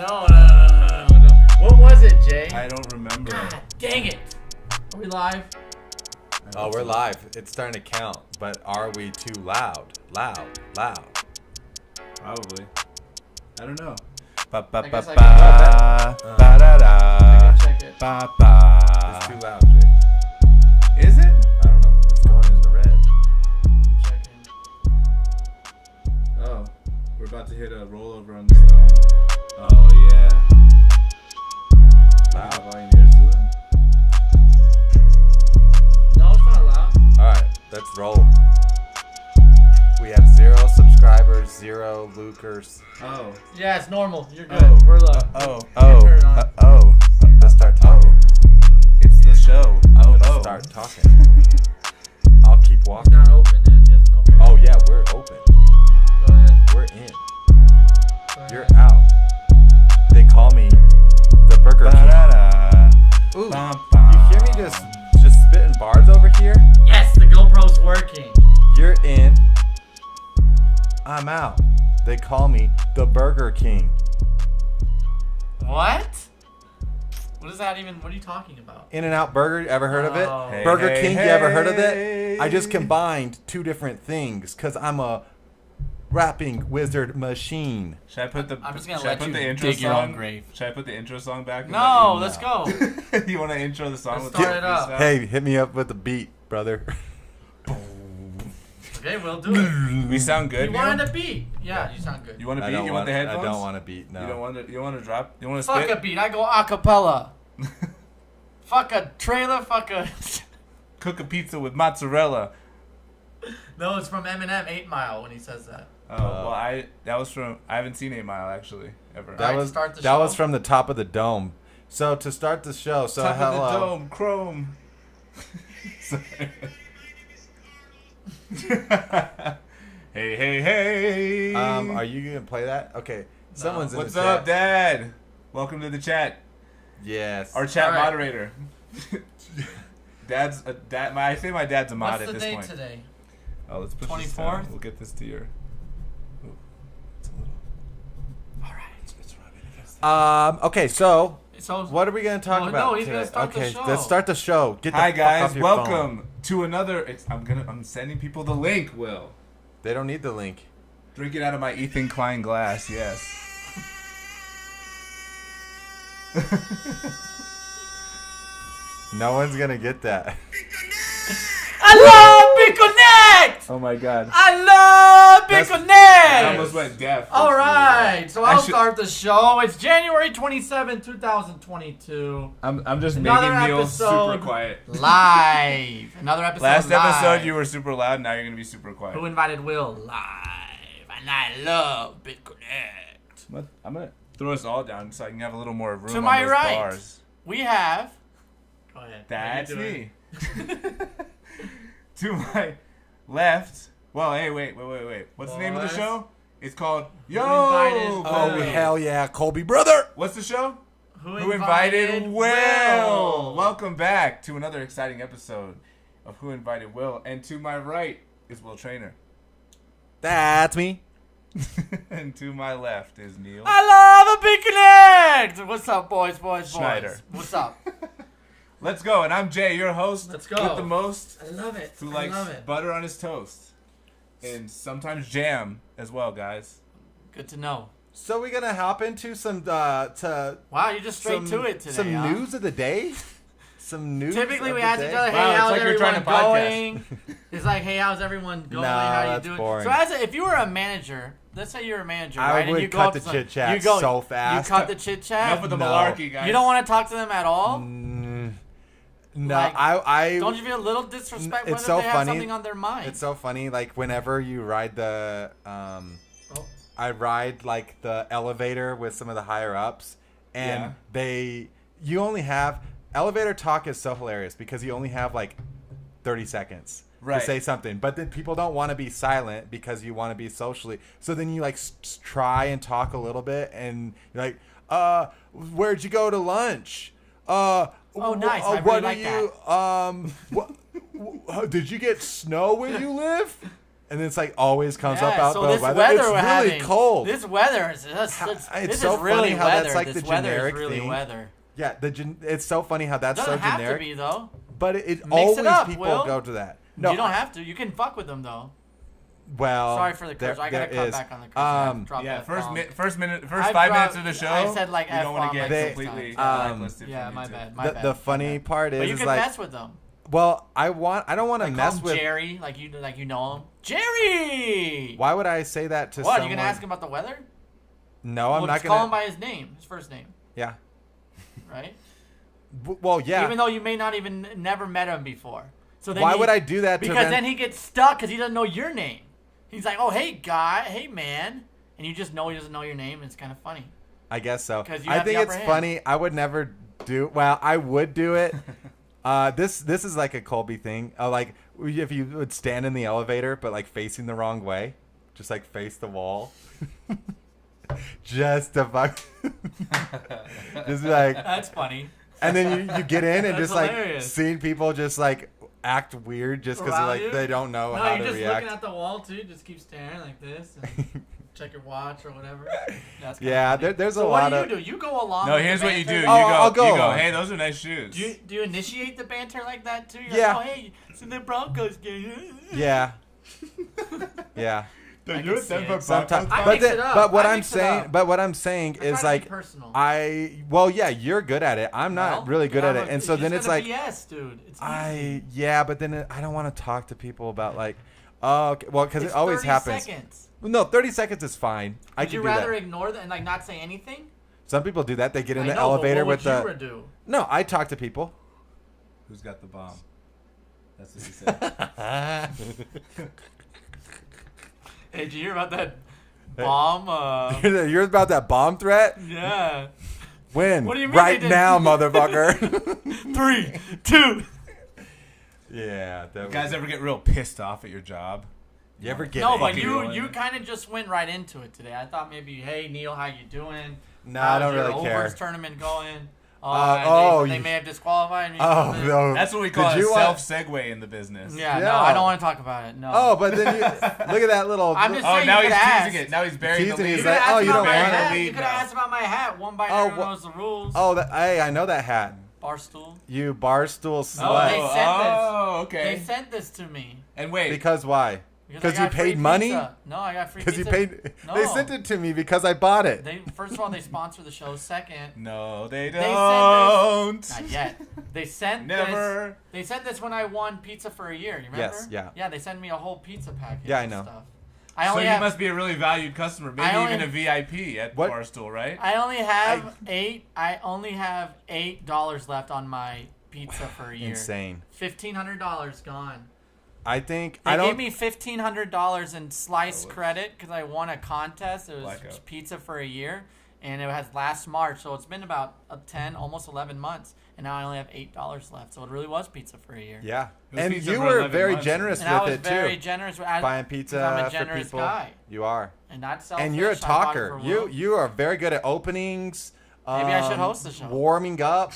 No. What was it, Jay? I don't remember. God dang it. Are we live? Oh, we're live. It's starting to count. But are we too loud? Loud. Probably. I don't know. I Ba guess I ba can- ba da da. I can check it. Ba ba. It's too loud, Jay. Is it? I don't know. It's going into red. Checking. Oh, we're about to hit a rollover on the song. Oh yeah. Loud. Volume here, Sula? No, it's not loud. All right, let's roll. We have 0 subscribers, 0 Lukers. Oh. Yeah, it's normal. You're good. Oh. We're live. Turn it on. Let's start talking. It's the show. I'm gonna start talking. I'll keep It's walking. not open yet. He hasn't opened. Oh yeah, we're open. Go ahead. We're in. Go ahead. You're out. They call me the Burger King. Ooh, you hear me just spitting bars over here? Yes, the GoPro's working. You're in. I'm out. They call me the Burger King. What? What is that even? What are you talking about? In-N-Out Burger, ever heard of it? Oh. Hey, Burger King, you ever heard of it? hey. I just combined two different things because I'm a rapping wizard machine. Should I put the I'm just gonna should I let put you the intro dig your own song? grave. Should I put the intro song back? and No, let let's go. you- You want to intro the song Let's with start the it up. freestyle? Hey, hit me up with the beat, brother. Okay, we'll do it. We sound good. You Neil? wanted a beat. Yeah, you sound good. You want a I beat? don't You want the I headphones? don't want a beat. No. You don't want to. You want to drop? You want to Fuck spit? a beat. I go acapella. Fuck a trailer. Fuck a. Cook a pizza with mozzarella. No, it's from Eminem 8 Mile when he says that. Oh well, I haven't seen 8 Mile actually ever. Right. That was start the that was show? from the top of the dome. So to start the show, so Top hello. of the dome, Chrome. Sorry. Hey. Are you gonna play that? Okay. Someone's in What's the up, chat. Dad? Welcome to the chat. Yes. Our chat All right. moderator. Dad's a dad. I say my dad's a mod What's at the this date point. today? Oh, let's push this 24th? down. We'll get this to your. Ooh, it's a little. All right. It's rubbing against Okay, so So what are we gonna talk Well, about? no, he's gonna today? start the okay, show. let's start the show. Get the Hi fuck guys, off your phone. welcome to another. I'm sending people the link. Will They don't need the link. drink it out of my Ethan Klein glass. Yes. No one's gonna get that. I love Big Connect. Oh my God. I love Big I Connect. almost went deaf. All right, so I'll should- start the show. It's January 27, 2022. I'm just Another making Neil episode super quiet. Live. Another episode. Last live. episode you were super loud. Now you're gonna be super quiet. Who invited Will? Live. And I love Big Connect. I'm gonna throw us all down so I can have a little more room To on my those right. bars. We have. Go ahead. That's How you doing? me. To my left. Well, hey, wait. What's the name of the Boys. show? It's called Yo. invited Oh Colby. hell yeah, Colby brother! What's the show? Who invited Will? Will? Welcome back to another exciting episode of Who Invited Will. And to my right is Will Trainer. That's me. And to my left is Neil. I love a Big Connect. What's up, boys? Schneider. What's up? Let's go. And I'm Jay, your host. Let's go. With the most. I love it. Who I likes love it. butter on his toast. And sometimes jam as well, guys. Good to know. So we're gonna hop into some Wow, you're just straight to it today. Some huh? news of the day. Some news. Typically, of we the ask day. each other, "Hey, Wow, it's how's like you're trying everyone to going?" It's like, "Hey, how's everyone going? Nah, How you that's doing?" boring. So, if you were a manager, let's say you're a manager, I right? would and you go cut up the to some- chit-chat you go- so fast. You cut the chit chat. Enough with the No. malarkey, guys. You don't want to talk to them at all. No, Like, I. Don't you feel a little disrespect when It's so they have funny. something on their mind? It's so funny. Like whenever you ride the, I ride like the elevator with some of the higher ups, and you only have elevator talk is so hilarious because you only have like 30 seconds. Right. To say something, but then people don't want to be silent because you want to be socially. So then you like try and talk a little bit, and you're like, where'd you go to lunch? Oh, nice. I really what like do you? What, did you get snow where you live? And it's like always comes up Yeah, out so the this weather. weather It's we're really having, cold. This weather is It's this so is really funny how weather. that's like this the weather generic is really thing. weather. Yeah, it's so funny how that's Doesn't so have generic. to be though. But it Mix always it up, people Will. go to that. No, You don't have to. You can fuck with them though. Well, Sorry for the curse. I gotta there cut is. back on the curse. I dropped Yeah, that first bomb. first minute, I 5 dropped- minutes of the show. I said, like, you don't want to F-bomb get like six completely times. blacklisted. Yeah, from my YouTube. bad. My bad. The my funny bad. part But is you can like, mess with them. well, I don't want to Like, mess call him with. Jerry, like you know him. Jerry. Why would I say that to What? someone? You gonna ask him about the weather? No, I'm Well, not just call him gonna. by his name, his first name, Yeah. right? Well, yeah. Even though you may not even never met him before. So then Why would I do that to Because them? then he gets stuck because he doesn't know your name. He's like, oh, hey, guy, hey, man. And you just know he doesn't know your name, and it's kind of funny. I guess so. 'Cause you I have think the it's upper hand. funny. I would never do. Well, I would do it. This is like a Colby thing. Like if you would stand in the elevator, but like facing the wrong way, just like face the wall, just to fuck. Just be like, That's funny. and then you get in and That's just like hilarious. seeing people just like act weird just because Around like you? they don't know No, how you're to just react. looking at the wall, too. Just keep staring like this. And check your watch or whatever. That's kinda Yeah, funny. there's so a what lot do of. you do? You go along No, with here's the what you do. banter? You Oh, go. I'll go You go. along. Hey, those are nice shoes. Do you initiate the banter like that, too? You're Yeah. like, oh, hey, so the Broncos game. Yeah. Yeah. I can see it. Sometimes, I but mix it up. but what I I'm mix it saying, up. but what I'm saying I is try to be like personal. well, yeah, you're good at it. I'm not Well, really good yeah, at it, but and so you're then just it's gonna like BS, dude. It's easy. but then I don't want to talk to people about like, oh, okay, well, because it It's always 30 happens. Seconds. No, 30 seconds is fine. I Would can you do rather that. ignore that and like not say anything? Some people do that. They get in I the know, elevator but what with would the. you do? No, I talk to people. Who's got the bomb? That's what he said. Hey, did you hear about that bomb? You're about that bomb threat? Yeah. When? What do you mean Right they didn't- now, motherfucker. 3, 2. Yeah. That You guys ever get real pissed off at your job? You ever get No, but angry? you kind of just went right into it today. I thought maybe, hey Neil, how you doing? No, I don't How's your really care. Overs tournament going? They you- may have disqualified me. Oh, no. That's what we call Did a you want- self-segue in the business. Yeah, no, Yeah. I don't want to talk about it. No. Oh, but then you look at that little. I'm just Oh, saying now you he's could've teasing asked. it. Now he's burying the Teasing, lead. he's You could like, have oh, asked you about don't my want hat. to You lead could have now. asked about my hat. One by Oh, never knows the rules. Oh, hey, I know that hat. Barstool. You barstool Oh, slut. they sent this. Oh, okay. They sent this to me. And wait, Because why? Because I you got free paid money? pizza. No, I got free Because pizza. you paid. No. They sent it to me because I bought it. They first of all they sponsor the show. Second, no, they sent don't. this. Not yet. They sent Never. This. They sent this when I won pizza for a year. You remember? Yes, yeah. Yeah, they sent me a whole pizza package. Yeah, I and know. Stuff. I So only you have. must be a really valued customer, maybe I only- even a VIP at What? Barstool, right? I only have I only have $8 left on my pizza for a year. Insane. $1,500 gone. I think They I don't. gave me $1,500 in slice credit because I won a contest. It was Blackout. pizza for a year, and it was last March, so it's been about 10, almost 11 months, and now I only have $8 left. So it really was pizza for a year. Yeah, It was and pizza you for were 11 very months. generous And I with was it very too. generous. Buying pizza I'm a for generous people. guy, You are, and not selfish. and you're a I bought it talker. for You Will. you are very good at openings. Maybe I should host the show. Warming up,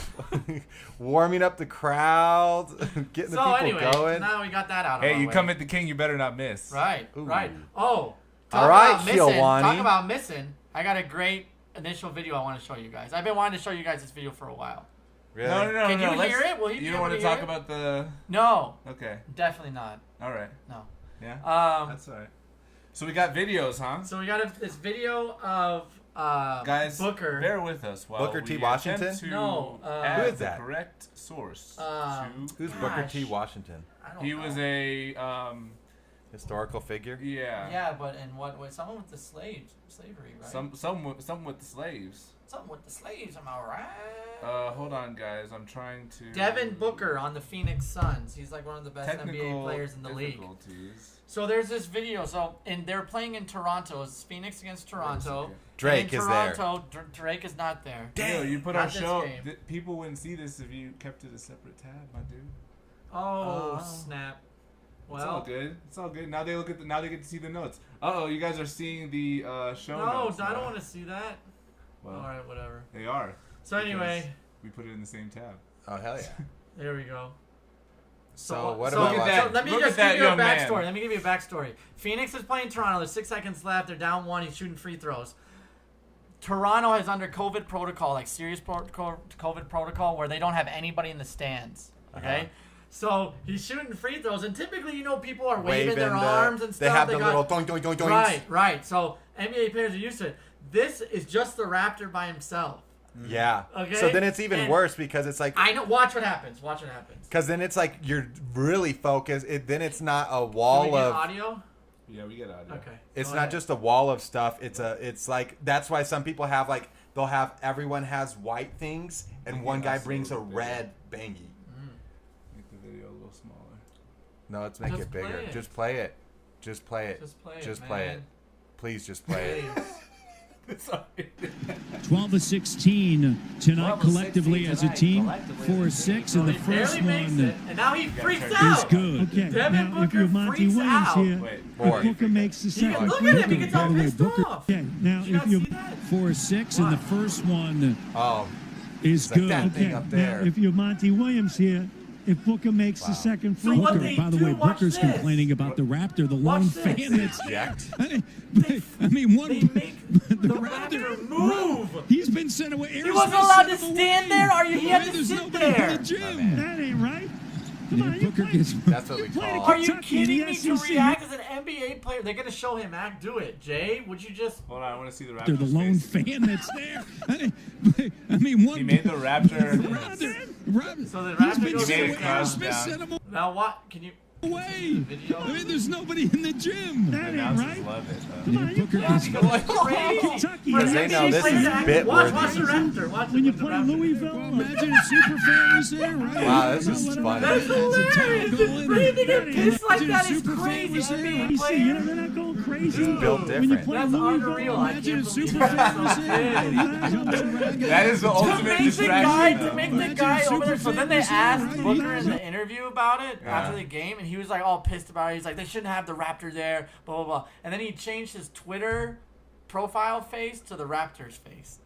warming up the crowd, getting the So people anyway, going. now we got that out of Hey, our you way. come at the king, you better not miss. Right, Ooh. right. Oh, talk All right, about missing. Kielwani. Talk about missing. I got a great initial video I want to show you guys. I've been wanting to show you guys this video for a while. Really? No. Can you let's- hear it? Will he be You don't able want to to talk hear it? about the? No, Okay. definitely not. All right. No. Yeah. Um, That's all right. So we got videos, huh? so we got this video of Guys, Booker. bear with us while Booker T. we Washington? attempt to No, add Who is the that? correct source. Who's Gosh. Booker T. Washington? I don't He know. was a Historical figure. Yeah, but in what way? Someone with the slavery, right? something with the slaves. Something with the slaves. Am I right? Hold on, guys. I'm trying to. Devin Booker on the Phoenix Suns. He's like one of the best NBA Technical players in the league. difficulties. So there's this video. And they're playing in Toronto. It's Phoenix against Toronto. Drake And in is there. Toronto, Drake is not there. Yo, you put Not our this show. game. People wouldn't see this if you kept it a separate tab, my dude. Oh, snap. It's all Well, good. It's all good. Now they look at. Now they get to see the notes. You guys are seeing the show no, notes. I now. don't want to see that. Well, All right, whatever. they are. So anyway, We put it in the same tab. Oh hell yeah! there we go. So what so, about Look at like, that. So let me Look just at that give you a young man. backstory. Let me give you a backstory. Phoenix is playing Toronto. There's 6 seconds left. They're down 1. He's shooting free throws. Toronto is under COVID protocol, like serious COVID protocol, where they don't have anybody in the stands. Okay? So he's shooting free throws, and typically, people are waving their arms and stuff. They have the little doink, doink, doink, doinks. Right. So NBA players are used to it. This is just the Raptor by himself. Yeah. Okay. So then it's even And worse because it's like, I know. Watch what happens. because then it's like you're really focused. Then it's not a Can wall we get of. audio? Yeah, we get audio. Okay. It's Go not ahead. just a wall of stuff. It's like that's why some people have like they'll have everyone has white things and Yeah, one guy I see brings a what they red bangy. Make the video a little smaller. No, let's make Just it bigger. play it. Just play it. Just play it. Just play it. Just play man. it. Please just play it. Please. Sorry. 12-16 tonight 12-16 collectively as a tonight, team. collectively. 4-6 So in the he first barely makes one it, and now he freaks turn is out. good. Okay, Devin now if Booker you're Monty freaks Williams out. here, Wait. Boy. Booker makes the He second can, look free at him. throw. He gets all By the way, pissed Booker. off. Okay, now Did you if not you see that? 4-6 in the first one Oh, is it's like good. that thing okay, up now there. if you're Monty Williams here, if Booker makes the Wow. second So free what throw, they By the do, way, watch Booker's this. complaining about the Raptor, the Watch lone this. fan that's Jacked. I mean, one. They make the Raptor move. He's been sent away. He wasn't allowed to stand there. He had to There's sit nobody in there. the gym. man. That ain't right. And Come on, if you Booker played- gets That's what we you played call at Are it. you Kentucky in kidding the me to SEC. react as an NBA player? They're gonna show him act. Do it, Jay. Would you just? Hold on, I want to see the Raptors. They're the lone face. fan that's there. I mean, one. He made the Raptor. So the He's Raptor been goes sent made away. it cross Smith down. sent him Now what? Can you? away. Video? I mean, there's nobody in the gym. That The ain't announcers right. love it. Come on, you Booker played gets Crazy. Kentucky. For in the they know NBA this players is to act- bit Watch worthy. the Raptor. Watch when you the play Raptor. Louisville. Imagine a super fan was there, right? Wow, this is funny. That's hilarious. For him to get pissed like that is Super fan crazy. was there. NBA You see, you know, player. they're not going crazy. It's built When you different. play That's Louisville, unreal. I Imagine can't a believe super that's fan was so there. big. That is the To ultimate make the distraction. guy, though. to make the Imagine guy a over there. So super then they fan asked was there, Booker right? in the interview about it Yeah. after the game, and he was like all pissed about it. He's like, they shouldn't have the Raptor there, blah blah blah. And then he changed his Twitter profile face to the Raptors face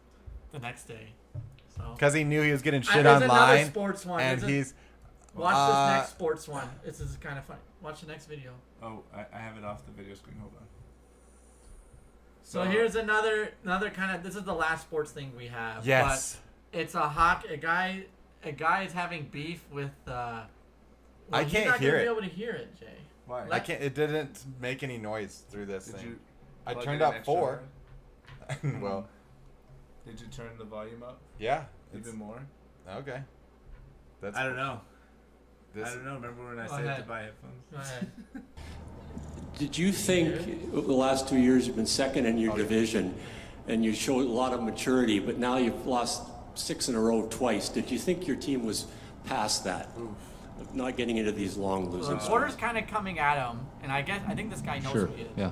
the next day. So Because he knew he was getting shit there's another online, sports one. and There's a- he's watch Uh, this next sports one. This is kind of fun. Watch the next video. Oh, I have it off the video screen. Hold on. So here's another kind of. This is the last sports thing we have. yes. But it's a guy is having beef with. Well, I you're can't not hear gonna it. be able to hear it, Jay. Why? I can't. It didn't make any noise through this Did thing. you? I plug turned it in up extra 4. hard? Well, Did you turn the volume up yeah. It's, even more? okay. That's. I don't know. This, I don't know. Remember when I Go said ahead. to buy headphones? Go ahead. Did you think over the last 2 years you've been second in your division and you showed a lot of maturity, but now you've lost 6 in a row twice? Did you think your team was past that? Of not getting into these long The losing reporter's streaks? kind of coming at him, and I think this guy knows Sure. who he is. Yeah.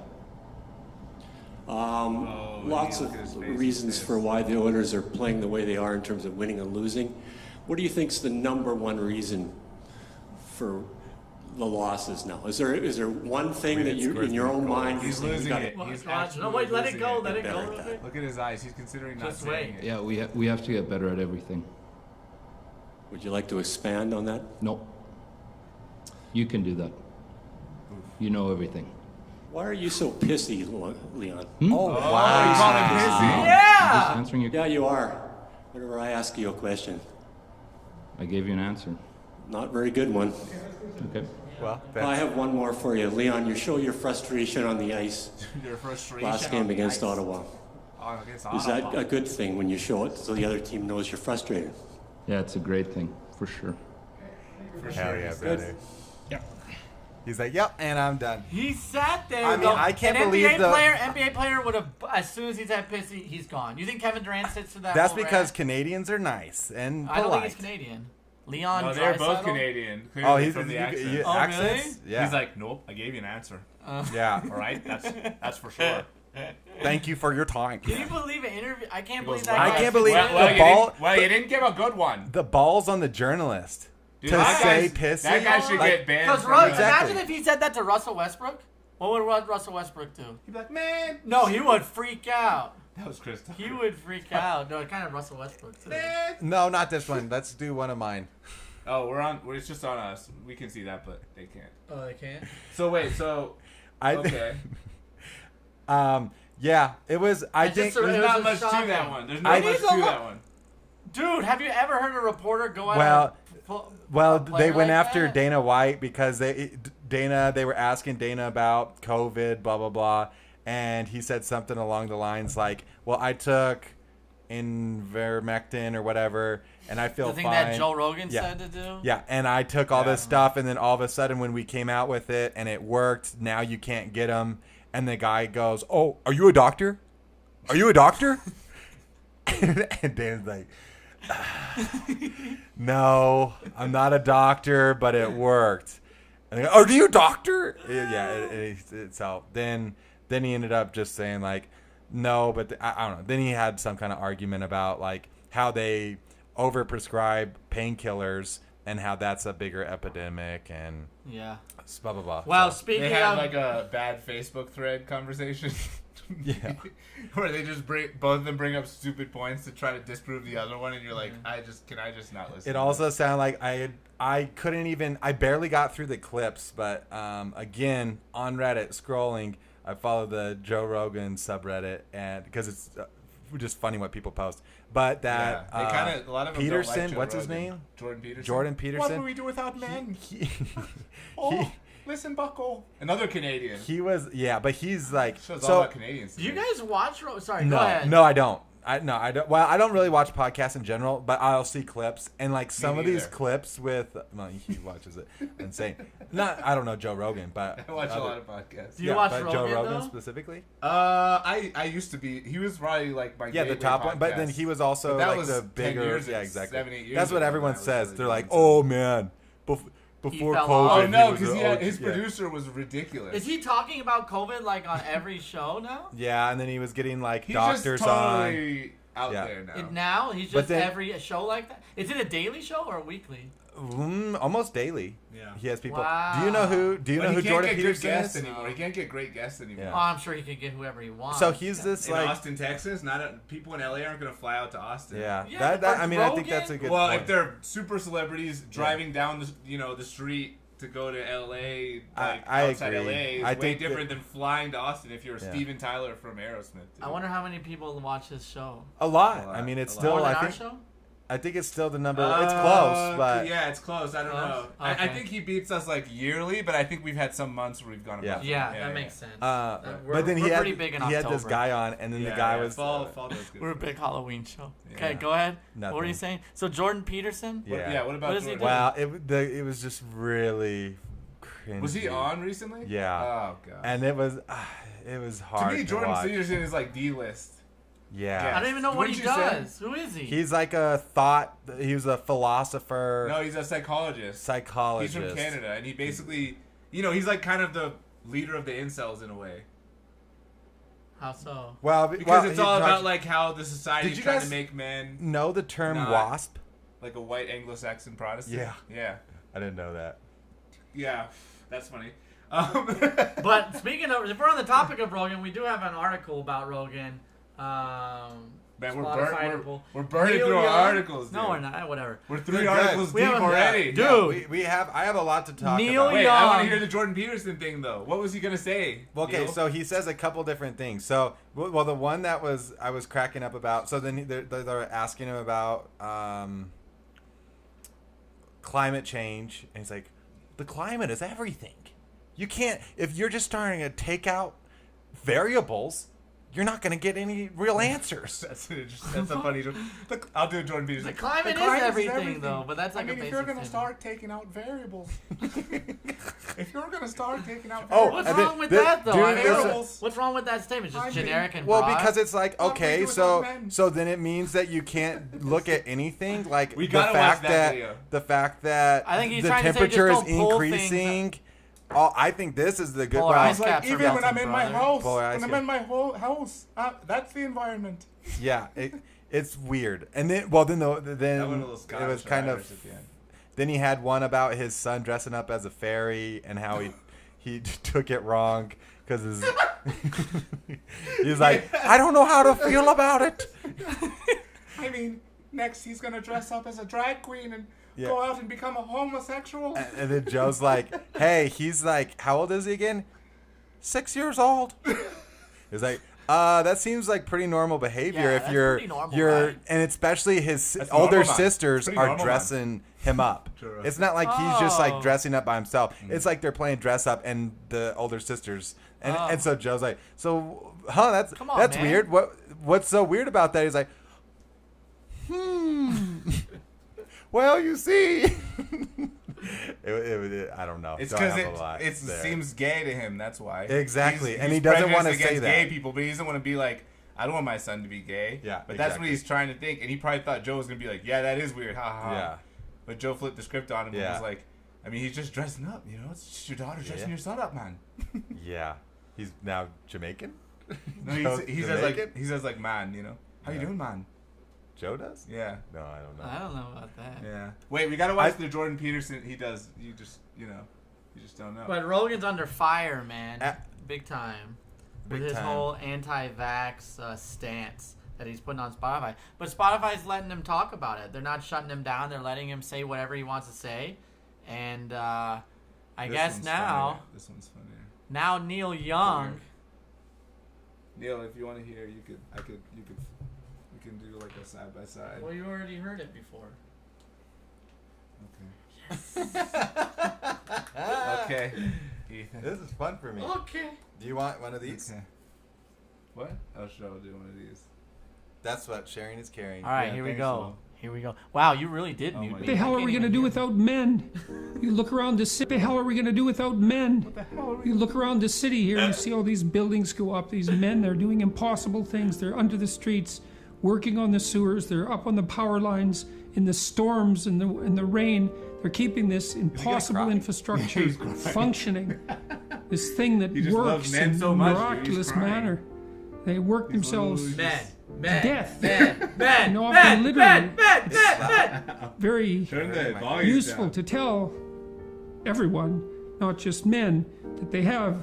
Lots look at his of face, reasons his for face. why the Oilers are playing the way they are in terms of winning and losing. What do you think's the number one reason for the losses now? Is there one thing that you, in your own mind, you He's think you losing gotta- it. Watch, He's watch. actually No, wait, let it losing go. it. Let it go. Better real at quick. Look at his eyes. He's considering not Just saying wait. it. Yeah, we have to get better at everything. Would you like to expand on that? Nope. You can do that. You know everything. Why are you so pissy, Leon? oh, Oh, wow. you call him pissy. Yeah. Just answering your. Yeah, you are. Whenever I ask you a question, I gave you an answer. not very good one. Okay. Well, I that's, have one more for you, Leon. You show your frustration on the ice Your frustration. last on game the against ice. Ottawa. Oh, against Is Ottawa. that a good thing when you show it so the other team knows you're frustrated? Yeah, it's a great thing for sure. For hell sure. yeah, He's brother. He's like, yep, and I'm done. He sat there. I mean, though. I can't An believe NBA player would have, as soon as he's that pissy, he's gone. You think Kevin Durant sits through that? That's whole because rant? Canadians are nice and I don't think polite. he's Canadian. Leon. No, they're both Draisaitl? Canadian. Oh, Clearly he's from the you- accent. you- Oh, accents? really? Yeah. He's like, nope, I gave you an answer. yeah. All right, that's for sure. Thank you for your time. Can you believe an interview? I can't He believe goes, that. I guy can't sits believe there. the Well, ball- you didn't give a good one. The ball's on the journalist Dude, to that say guy's- pissy. That guy should Like, get banned. Because from the- Exactly. imagine if he said that to Russell Westbrook. What would Russell Westbrook do? He'd be like, man. No, he would freak out. That was Christopher. He would freak out. No, kind of Russell Westbrook too. Man. No, not this one. Let's do one of mine. Oh, we're on. It's just on us. We can see that, but they can't. Oh, they can't. So wait. So okay. Yeah, it was. I think just- There's It was not a much to shocker. that one. There's not I much need to to look- that one. Dude, have you ever heard a reporter go out? Well, Well, a they player went like after that? Dana White because they were asking Dana about COVID, blah blah blah, and he said something along the lines like, "Well, I took ivermectin or whatever, and I feel The thing fine." that Joe Rogan Yeah. said to do. Yeah, and I took all this stuff, and then all of a sudden, when we came out with it and it worked, now you can't get them. And the guy goes, "Oh, are you a doctor? Are you a doctor?" And Dan's like, "No, I'm not a doctor, but it worked." And they go, "Oh, are you a doctor?" Yeah. So then he ended up just saying like, "No," but I don't know. Then he had some kind of argument about like how they overprescribe painkillers and how that's a bigger epidemic and Yeah. blah blah blah. Well, So, speaking They had of, like a bad Facebook thread conversation. Yeah. Where they just both of them bring up stupid points to try to disprove the other one, and you're like, can I just not listen? it to also this? sounded like I couldn't even, I barely got through the clips, but again on Reddit scrolling, I follow the Joe Rogan subreddit and because it's just funny what people post. But that they kind of a lot of them don't like Peterson, Joe what's his Rogan. name? Jordan Peterson. Jordan Peterson. What would we do without men? Listen, Bucko. Another Canadian. He was but he's like Shows all so. about Canadians. do you guys watch? Sorry, No, go ahead. no, I don't. I don't. Well, I don't really watch podcasts in general, but I'll see clips and like some of these neither. clips with. Well, he watches it. Insane. I don't know Joe Rogan, but I watch a lot of podcasts. Do you watch but Rogan, Joe Rogan though? specifically? I used to be. He was probably like my Yeah, the gateway top one. But podcast. then he was also But that like was the 10 bigger. years Yeah, ago, exactly. 7, 8 years That's what ago everyone that was says. really They're like, doing "Oh man, before fell COVID." off. Oh no, was because a- his yeah. producer was ridiculous. Is he talking about COVID like on every show now? Yeah, and then he was getting like He's doctors just on. totally out Yeah. there now. Now he's But just then- every show like that. Is it a daily show or a weekly? Almost daily. Yeah. He has people. Wow. Do you know who? Do you But know he who can't Jordan get good Peterson guests is? anymore. He can't get great guests anymore. Yeah. Oh, I'm sure he can get whoever he wants. So he's this In like. Austin, Texas, people in LA aren't going to fly out to Austin. Yeah. Yeah, that but I mean, I think that's a Rogan- good. Well, point. if they're super celebrities driving down the street to go to LA, like I outside agree. LA, is I way think different than flying to Austin if you're Yeah. Steven Tyler from Aerosmith. dude. I wonder how many people watch his show. a lot. A lot. I mean, it's A lot. still. More than I our think. show? I think it's still the number. It's close, but yeah, it's close. I don't Close? know. I Okay. think he beats us like yearly, but I think we've had some months where we've gone above. Yeah. Yeah, that makes sense. but then we're he had pretty big in he had this October. guy on, and then the guy was fall does good. We're a big Halloween show. Okay, Yeah. go ahead. What were Nothing. you saying? So Jordan Peterson? yeah. What about What does he Jordan? do? Wow, it was just really cringy. Was he on recently? Yeah. Oh god. And it was hard to me, Jordan watch. Peterson is like D-list. Yeah. I don't even know what Wouldn't he you say? does. Who is he? He's like a thought. He was a philosopher, No, he's a psychologist. He's psychologist. from Canada, and he basically, he's like kind of the leader of the incels in a way. How so? Well, Because it's he all talks- about like how the society Did is you trying guys to make men know the term Not- WASP. like a white Anglo-Saxon Protestant. Yeah. Yeah. I didn't know that. Yeah. That's funny. But speaking of, if we're on the topic of Rogan, we do have an article about Rogan. Man, Spotify we're burning Neil through our Young- articles, dude. No, we're not. Whatever. We're 3 Good. articles We deep have a- already. Dude. We have. I have a lot to talk Neil about. Wait, I want to Young. hear the Jordan Peterson thing, though. What was he going to say? Okay, Neil? so he says a couple different things. So, well, the one that I was cracking up about. So then they're asking him about climate change, and he's like, "The climate is everything. You can't if you're just starting to take out variables, you're not going to get any real answers." That's a funny joke. Look, I'll do Jordan Peterson. The climate is everything, though, but that's like a if basic you're gonna statement. start taking out variables, if you're gonna start taking out Oh, variables, What's and wrong then- with dude, that, though? dude, I mean, variables. what's wrong with that statement? Just I mean- generic and Well, broad? because it's like, What we okay, do with so our men. so then it means that you can't look at anything. Like We the gotta watch fact that that video. the fact that I think he's the trying to say just temperature is don't pull things increasing. Oh, I think this is the good Polar one. ice caps are even when I'm melting, in my brother. house, Polar ice when I'm cap. in my whole house, that's the environment. Yeah, it's weird. And then That went a little it was Scottish kind Irish of. at the end. Then he had one about his son dressing up as a fairy and how he took it wrong because he's like, I don't know how to feel about it. I mean, next he's gonna dress up as a drag queen and Yeah. Go out and become a homosexual? And then Joe's like, hey, he's like, how old is he again? 6 years old. He's like, that seems like pretty normal behavior Yeah, if that's you're pretty normal, right? and especially his That's older normal, man. sisters Pretty are normal, dressing him up. Sure. It's not like he's just Oh. like dressing up by himself. It's like they're playing dress up and the older sisters. And so Joe's like, so that's Come on, that's man. weird. What's so weird about that? He's like, well, you see. I don't know. It's Don't because have a lot it there. seems gay to him. That's why. Exactly. And he he's doesn't wanna prejudiced say against that. gay people, but he doesn't want to be like, I don't want my son to be gay. Yeah, But that's exactly. what he's trying to think. And he probably thought Joe was going to be like, yeah, that is weird. Ha ha ha. Yeah. But Joe flipped the script on him and Yeah. was like, I mean, he's just dressing up. You know, it's just your daughter dressing your son up, man. Yeah. He's now Jamaican? No, Joe's he says like Jamaican? man. You know, how you doing, man? Joe does? Yeah. No, I don't know. I don't know about that. Yeah. Wait, we gotta watch the Jordan Peterson. He does. You just don't know. But Rogan's under fire, man. Ah. Big time. Big With his time. whole anti-vax stance that he's putting on Spotify. But Spotify's letting him talk about it. They're not shutting him down. They're letting him say whatever he wants to say. And I This guess one's now, funnier. This one's funnier. now Neil Young. Neil, if you want to hear, we can do like a side by side. Well, you already heard it before. Okay. Ethan. This is fun for me. Okay. Do you want one of these? Okay. What? I'll do one of these. That's what sharing is caring. All right, Yeah, here we thanks, go. Will. Here we go. Wow, you really did mute my me. What the hell I are can't we going to even do hear. without men? You look around the city. What the hell are we going to do without men? You look around the city here, you see all these buildings go up. These men, they're doing impossible things. They're under the streets, working on the sewers. They're up on the power lines in the storms and the rain. They're keeping this impossible cry? infrastructure functioning. This thing that He just loves works men in so a much, dude. He's miraculous crying. manner. They work themselves Men. death. Men. And often literally Men. very Turn the volume useful down. to tell everyone, not just men, that they have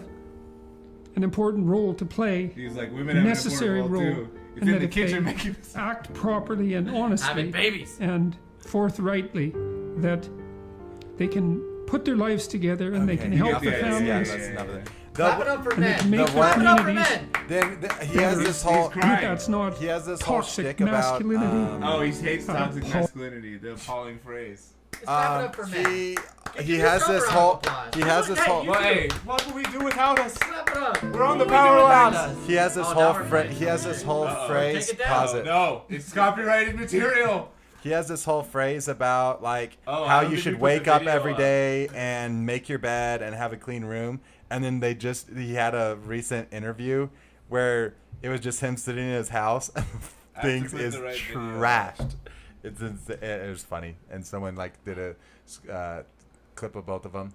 an important role to play, He's like, women a have necessary an important role, role too. It's and in that the if kitchen they making. act properly and Having honestly babies. and forthrightly, that they can put their lives together and they can you help get the the idea. families. Yeah, Yeah, that's yeah, enough of yeah. that. Clap it up for And they can men. make The their one- Clap it up for communities. men. Then he has this whole crying. That's not he has this whole toxic shtick about masculinity. Oh, he hates toxic Paul- masculinity. The appalling phrase. Let's clap it up for men. he Give has yourself a this round whole of applause. he has this Hey, whole you Well, do. hey, what would we do without us? Clap it up. We're on the What do we power do without lines. us? he has this Oh, whole now we're phrase he has this whole phrase Take it down. pause it. No, it's copyrighted material. He has this whole phrase about like Oh, I how don't you think should we put wake the up video every up. day and make your bed and have a clean room. And then he had a recent interview where it was just him sitting in his house. Things put is the right video up. trashed. It was funny, and someone like did a clip of both of them.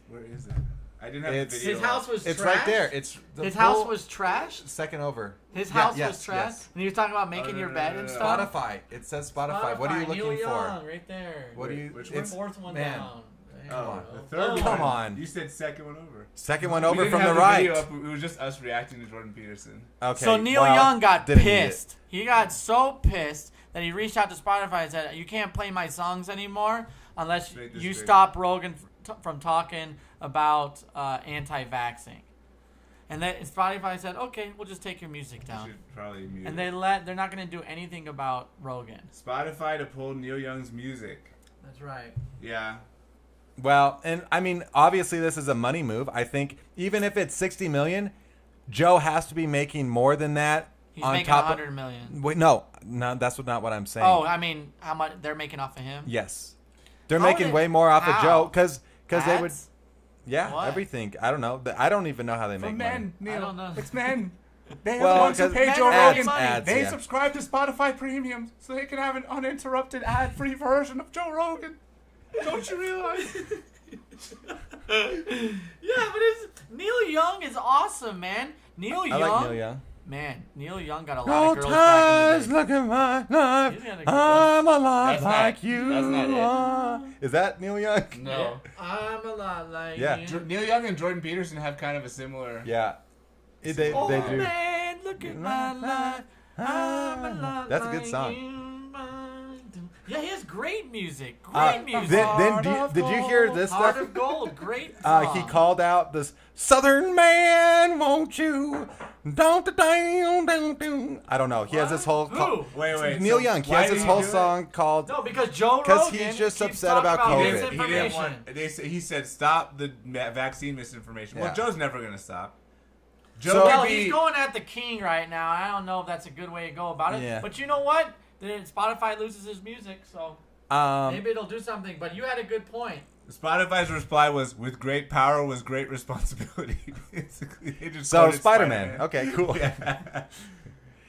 Where is it? I didn't have It's- the video. His house was It's trashed? right there. It's the His house full- was trashed? second over. His Yeah, house yes, was trashed? yes. And he was talking about making your bed and stuff? Spotify. It says Spotify. What are you Neil looking for? Young, right there. What do you? Which The it's fourth one man. down. Oh, the Oh, third one. Come on. You said second one over. Second one We over didn't from have the right. video up. It was just us reacting to Jordan Peterson. Okay. So Neil well, Young got didn't need it. pissed. He got so pissed that he reached out to Spotify and said, "You can't play my songs anymore unless Straight to you straight. stop Rogan from talking about anti-vaxxing." And then Spotify said, "Okay, we'll just take your music You down." should probably mute And it. they're not going to do anything about Rogan. Spotify to pull Neil Young's music. That's right. Yeah. Well, and I mean, obviously, this is a money move. I think even if it's 60 million, Joe has to be making more than that. He's on making top 100 million. Wait, no, that's not what I'm saying. Oh, I mean, how much they're making off of him? yes, they're How making did- way more off of how? Joe because they would. Ads? Yeah, What? everything. I don't know. I don't even know how they For make men, money. I Neil. don't know. It's men. They Well, are the ones who 'cause pay men Joe are Rogan. making money. They yeah. subscribe to Spotify Premium so they can have an uninterrupted ad-free version of Joe Rogan. Don't you realize? Yeah, but Neil Young is awesome, man. Neil Young. I like Neil Young. Man, Neil Young got a lot No of girls ties, back in the day. look at my life. He's got a good I'm a lot That's like not- you that's not it. are. Is that Neil Young? No. I'm a lot like Yeah. you. Neil Young and Jordan Peterson have kind of a similar. Yeah. They Oh do. man, look at my life. I'm a lot That's a like good song. you. Yeah, he has Great music. Great music. Did you hear this Heart stuff? of Gold. Great song. He called out this Southern man, won't you? Don't I don't know. He has this whole. Who? Wait. Neil so Young. He why has did this he whole do it? song called. No, because Joe 'Cause Rogan he's just keeps upset talking about He COVID. didn't, he didn't misinformation. he said stop the vaccine misinformation. Yeah. Well, Joe's never gonna stop. Joe So- could Well, be- he's going at the king right now. I don't know if that's a good way to go about it. Yeah. But you know what? Spotify loses his music, so maybe it'll do something. But you had a good point. Spottify's reply was, "With great power was great responsibility." Basically, they just So quoted Spider-Man. Okay, cool. Yeah.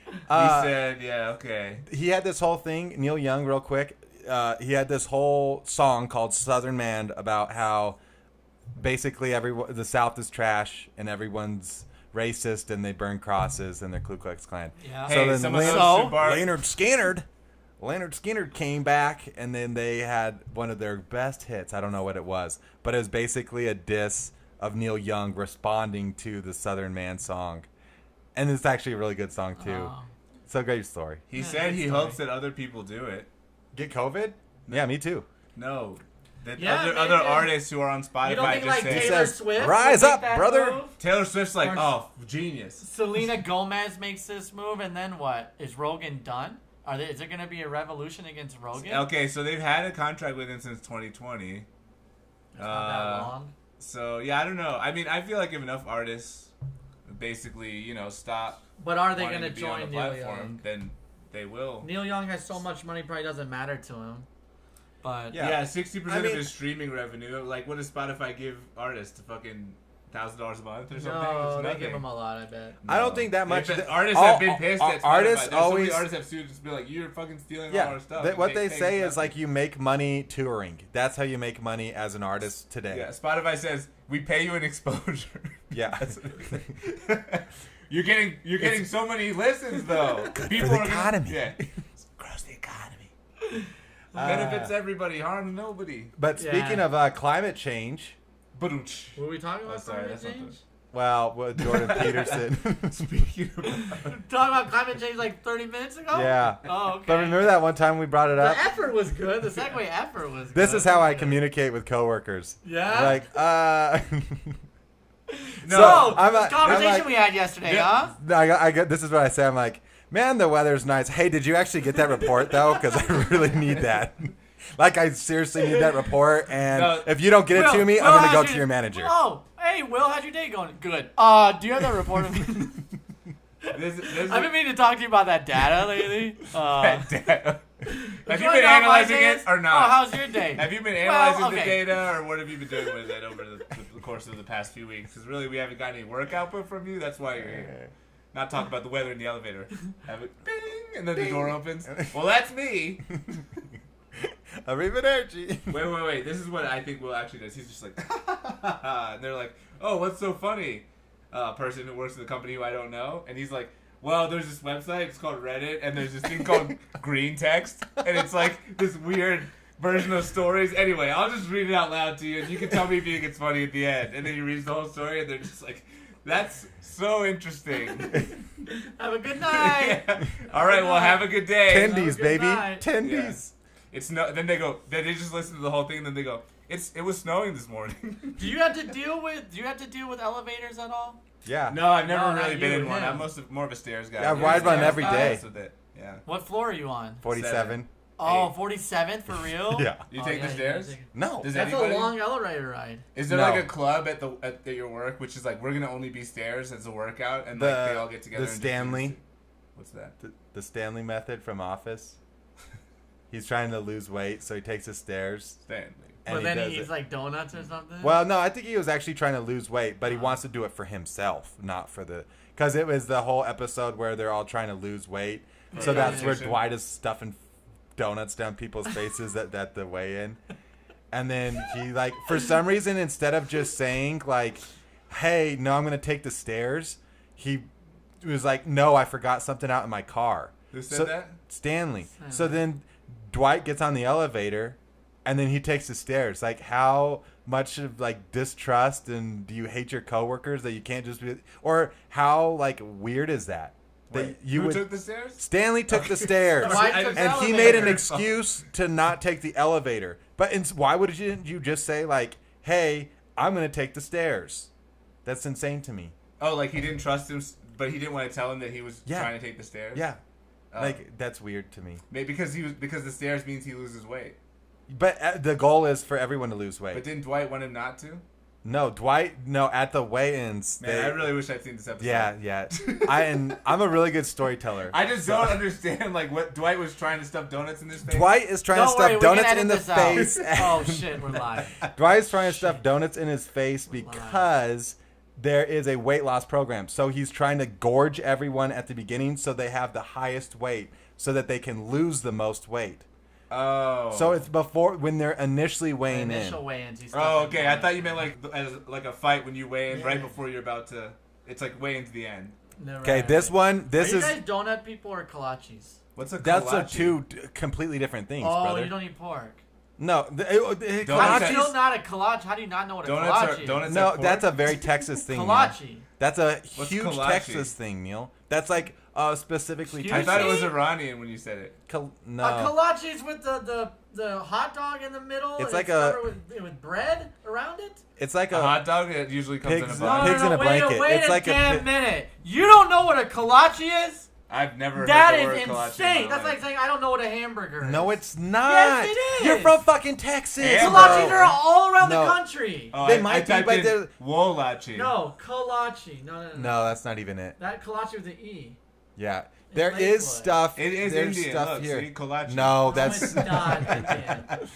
He said, "Yeah, okay." He had this whole thing, Neil Young, real quick. He had this whole song called Southern Man about how basically the South is trash and everyone's racist and they burn crosses and they're Ku Klux Klan. Yeah. Hey, So then someone Leonard, else should bark. Leonard Skinner came back and then they had one of their best hits. I don't know what it was, but it was basically a diss of Neil Young responding to the Southern Man song. And it's actually a really good song too. Oh. So great story. He Yeah, said good he story. hopes that other people do it. Get COVID? Yeah, me too. No, that Yeah, other maybe. artists who are on Spotify You don't think just like say Taylor says, Swift "Rise would make up, that brother." move? Taylor Swift's like, Or- "Oh, genius." Selena Gomez makes this move, and then what? Is Rogan done? Is there going to be a revolution against Rogan? Okay, so they've had a contract with him since 2020. It's not that long. So yeah, I don't know. I mean, I feel like if enough artists basically, stop But are they wanting going to to be on the join Neil platform, Young? then they will. Neil Young has so much money, probably doesn't matter to him. But Yeah. Yeah, 60% I mean- of his streaming revenue. Like, what does Spotify give artists? Fucking $1,000 a month or something? no, It's they nothing. give him a lot, I bet. I don't think that much. Artists all- have been pissed all- at Spotify. artists There's so always. many artists have sued just be like, "You're fucking stealing all Yeah, our stuff." what And they pay say us is like nothing. you make money touring. That's how you make money as an artist today. Yeah, Spotify says we pay you an exposure. Yeah. That's what it says. You're getting so many listens though. Good People for the are gonna- economy. Yeah. Grows the economy. Benefits everybody, harms nobody. But speaking Yeah. of climate change, Ba-doom-tsh. Were we talking about sorry, climate that's not change? well, what Jordan Peterson. Speaking of Talking about climate change like 30 minutes ago? Yeah. Oh, okay. But remember that one time we brought it the up? effort was good. The segue effort was good. This is how I communicate with coworkers. Yeah? Like, No, So, I'm this like- conversation I'm like- we had yesterday, Yeah. huh? I got. This is what I say. I'm like, man, the weather's nice. Hey, did you actually get that report though? Because I really need that. Like, I seriously need that report. And No. if you don't get it to me, I'm gonna go to your manager. Oh, hey, Will, how's your day going? Good. Do you have that report of me? this I've been meaning to talk to you about that data lately. have you Enjoying been all my analyzing days? it or Oh, not? how's your day? Have you been Well, analyzing okay. the data, or what have you been doing with it over the course of the past few weeks? Because really, we haven't got any work output from you. That's why you're here. Not talk about the weather in the elevator. Have it, bing, and then the door opens. Well, that's me. Arrivederci. Wait. This is what I think Will actually does. He's just like, and they're like, "Oh, what's so funny?" Person who works at the company who I don't know, and he's like, "Well, there's this website. It's called Reddit, and there's this thing called Green Text, and it's like this weird version of stories." Anyway, I'll just read it out loud to you, and you can tell me if you think it's funny at the end. And then he reads the whole story, and they're just like, "That's so interesting." Have a good night. Yeah. All right, well, have a good day. Tendies, good baby. night. Tendies. It's no. Then they go. Then they just listen to the whole thing, and then they go, It was snowing this morning." Do you have to deal with elevators at all? Yeah. No, I've never No, not really been you, in one. him. I'm more of a stairs guy. Yeah, I ride one every day. With it. Yeah. What floor are you on? 47. Oh, 47th for real? Yeah. You Oh, take yeah, the you stairs? take- No. Does That's anybody? a long elevator ride. Is there No. like a club at your work which is like we're gonna only be stairs as a workout and like they all get together? The and just do Stanley. this? What's that? The Stanley method from Office. He's trying to lose weight, so he takes the stairs. Stanley. And But then does he eats it. like donuts or something? Well, no, I think he was actually trying to lose weight, but he wants to do it for himself, not for the. Because it was the whole episode where they're all trying to lose weight. So Yeah. that's where Competition. Dwight is stuffing donuts down people's faces at the weigh-in. And then he, like, for some reason, instead of just saying, like, hey, no, I'm going to take the stairs, he was like, no, I forgot something out in my car. Who said that? Stanley. So then Dwight gets on the elevator, and then he takes the stairs. Like, how much of, like, distrust and do you hate your coworkers that you can't just be... Or how, like, weird is that? that you Who would. took the stairs? Stanley took the stairs, Dwight took the and he elevator. made an excuse to not take the elevator. But why would you just say like, "Hey, I'm gonna take the stairs"? That's insane to me. Oh, like he didn't trust him, but he didn't want to tell him that he was Yeah. trying to take the stairs. Yeah, Oh. like that's weird to me. Maybe because the stairs means he loses weight. But the goal is for everyone to lose weight. But didn't Dwight want him not to? No, Dwight. No, at the weigh-ins. Man, I really wish I'd seen this episode. Yeah. I'm a really good storyteller. I just don't understand like what Dwight was trying to stuff donuts in his face. Dwight is trying to Don't worry, stuff we can donuts edit in the this out. face. Oh shit, we're live. Dwight's trying to stuff donuts in his face because there is a weight loss program. So he's trying to gorge everyone at the beginning so they have the highest weight so that they can lose the most weight. Oh. So it's before when they're initially weighing Initial in. weigh-ins. he's Oh, stuffing okay. I donuts. thought you meant like a fight when you weigh in right before you're about to. It's like weigh into the end. No, Okay, right. this one, Are this you is guys donut people or kolaches? What's a that's a kolache? two completely different things, Oh, brother. you don't eat pork. No, Donuts That's Kolaches- still not a kolache. How do you not know what a kolache is? donuts no, are pork? that's a very Texas thing. Neil. Kolache. That's a What's huge kolache? Texas thing, Neil. That's like specifically Excuse I Texas. thought it me? was Iranian when you said it. No. A kolache is with the hot dog in the middle. It's and like covered with bread around it. It's like A hot dog that usually comes in a Pigs- bun. Pigs in a blanket. Wait It's a like a damn pi- minute. You don't know what a kolache is? I've never That heard the word is kolache insane. in my That's like life. saying I don't know what a hamburger is. No, it's not. Yes, it is. You're from fucking Texas. Hamburger. Kolaches are all around No. the country. Oh, They I might be, typed but in they're- Wolache. No, kolache. No. No, that's not even it. That kolache with the E. Yeah. There Lakewood. is stuff. It is There's Indian. stuff Look, here. see, kolache. No, No, that's it's not Indian.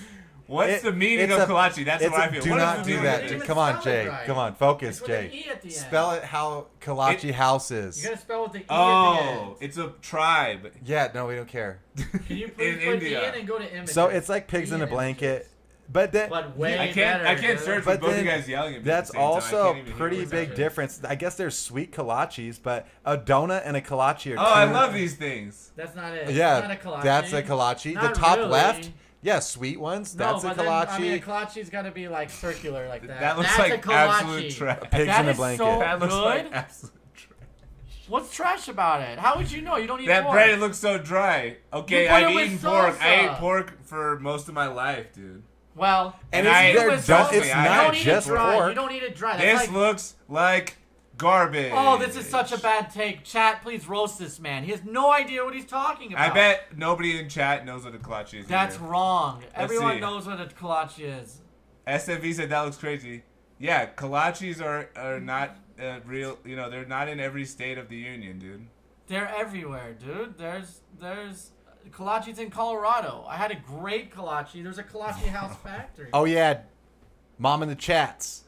What's the meaning it's of kolache? That's it's what I a- feel. Do What is not the do meaning that. of Even it? Come on, spell it Jay. right. Come on, focus, It's with an Jay. E at the end. Spell it how Kolache House You is. gotta spell with the E at the Oh, end. it's a tribe. Yeah, no, we don't care. Can you please in put India. E in and go to images? So it's like pigs E in a in blanket, images. but then But way I can't better, search dude. with But both then you guys yelling at me. that's at the same time. I also can't a even hear pretty what's big happening. difference. I guess there's sweet kolaches, but a donut and a kolache are Oh, I two- love these things. That's not it. Yeah, It's not a kolache. that's a kolache. Not the top really. left, yeah, sweet ones. No, That's a but then, kolache. I mean, a kolache's got to be like circular like that. That looks That's like a kolache. absolute trash. Pigs That in a is blanket. so That looks good. like absolute trash. What's trash about it? How would you know? You don't eat That pork. bread looks so dry. Okay, You put I've it with eaten pork. I salsa. ate pork for most of my life, dude. Well, And And I- it's, with don't, salsa. it's You You not don't eat just it dry. pork. You don't eat it dry. That's This like, looks like garbage. oh, this is such a bad take. Chat, please roast this man. He has no idea what he's talking about. I bet nobody in chat knows what a kolache is. That's either. wrong. Everyone see. knows what a kolache is. SFV said that looks crazy. Yeah, kolaches are not real. You know, they're not in every state of the union, dude. They're everywhere, dude. There's kolaches in Colorado. I had a great kolache. There's a kolache house factory. Oh yeah, mom in the chats,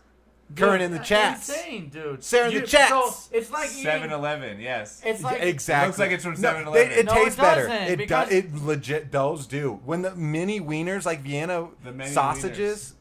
Current in the That's chats. Insane, dude. Sarah in the So chats. it's like eating. 7-Eleven, yes. It's like Exactly. Looks like it's from No, 7-Eleven. It No, tastes it better. doesn't, It because- it legit those do. When the mini wieners like Vienna The mini sausages,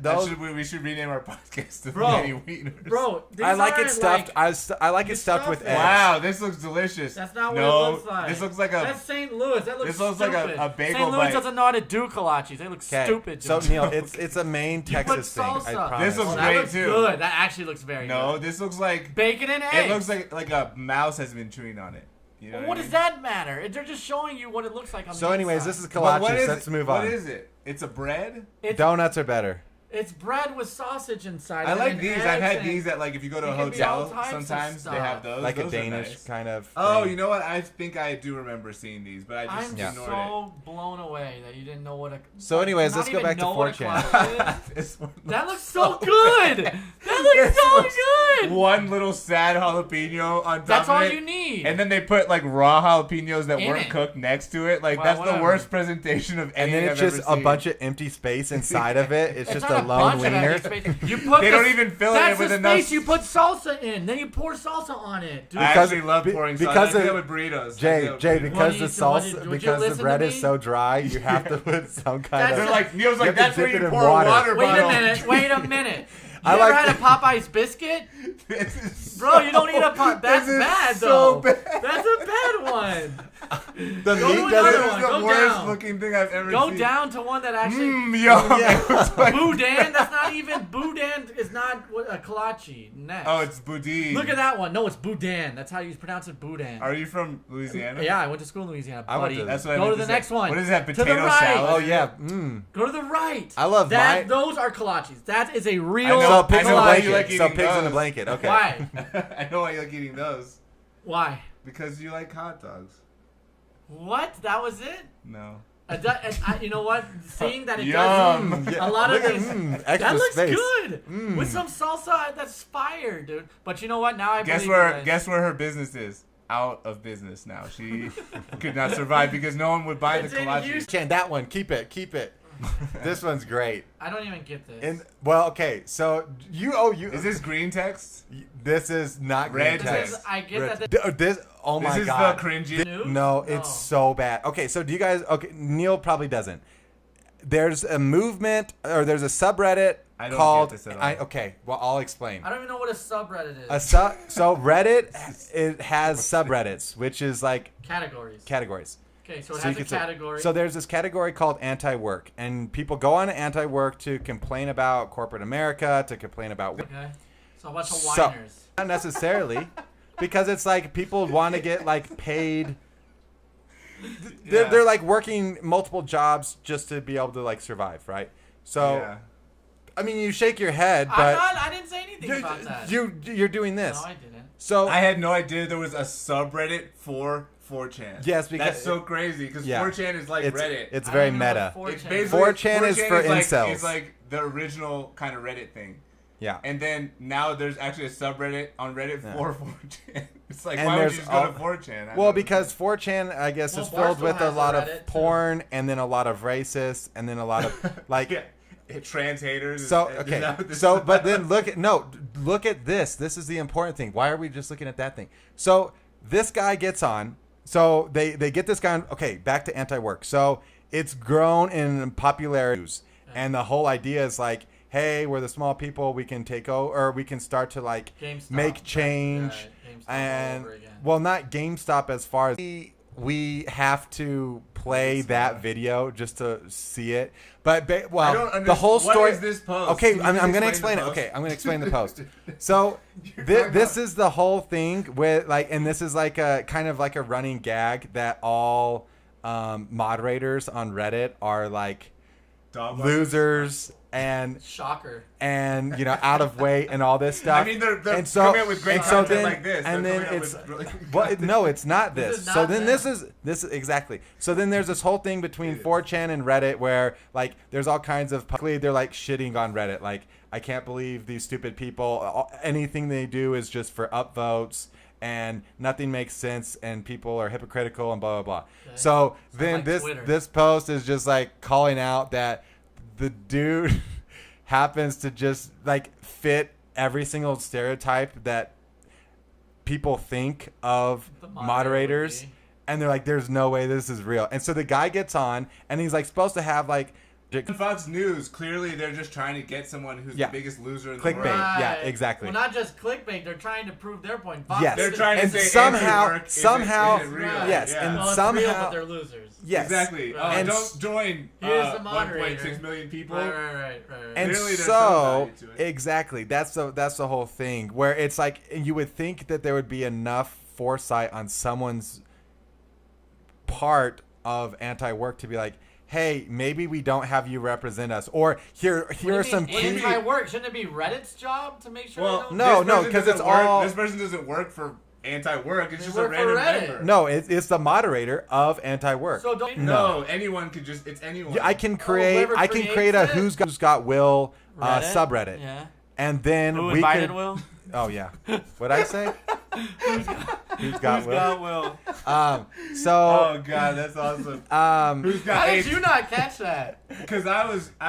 those we should rename our podcast to Bro. Mini Wieners. Bro, these I like it aren't stuffed. Like, I like it you stuffed stuff with it. eggs. Wow, this looks delicious. that's not what no, it looks like. This looks like a. That's St. Louis. That looks This looks like a- stupid. a bagel St. Louis bite. doesn't know how to do kolaches. They look Okay, stupid. so dude. Neil, it's a main You put Texas thing. I salsa. promise. This looks Oh, that great, looks too. good. That actually looks very no, good. this looks like. Bacon and eggs. It looks like a mouse has been chewing on it. You know Well, what what I does mean? that matter? They're just showing you what it looks like on So the anyways, inside. this is But what kolaches. is Let's it? move What on. is it? It's a bread. It's, Donuts are better. it's bread with sausage inside. I and like then these. eggs I've had and- these at like if you go to a It can be all hotel. types of Sometimes they stuff. have those. Like a Those are Danish nice. kind of. Oh, thing. you know what? I think I do remember seeing these, but I just I'm ignored so blown away that you didn't know what a. So anyways, not let's go even back to know what a 4chan. kolache is. it. This one That looks so good. That looks so good. One little sad jalapeno on top That's of all it. you need. And then they put like raw jalapenos that In weren't it. cooked next to it. Like Well, that's the whatever. worst presentation of And anything then it's I've just ever a seen. bunch of empty space inside of it. It's It's just not a lone bunch of wiener. empty space. You put They the- don't even fill it that's with the enough. space you put salsa in. Then you pour salsa on it, dude. I Because- actually love be- pouring sauce. because I do that of- with burritos. I do Jay, that with Jay, burritos. because the would salsa, you because the listen bread to is me? so dry, you have to put some kind That's of. They're like Neil's You like have that's to where dip you it in pour water. a water Wait a bottle. minute. Wait a minute. You I ever like had a to- Popeye's biscuit? This is Bro, you don't eat a That's This is bad, so though. bad. That's a bad one. The Go meat to This another doesn't. one. is the Go worst down. looking thing I've ever Go seen. down to one that actually. Yum. Yeah. It was like- Boudin. That's not even Boudin. Is not what a kolache. Next. Oh, it's boudin. Look at that one. No, it's Boudin. That's how you pronounce it. Boudin. Are you from Louisiana? Yeah, I went to school in Louisiana, I went buddy. to- That's what I Go meant to the say. next one. What is that? To the Potato right. salad? Oh yeah. Go to the right. I love that. my- Those are kolaches. That is a real. know- So pigs in a why blanket. you like So eating pigs in a those. blanket. Okay. Why? I know why you like eating those. Why? Because you like hot dogs. What? That was it? No. You know what? Seeing that it Yum. does a lot of Look at- these. extra That looks space. good with some salsa. That's fire, dude. But you know what? Now I Guess believe where? you guys. Guess where her business is? Out of business now. She could not survive because no one would buy the It's in kolache. Houston. Chan, that one. Keep it. Keep it. This one's great. I don't even get this. And well, okay. So you. Is this green text? This is not Red green text. text. I get Red- that. This. Oh my This is god. the cringy. News? No, it's so bad. Okay, so do you guys? Okay, Neil probably doesn't. There's a movement or there's a subreddit I don't called. get this at all. Okay, well I'll explain. I don't even know what a subreddit is. So Reddit it has subreddits, which is like Categories. categories. Okay, so it So you has a could say- category. So there's this category called anti-work, and people go on anti-work to complain about corporate America, to complain about. Okay. So a bunch of So- whiners. Not necessarily, because it's like people want to get like paid. They're like working multiple jobs just to be able to like survive, right? So, Yeah. I mean, you shake your head, I'm but not. I didn't say anything about that. you're doing this. No, I didn't. So I had no idea there was a subreddit for 4chan. Yes, because- that's so crazy because Yeah. 4chan is like it's Reddit. it's I very don't even know meta. what It's 4chan basically 4chan is for incels. It's like the original kind of Reddit thing. Yeah. And then now there's actually a subreddit on Reddit Yeah. for 4chan. It's like, And why would you there's just go all- to 4chan? I Well, don't because 4chan, I guess, Well, is filled Barstool with a has a lot of Reddit, too. porn and then a lot of racist and then a lot of like. Yeah. Trans haters. So is okay, that what this so is but about? then look at this. This is the important thing. Why are we just looking at that thing? So this guy gets on. So they get this guy on. Okay, back to anti-work. So it's grown in popularity, and the whole idea is like, hey, we're the small people. We can take over, or we can start to like GameStop. make change. Right, GameStop all And over again. well, not GameStop as far as we have to play that video just to see it. But I don't well, the understand- whole story. What is this post? Okay, Can you I'm just going to explain explain the it. post? Okay, I'm going to explain the post. So this is the whole thing with like, and this is like a kind of like a running gag that all moderators on Reddit are like Dog losers and Shocker. you know out of weight and all this stuff. I mean, they're and so, coming up with great and so content then, like this. and They're then coming up it's with really good well, content. no, it's not this. is So not then them. this is exactly. So then there's this whole thing between 4chan and Reddit where like there's all kinds of they're like shitting on Reddit. Like I can't believe these stupid people. Anything they do is just for upvotes. And nothing makes sense, and people are hypocritical, and blah blah blah. Okay. So then like this Twitter. this post is just like calling out that the dude happens to just like fit every single stereotype that people think of The moderator moderators, would be. and they're like, "There's no way this is real." And so the guy gets on, and he's like supposed to have like Fox News, clearly they're just trying to get someone who's Yeah. the biggest loser in the Clickbait. world. Yeah, exactly. Well, not just clickbait. They're trying to prove their point. Fox Yes. They're is- trying to And say somehow- anti-work somehow- isn't real. Right. Yes, Yeah. and well, it's somehow- real, but they're losers. yes, Exactly. Right. And Don't join Here's the moderator. 1.6 million people. Right. And Clearly there's so some value to it. exactly that's the whole thing where it's like you would think that there would be enough foresight on someone's part of anti-work to be like, hey, maybe we don't have you represent us, or here are some key. Anti-work. Shouldn't it be Reddit's job to make sure Well, they don't? No, this no, person 'cause doesn't it's work- all- This person doesn't work for anti-work. It's They just a work for random Reddit. member. No, it's the moderator of anti-work. So don't. No, anyone could just. It's anyone. Yeah, I can create whoever I can creates create a it? who's got Will Reddit? subreddit, Yeah. and then Who we invited could. Will? Oh yeah, what'd I say? Who's got Will? Will. So Oh god, that's awesome. Who's got? How did you not catch that? Because I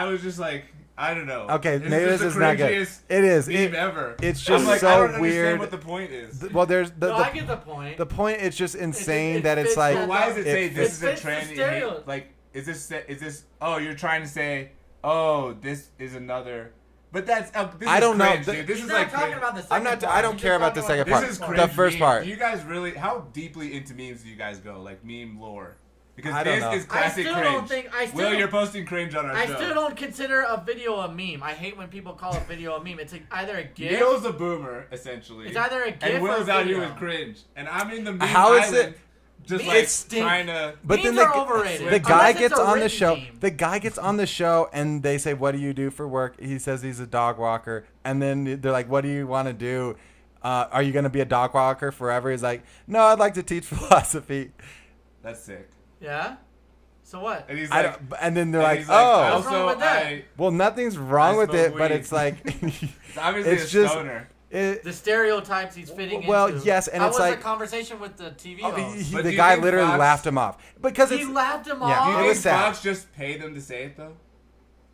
was just like, I don't know. Okay, It's maybe just this the is not good. cringiest It is. meme ever. It's I'm just like, so I don't weird. understand what the point is. Well, there's No, I get the point. the point. It's just insane it that it's fits like. that- Why does it it say this is a fits the trend? stereo- Like, is this? Oh, you're trying to say, oh, this is another. But that's this I is don't know. cringe, dude. This He's is not like talking cringe. about the second I'm not. part. I don't He's care just about the talking second about part. This is first cringe. The first meme. part. Do you guys really? How deeply into memes do you guys go? Like meme lore? Because I don't this know. is classic I still cringe. don't think. I still Will, don't- you're posting cringe on our I show. still don't consider a video a meme. I hate when people call a video a meme. It's either a GIF. Neil's a boomer, essentially. It's either a GIF and or Will's a out here video. with cringe, and I'm in the meme How is island, it- just Memes like stink. trying to. But Memes then are overrated. the guy Unless it's gets a on the written show. meme. The guy gets on the show, and they say, "What do you do for work?" He says he's a dog walker, and then they're like, "What do you want to do? Are you going to be a dog walker forever?" He's like, "No, I'd like to teach philosophy." That's sick. Yeah. So what? And he's I like, don't, and then they're and like, he's "Oh, What's wrong also with that? I. well, nothing's wrong I with smoke it, but weed." it's like, It's obviously it's a just- stoner. The stereotypes he's fitting Well, into. yes, and How it's was like- the conversation with the TV oh, host? But do the you guy think literally Fox- laughed him off because He it's laughed him Yeah, Do off. you it think was sad. Fox just paid them to say it though?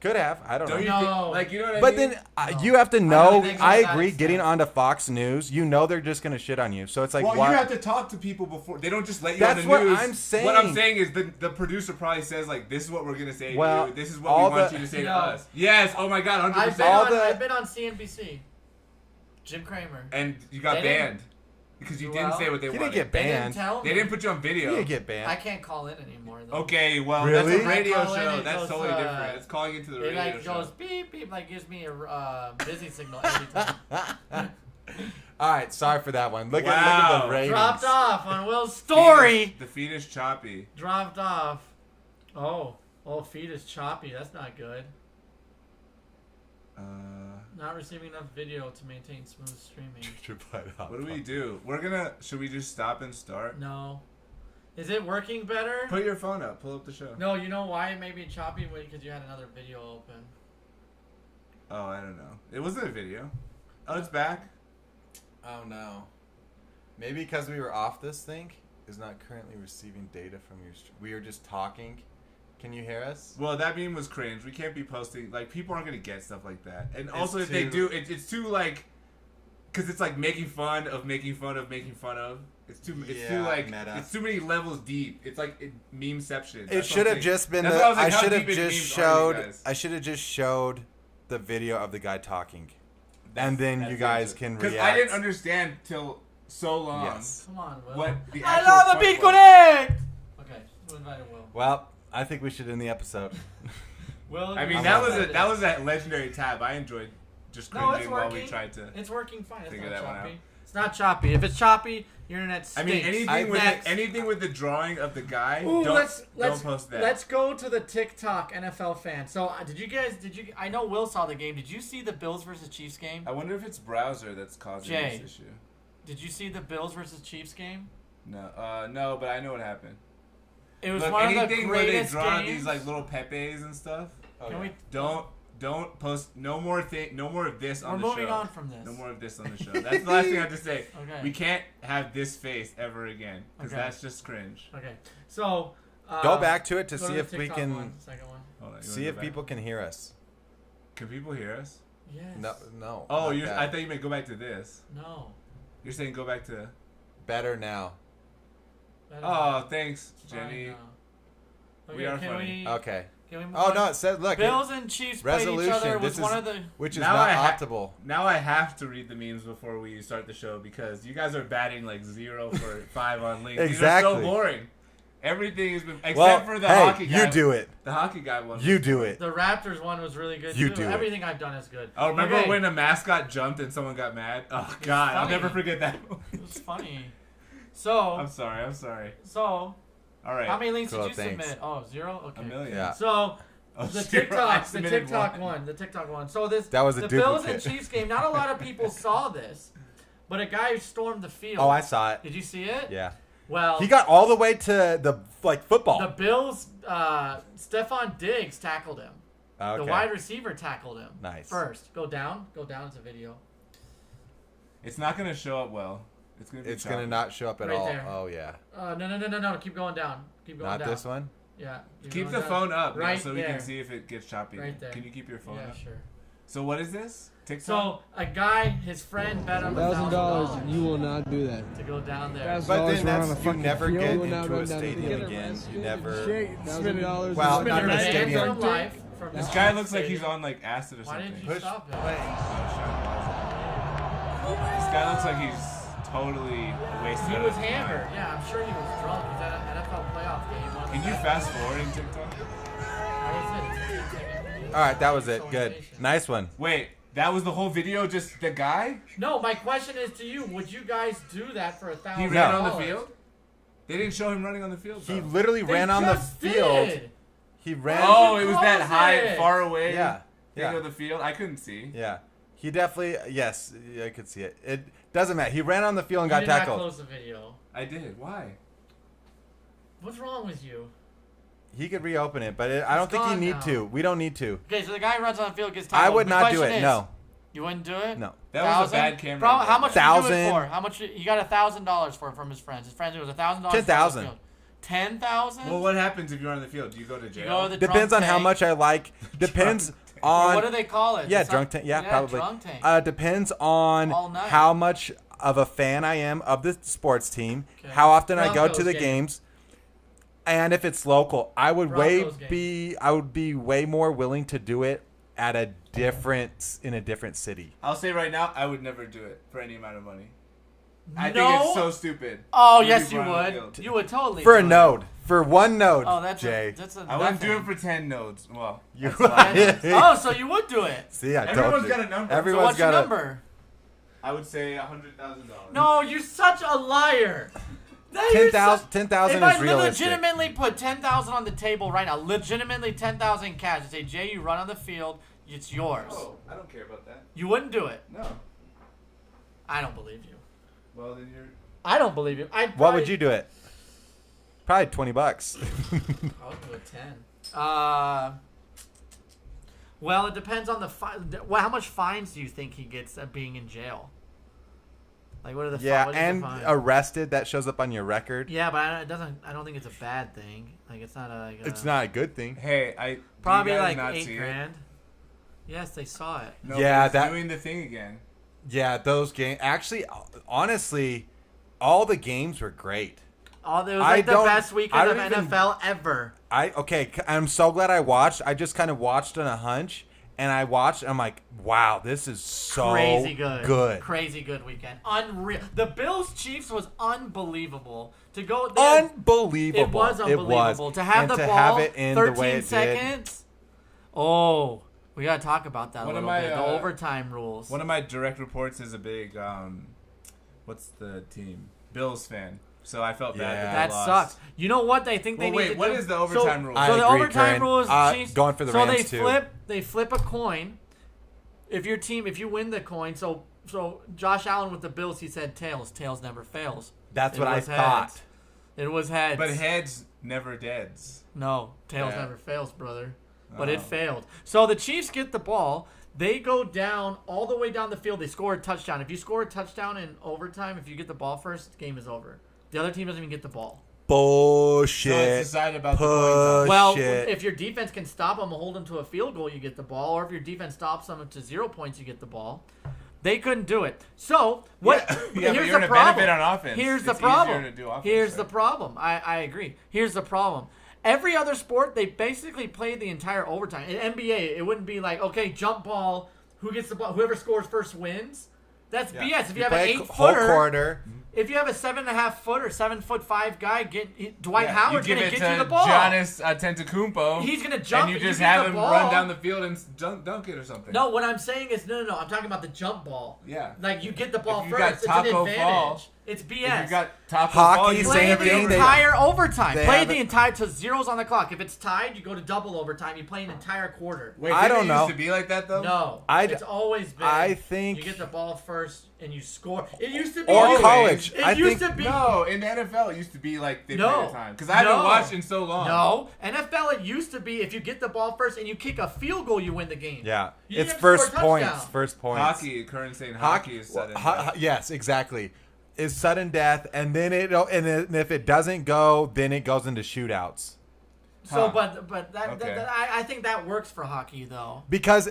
could have. I don't know. Don't you No. think? Like you know what I But mean? then you have to don't know. think so I to that agree. extent. Getting onto Fox News, you know they're just gonna shit on you. So it's like, well, why? you have to talk to people before. They don't just let you That's on the what news. I'm saying. What I'm saying is the producer probably says like, "This is what we're gonna say Well, to you. This is what we all want the- you to say to No. us." Yes. Oh my God. 100%. I've been on CNBC. Jim Cramer. And you got They didn't- banned because you Well, didn't say what they He wanted. didn't get They didn't banned. tell me. They didn't put you on He video. didn't get banned. I can't call in anymore though. Okay, well Really? that's a radio I call in, show. it That's goes, totally different. It's calling into the It radio like show. goes beep beep, like gives me a busy signal every time. All right, sorry for that one. Look at Wow. the ratings. Dropped off on Will's story. The feed is choppy. Dropped off. Oh, feed is choppy. That's not good. Not receiving enough video to maintain smooth streaming. What do we do? Should we just stop and start? No. Is it working better? Put your phone up. Pull up the show. No, you know why it may be choppy? Because you had another video open. Oh, I don't know. It wasn't a video. Oh, it's back. Oh no. Maybe because we were off, this thing is not currently receiving data from your. We are just talking. Can you hear us? Well, that meme was cringe. We can't be posting. Like, people aren't going to get stuff like that. And It's also, if they too- do, it's too, like... Because it's, like, making fun of making fun of making fun of. It's too, Yeah, like... meta. It's too many levels deep. It's, like, memeception. It should have just been That's the. why I was I like, how should have deep in just memes are you showed. guys? I should have just showed the video of the guy talking, and then That's you guys it. can Because react. I didn't understand till so long Yes. Come on, Will. what the I actual love a point big was. connect! Okay, we'll invite Will. Well, I think we should end the episode. Will, I mean, you that invite was a legendary tab. I enjoyed just No, it's cringing while we working. tried to... It's working fine. It's figure not that one choppy. out. It's not choppy. If it's choppy, your internet I stinks. mean, Next. anything with the drawing of the guy, Ooh, don't let's post that. Let's go to the TikTok NFL fan. So, I know Will saw the game. Did you see the Bills versus Chiefs game? I wonder if it's browser that's causing Jay. this issue. Did you see the Bills versus Chiefs game? No, but I know what happened. It was Look, one of the anything where they greatest draw games. these like little Pepes and stuff. Can we? Don't post no more of this on We're the show. moving on from this. No more of this on the show. That's the last thing I have to say. Okay. We can't have this face ever again because Okay. that's just cringe. Okay. So. Go back to it to go see the if we TikTok can one, second one. Hold on, you see wanna if go back? people can hear us. Can people hear us? Yes. No. Oh, not that. I thought you meant go back to this. No. You're saying go back to. Better now. Better Oh, thanks, It's fine Jenny. now. Okay, We are can funny. Okay. Can we move Oh on? no, it said look. Bills and Chiefs played each resolution. other. This Was one is- of the. Which is Now not I optimal. Now I have to read the memes before we start the show because you guys are batting like 0 for 5 on links. These are so Exactly. boring. Everything has been except Well, for the hey, hockey guy. you do it. The hockey guy one. You do it. The Raptors one was really good You too. do it. Everything I've done is good. Oh, remember Okay. when a mascot jumped and someone got mad? Oh God, I'll funny. never forget that. It was funny. So. I'm sorry. So. All right. How many links Cool, did you thanks. submit? Oh, 0? Okay. A million. Yeah. So. Oh, The 0. I TikTok submitted one. The TikTok one. So this That was a the Bills and duplicate. Chiefs game. Not a lot of people saw this, but a guy stormed the field. Oh, I saw it. Did you see it? Yeah. Well, He got all the way to the football. the Bills. Stephon Diggs tackled him. Okay. The wide receiver tackled him. Nice. First, go down. It's a video. It's not gonna show up well. It's gonna. Be It's gonna choppy. not show up at Right all. there. Oh yeah. No. Keep going down. Keep going Not down. this one. Yeah. Keep going the down. phone up, right so we there. can see if it gets choppy. Right there. Can you keep your phone Yeah, up? sure. So what is this? TikTok. So a guy, his friend bet him $1,000 You will not do that. to go down there. But then Dollars run on a that's you fucking never field. get You will not into a run down the stadium field. again. You never. $1,000. Well, Been not in a banned stadium. from life from This the guy looks like stadium. he's on like acid or Why something. didn't you stop him? This guy looks like he's totally wasted. He out was of time. hammered. Yeah, I'm sure he was drunk. He's at an NFL playoff game. One of the Can you best- fast forward in TikTok? That was it. It's a 10-second video. All right, that was So it. Good. impatient. Nice one. Wait, that was the whole video? Just the guy? No, my question is to you: would you guys do that for $1,000? He ran on the field? They didn't show him running on the field. He though. literally ran on the field. Did. He ran. Oh, you it was that close high, it? far away Yeah. thing Yeah. of the field. I couldn't see. Yeah. He definitely. Yes, I could see it. It doesn't matter. He ran on the field and You got did not tackled. close the video. I did. Why? What's wrong with you? He could reopen it, but I don't think you gone need now. to. We don't need to. Okay, so the guy runs on the field, gets I tackled. would My not do question it. is, No. You wouldn't do it? No. That was a 1,000? bad camera. Bro, how much did you do it 1,000? for? How much? You got $1,000 for it from his friends. His friends, it was $1,000. 10,000. 10,000? Well, what happens if you're on the field? Do you go to You jail? go to the Depends drunk on how tank. much I like. Depends Or on. what do they call it? Yeah, It's drunk not- tank. Yeah, probably. Drunk tank. Depends on All night. how much of a fan I am of the sports team, Okay. how often I go Broncos to the game. games, and if it's local. I would Broncos game. be way more willing to do it at a in a different city. I'll say right now, I would never do it for any amount of money. I think No? it's so stupid. Oh, When yes, people you are on the would. field. You would totally For do a it. node. For one node, Oh, that's Jay. that's a I wouldn't do it nothing. for 10 nodes. Well, You that's fine. Oh, so you would do it. See, I told Everyone's you. got a number. So Everyone's what's your got a number? I would say $100,000. No, you're such a liar. That- 10,000 you're 10,000 If I is realistic. legitimately put 10,000 on the table right now, legitimately 10,000 cash, and say, Jay, you run on the field, it's yours. Oh, I don't care about that. You wouldn't do it. No. I don't believe you. Well, then you're. I don't believe you. What would you do it? Probably $20. I would do it 10. Well, it depends on the how much fines do you think he gets at being in jail? Like, what are the Yeah, what is the and fine? arrested. That shows up on your record. Yeah, but it doesn't. I don't think it's a bad thing. Like, it's not a. Like It's not a good thing. Hey, Probably do you guys like not $8 see it? grand. Yes, they saw it. No, Yeah, but it's doing the thing again. Yeah, those games. Actually, honestly, all the games were great. Oh, it was I like the don't- best I weekend of don't even- NFL ever. I'm so glad I watched. I just kind of watched on a hunch, and I watched. And I'm like, wow, this is so Crazy good. good. Crazy good weekend. Unreal. The Bills Chiefs was unbelievable. To go Unbelievable. It was unbelievable. To have And the to ball have it in 13 the way it did. seconds. Oh, we got to talk about that One a of little my, bit. The overtime rules. One of my direct reports is a big, what's the team? Bills fan. So I felt bad Yeah. that That they lost. sucks. You know what they think they Well, need wait, to what do? is the overtime rule? I So the agree, overtime Karen. rule is Chiefs. going for the so Rams, too. they flip a coin. If you win the coin, so Josh Allen with the Bills, he said tails. Tails never fails. That's It what I was thought. heads. It was heads. But heads never deads. No, tails Yeah. never fails, brother. Oh. But it failed. So the Chiefs get the ball. They go down all the way down the field. They score a touchdown. If you score a touchdown in overtime, if you get the ball first, game is over. The other team doesn't even get the ball. Bullshit. So it's decided about the coin. Well, Bullshit. if your defense can stop them and hold them to a field goal, you get the ball. Or if your defense stops them to 0 points, you get the ball. They couldn't do it. So what? Yeah, but here's you're the gonna problem. benefit on offense. Here's the It's easier problem. to do offense, Here's the right? problem. I agree. Here's the problem. Every other sport, they basically play the entire overtime. In NBA, it wouldn't be like, okay, jump ball, who gets the ball, whoever scores first wins. That's BS. If you have an play 8 whole footer, quarter. if you have a 7.5 foot or 7'5" guy, Dwight Yeah, Howard's you gonna give it get to you the ball. Giannis Antetokounmpo. He's gonna jump. and you just get have the him ball. run down the field and dunk it or something. No, what I'm saying is no. I'm talking about the jump ball. Yeah. Like you get the ball If you got first. It's an Taco advantage. Fall, It's BS. If you got Taco Hockey, Fall, you same Play every the thing. overtime. entire overtime. They Play have the it- entire to zeros on the clock. If it's tied, you go to double overtime. You play an entire quarter. Wait, I didn't don't it know. used to be like that though? No, I'd- it's always been. I think- you get the ball first and you score. It used to be Or Always. college. It I used think to be No, in the NFL it used to be like they No. play the time. Because I haven't No. watched in so long. No, NFL it used to be if you get the ball first and you kick a field goal, you win the game. Yeah, You it's didn't first score a points. touchdown. First points. Hockey, current saying hockey is sudden. Yes, exactly. Is sudden death, and then if it doesn't go, then it goes into shootouts. So, Huh. but that, Okay. I think that works for hockey though. Because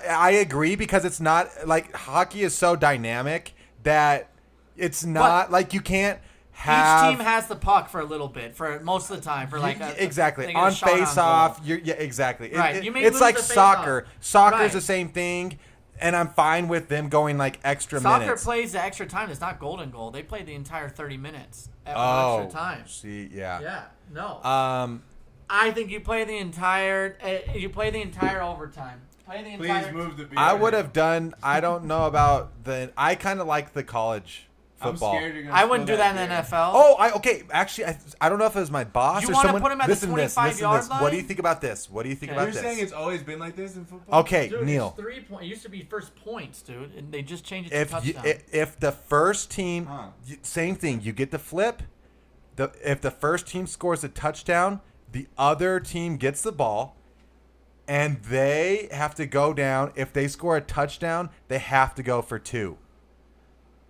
I agree, because it's not like hockey is so dynamic that it's not like you can't have Each team has the puck for a little bit, for most of the time, for like exactly they get a on shot face off. goal. Exactly. Right, you may It's lose like the face-off. soccer. Soccer's Right. the same thing, and I'm fine with them going like extra Soccer minutes. plays the extra time. It's not golden goal. They play the entire 30 minutes at extra time. See, yeah. Yeah, no. I think you play the entire overtime. Play the entire. Please move the beer. I would have done. I don't know about the. I kind of like the college football. I'm scared you're gonna I wouldn't do spill that in the beer. NFL. Oh, okay. Actually, I don't know if it was my boss You or wanna someone. put him at the listen to this. 25 Listen to yard this. What do you line? think about this? What do you think Okay. about You're this? saying it's always been like this in football? Okay, Dude, Neil. it's 3 points. It used to be first points, dude, and they just changed it to If you, touchdown. if the first team, Huh. same thing. You get the flip. If the first team scores a touchdown, the other team gets the ball, and they have to go down. If they score a touchdown, they have to go for 2.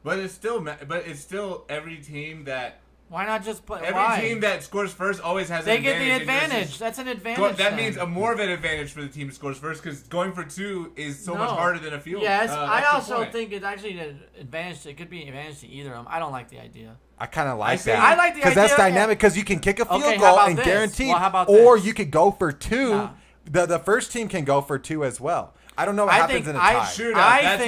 But it's still every team that Why not just play? every why? team that scores first always has They an get the advantage. advantage. That's an advantage. That then. means more of an advantage for the team that scores first because going for 2 is so much No. harder than a field. Yes, I extra also point. think it's actually an advantage. It could be an advantage to either of them. I don't like the idea. I kind of like see. that. I like the because that's idea- dynamic. Because you can kick a field Okay, how goal about and this? guaranteed, Well, how about or this? you could go for 2. No. The first team can go for 2 as well. I don't know what I happens think in a I tie. Shootout. I That's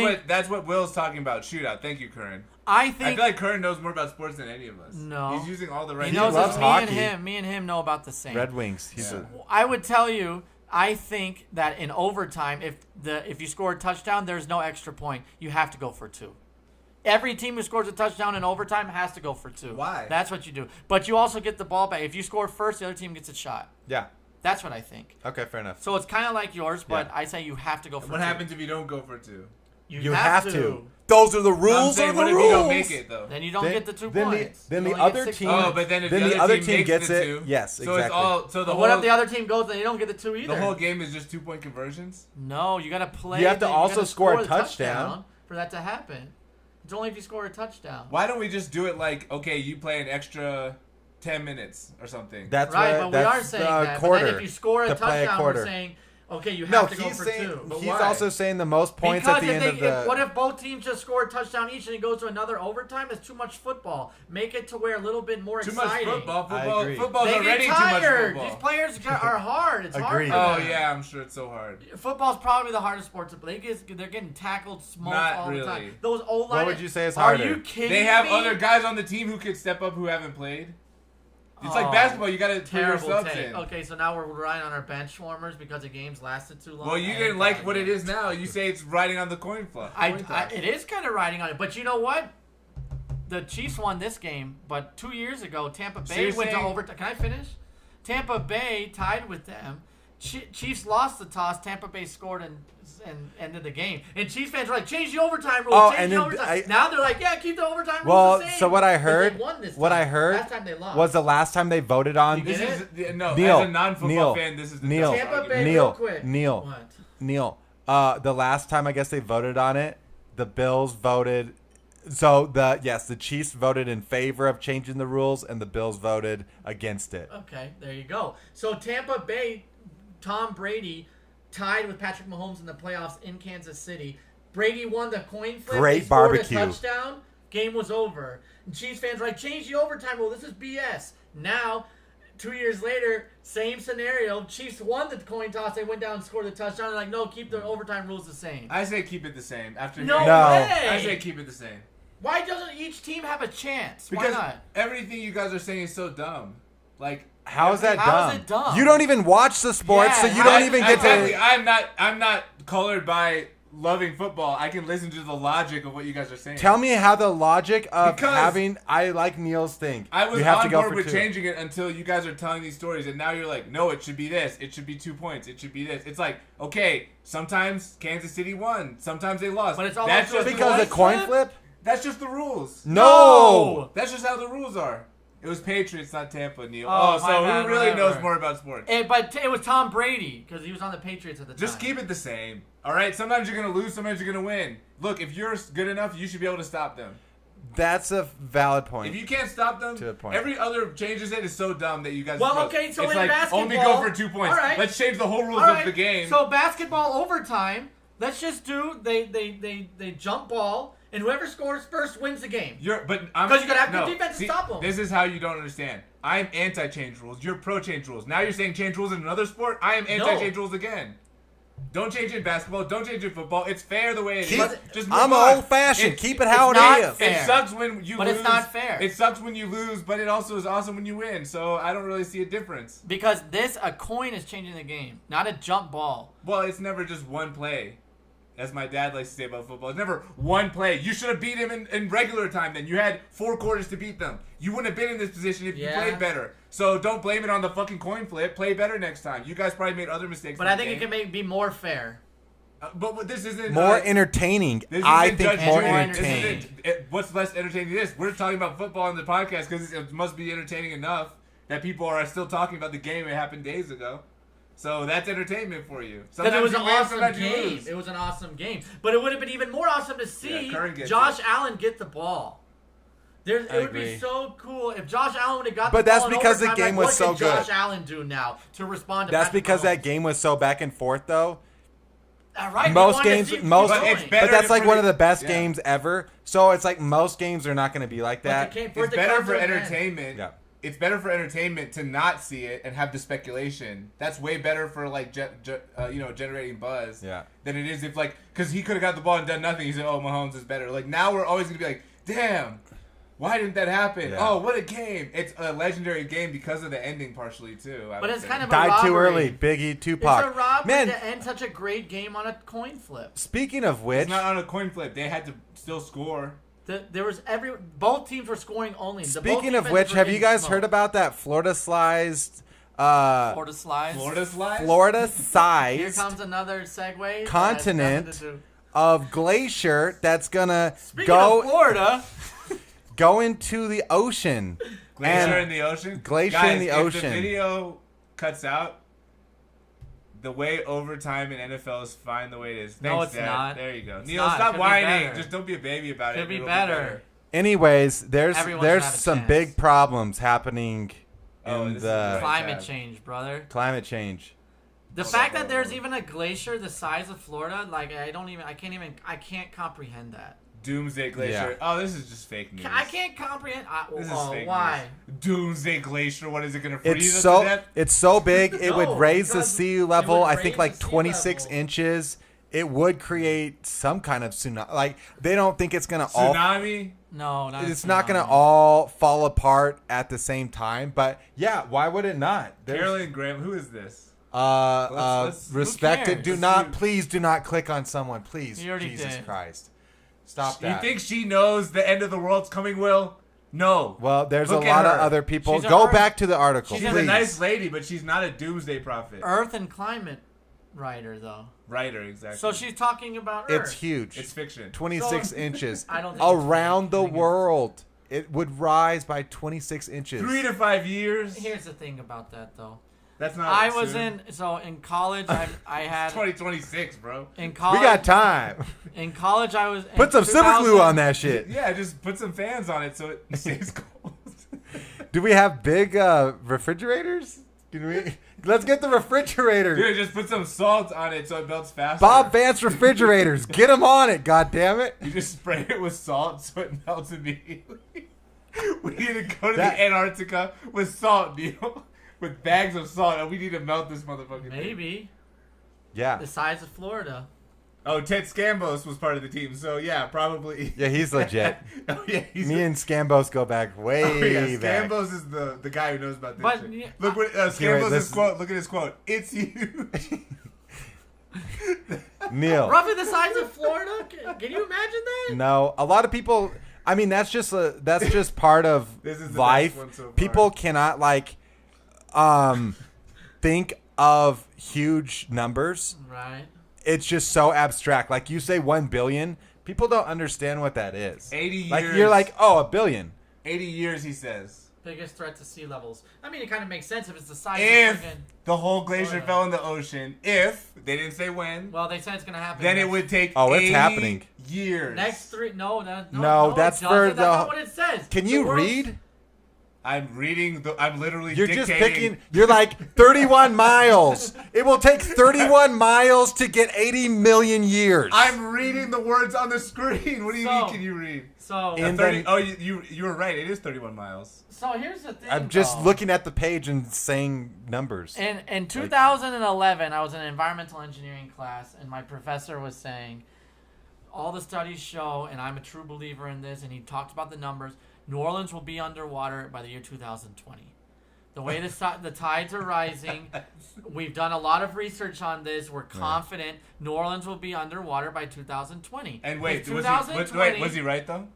think- what Will's talking about. Shootout. Thank you, Curran. I I think feel like Curran knows more about sports than any of us. No. He's using all the right. he knows loves that hockey. me and him know about the same. Red Wings. He's Yeah. I would tell you, I think that in overtime, if you score a touchdown, there's no extra point. You have to go for 2. Every team who scores a touchdown in overtime has to go for 2. Why? That's what you do. But you also get the ball back. If you score first, the other team gets a shot. yeah. That's what I think. Okay, fair enough. So it's kind of like yours, but Yeah. I say you have to go for What 2. happens if you don't go for 2? You have to. Those are the I'm rules. saying, Are the what if rules. you don't make it though? Then you don't get the 2 then points. then You the only get other 6 team. points. Oh, but then if then the other team makes gets the it. 2, Yes, so exactly. it's all so the But whole what if the other team goes and they don't get the 2 either? the whole game is just 2-point conversions. No, you got to play. You have to also gotta score a the touchdown. for that to happen. It's only if you score a touchdown. Why don't we just do it like okay, you play an extra 10 minutes or something? That's Right, what, but we are that's saying the that. quarter. But then if you score a to play touchdown, quarter. we're saying, okay, you No, have to go he's for saying 2. But he's why? also saying the most points Because at the if end of the. what if both teams just score a touchdown each and it goes to another overtime? It's too much football. Make it to where a little bit more Too much exciting. football. I agree. Football's They already get too much tired. football. These players are hard. It's hard. Agreed. For Oh them. yeah, I'm sure it's so hard. Football's probably the hardest sport to play. They're getting tackled, smoked Not all really. the time. Those old What would you say is Are harder? you kidding They have me? other guys on the team who could step up who haven't played. It's like Oh, basketball. You got to put your Terrible subs take. in. Okay, so now we're relying on our bench warmers because the games lasted too long. Well, you I didn't hate like that what it idea. is now. You say it's riding on the coin flip. It is kind of riding on it, but you know what? The Chiefs won this game, but 2 years ago, Tampa So Bay you're went to saying- overtime. Can I finish? Tampa Bay tied with them. Chiefs lost the toss. Tampa Bay scored and ended the game. And Chiefs fans were like, change the overtime rule. Oh, change and the then overtime. Now they're like, yeah, keep the overtime rule Well, the same. so what I 'Cause heard, they won this what time. I heard Last time they lost. was the last time they voted on. You get This it? is no. Neil, As a non-football Neil, fan, this is the Neil, dumbest Tampa argument. Bay, Neil, real quick. Neil. What? Neil, the last time I guess they voted on it, the Bills voted. So the Chiefs voted in favor of changing the rules, and the Bills voted against it. Okay, there you go. So Tampa Bay, Tom Brady tied with Patrick Mahomes in the playoffs in Kansas City. Brady won the coin flip. Great They scored barbecue. a touchdown. Game was over. And Chiefs fans were like, change the overtime rule. This is BS. Now, 2 years later, same scenario. Chiefs won the coin toss. They went down and scored the touchdown. They're like, no, keep the overtime rules the same. I say keep it the same. After No No. way. I say keep it the same. Why doesn't each team have a chance? Because Why not? everything you guys are saying is so dumb. Like How is that How dumb? is it dumb? You don't even watch the sports, Yeah, so you don't even get exactly. to. I'm not colored by loving football. I can listen to the logic of what you guys are saying. Tell me how the logic of Because having. I like Neil's thing. I was you have on to go board for with 2. changing it until you guys are telling these stories, and now you're like, no, it should be this. It should be 2 points. It should be this. It's like, okay, sometimes Kansas City won, sometimes they lost. But it's all that's about just Because the coin flip. That's just the rules. No. That's just how the rules are. It was Patriots, not Tampa, Neil. Oh, So my bad, who really whatever. knows more about sports? But it was Tom Brady because he was on the Patriots at the time. Just keep it the same. All right. Sometimes you're gonna lose. Sometimes you're gonna win. Look, if you're good enough, you should be able to stop them. That's a valid point. If you can't stop them, To a point. every other changes it is so dumb that you guys. Well, throw- okay, so it's in like basketball, only go for 2 points. all right. Let's change the whole rules All of right, the game. So basketball overtime. Let's just do they jump ball And whoever scores first wins the game. Because you gotta have good defense to stop them. This is how you don't understand. I'm anti-change rules. You're pro-change rules. Now you're saying change rules in another sport? I am anti-change rules again. Don't change in basketball. Don't change in football. It's fair the way it is. Just move I'm on. old-fashioned. Keep it how it is. Fair. It sucks when you lose. But it's not fair. It sucks when you lose, but it also is awesome when you win. So I don't really see a difference. Because a coin is changing the game, not a jump ball. Well, it's never just one play. As my dad likes to say about football, it's never one play. You should have beat him in regular time then. You had 4 quarters to beat them. You wouldn't have been in this position if you played better. So don't blame it on the fucking coin flip. Play better next time. You guys probably made other mistakes. But I think it can be more fair. But this isn't... More entertaining. I think more entertaining. What's less entertaining than this? We're talking about football on the podcast because it must be entertaining enough that people are still talking about the game that happened days ago. So that's entertainment for you. Because it was an awesome game. It was an awesome game. But it would have been even more awesome to see Josh Allen get the ball. It would be so cool if Josh Allen would have got the ball. But that's because the game was so good. What can Josh Allen do now to respond to That's Patrick because Mahomes? that game was so back and forth, though. Right, most games, but that's like one of the best yeah. games ever. So it's like most games are not going to be like that. It's better for entertainment. Yeah. It's better for entertainment to not see it and have the speculation. That's way better for like generating buzz. Yeah. Than it is if like because he could have got the ball and done nothing. He said, "Oh, Mahomes is better." Like now we're always gonna be like, "Damn, why didn't that happen?" Yeah. Oh, what a game! It's a legendary game because of the ending, partially too. But it's kind of died a robbery. too early. Biggie, Tupac. It's a robbery Man, to end such a great game on a coin flip. Speaking of which, it's not on a coin flip. They had to still score. There was both teams were scoring only. Speaking of which, have you guys heard about that Florida-sized Here comes another segue. Continent of glacier that's gonna of Florida. go into the ocean. Glacier in the ocean. Glacier Guys, in the if ocean. the video cuts out. The way overtime in NFL is fine the way it is. Thanks, no, it's Dad. not. There you go. It's Neil, not. stop whining. Just don't be a baby about it. Could be better. Anyways, there's Everyone's some big problems happening in the climate change, brother. Climate change. The fact that there's even a glacier the size of Florida, like I can't comprehend that. Doomsday Glacier. Yeah. Oh, this is just fake news. I can't comprehend. This is fake why? News. Doomsday Glacier. What is it going to freeze us to death? It's so big. It would raise the sea level. I think like the sea 26 level. inches. It would create some kind of tsunami. Like they don't think it's gonna all. Tsunami? No, not It's not gonna all fall apart at the same time. But yeah, why would it not? Carolyn Graham. Who is this? Respected. Who Do cares? please do not click on someone. Please, You already Jesus did. Christ, stop that. You think she knows the end of the world's coming, Will? No. Well, there's Look a at lot of her. other people. She's Go a- back to the article, She's please. a nice lady, but she's not a doomsday prophet. Earth and climate writer though. Writer, exactly. So she's talking about Earth. It's huge. It's fiction. 26 So- inches I don't think it's around fake. the I think it's- world. It would rise by 26 inches. 3 to 5 years. Here's the thing about that though. That's not. I was soon. in college. I had 2026 bro. in college. We got time. In college, I was Put some super glue on that shit. Yeah, just put some fans on it so it stays cold. Do we have big refrigerators? Can we? Let's get the refrigerators. Dude, just put some salt on it so it melts faster. Bob Vance refrigerators. Get them on it. God damn it. You just spray it with salt so it melts immediately. We need to go to the Antarctica with salt, Neil. With bags of salt, and we need to melt this motherfucker. Maybe Yeah. the size of Florida. Oh, Ted Scambos was part of the team, so yeah, probably. Yeah, he's legit. Oh yeah, Me and Scambos go back way back. Scambos is the guy who knows about this But, shit. yeah, Look what Here, Scambos' this- quote. Look at his quote. It's huge. Neil. Roughly the size of Florida. Can you imagine that? No, a lot of people. I mean, that's just part of This is the life. best one so far. People cannot think of huge numbers. Right. It's just so abstract. Like you say 1 billion, people don't understand what that is. 80 years. Like you're like, oh, a billion. 80 years, he says. Biggest threat to sea levels. I mean, it kind of makes sense if it's the size If of friggin'. the whole glacier Florida. fell in the ocean, if they didn't say when, Well, they said it's gonna happen. then it next- would take. Oh, it's 80 happening. Years. Next 3. No, No, it that's doesn't. for That's the- not what it says. Can The you world's- read? I'm reading. I'm literally. You're dictating. just picking. You're like 31 miles. It will take 31 miles to get 80 million years. I'm reading the words on the screen. What do you So- mean? Can you read? So, And 30. then- Oh, you were right. It is 31 miles. so here's the thing. I'm just though. looking at the page and saying numbers. In 2011, I was in an environmental engineering class, and my professor was saying, all the studies show, and I'm a true believer in this, and he talked about the numbers, New Orleans will be underwater by the year 2020. The way the tides are rising, we've done a lot of research on this. We're confident New Orleans will be underwater by 2020. And wait, If was 2020 was he right though?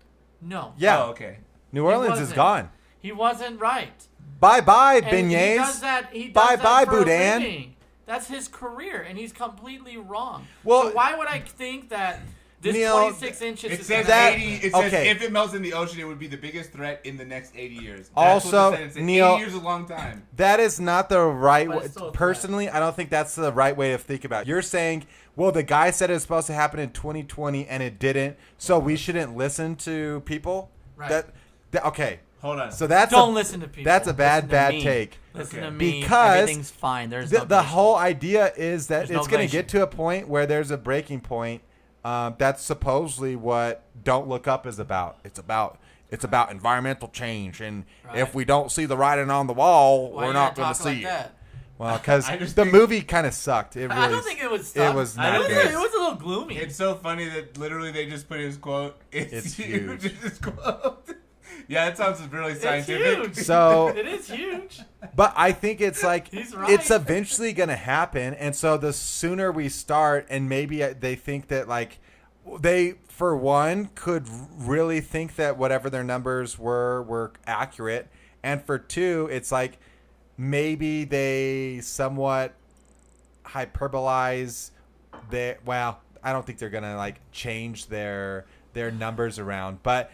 No. Yeah. Oh, okay. New Orleans is wasn't. gone. He wasn't right. Bye-bye, And he does beignets. that. He does Bye-bye, that for a Boudin. living. That's his career, and he's completely wrong. Well- so why would I think that this Neil, 26 inches It is says gonna 80. It says okay. if it melts in the ocean, it would be the biggest threat in the next 80 years. That's Also, what the sentence said. Neil- 80 years is a long time. That is not the right But way. it's still a threat. Personally, I don't think that's the right way to think about it. You're saying, well, the guy said it was supposed to happen in 2020 and it didn't, so we shouldn't listen to people? Right. Okay. Hold on. So that's Don't listen to people. That's a bad, Listen to bad me. take. Listen Okay. to me. Because everything's fine. There's The, no the glacier. whole idea is that There's no it's going to glacier. get to a point where there's a breaking point. That's supposedly what Don't Look Up is about. It's about environmental change, and Right. if we don't see the writing on the wall, Why we're you not gotta going to talk like see it. that? Well, because I just the think- movie kind of sucked. It really, I don't think it was. It Stuck. was I not don't good. think It was a little gloomy. It's so funny that literally they just put his quote. It's huge. huge. His quote. Yeah, that sounds really It's scientific. huge. So, It is huge. but I think it's like He's right. it's eventually going to happen, and so the sooner we start, and maybe they think that like they, for one, could really think that whatever their numbers were accurate, and for two, it's like maybe they somewhat hyperbolize their. Well, I don't think they're gonna like change their numbers around, but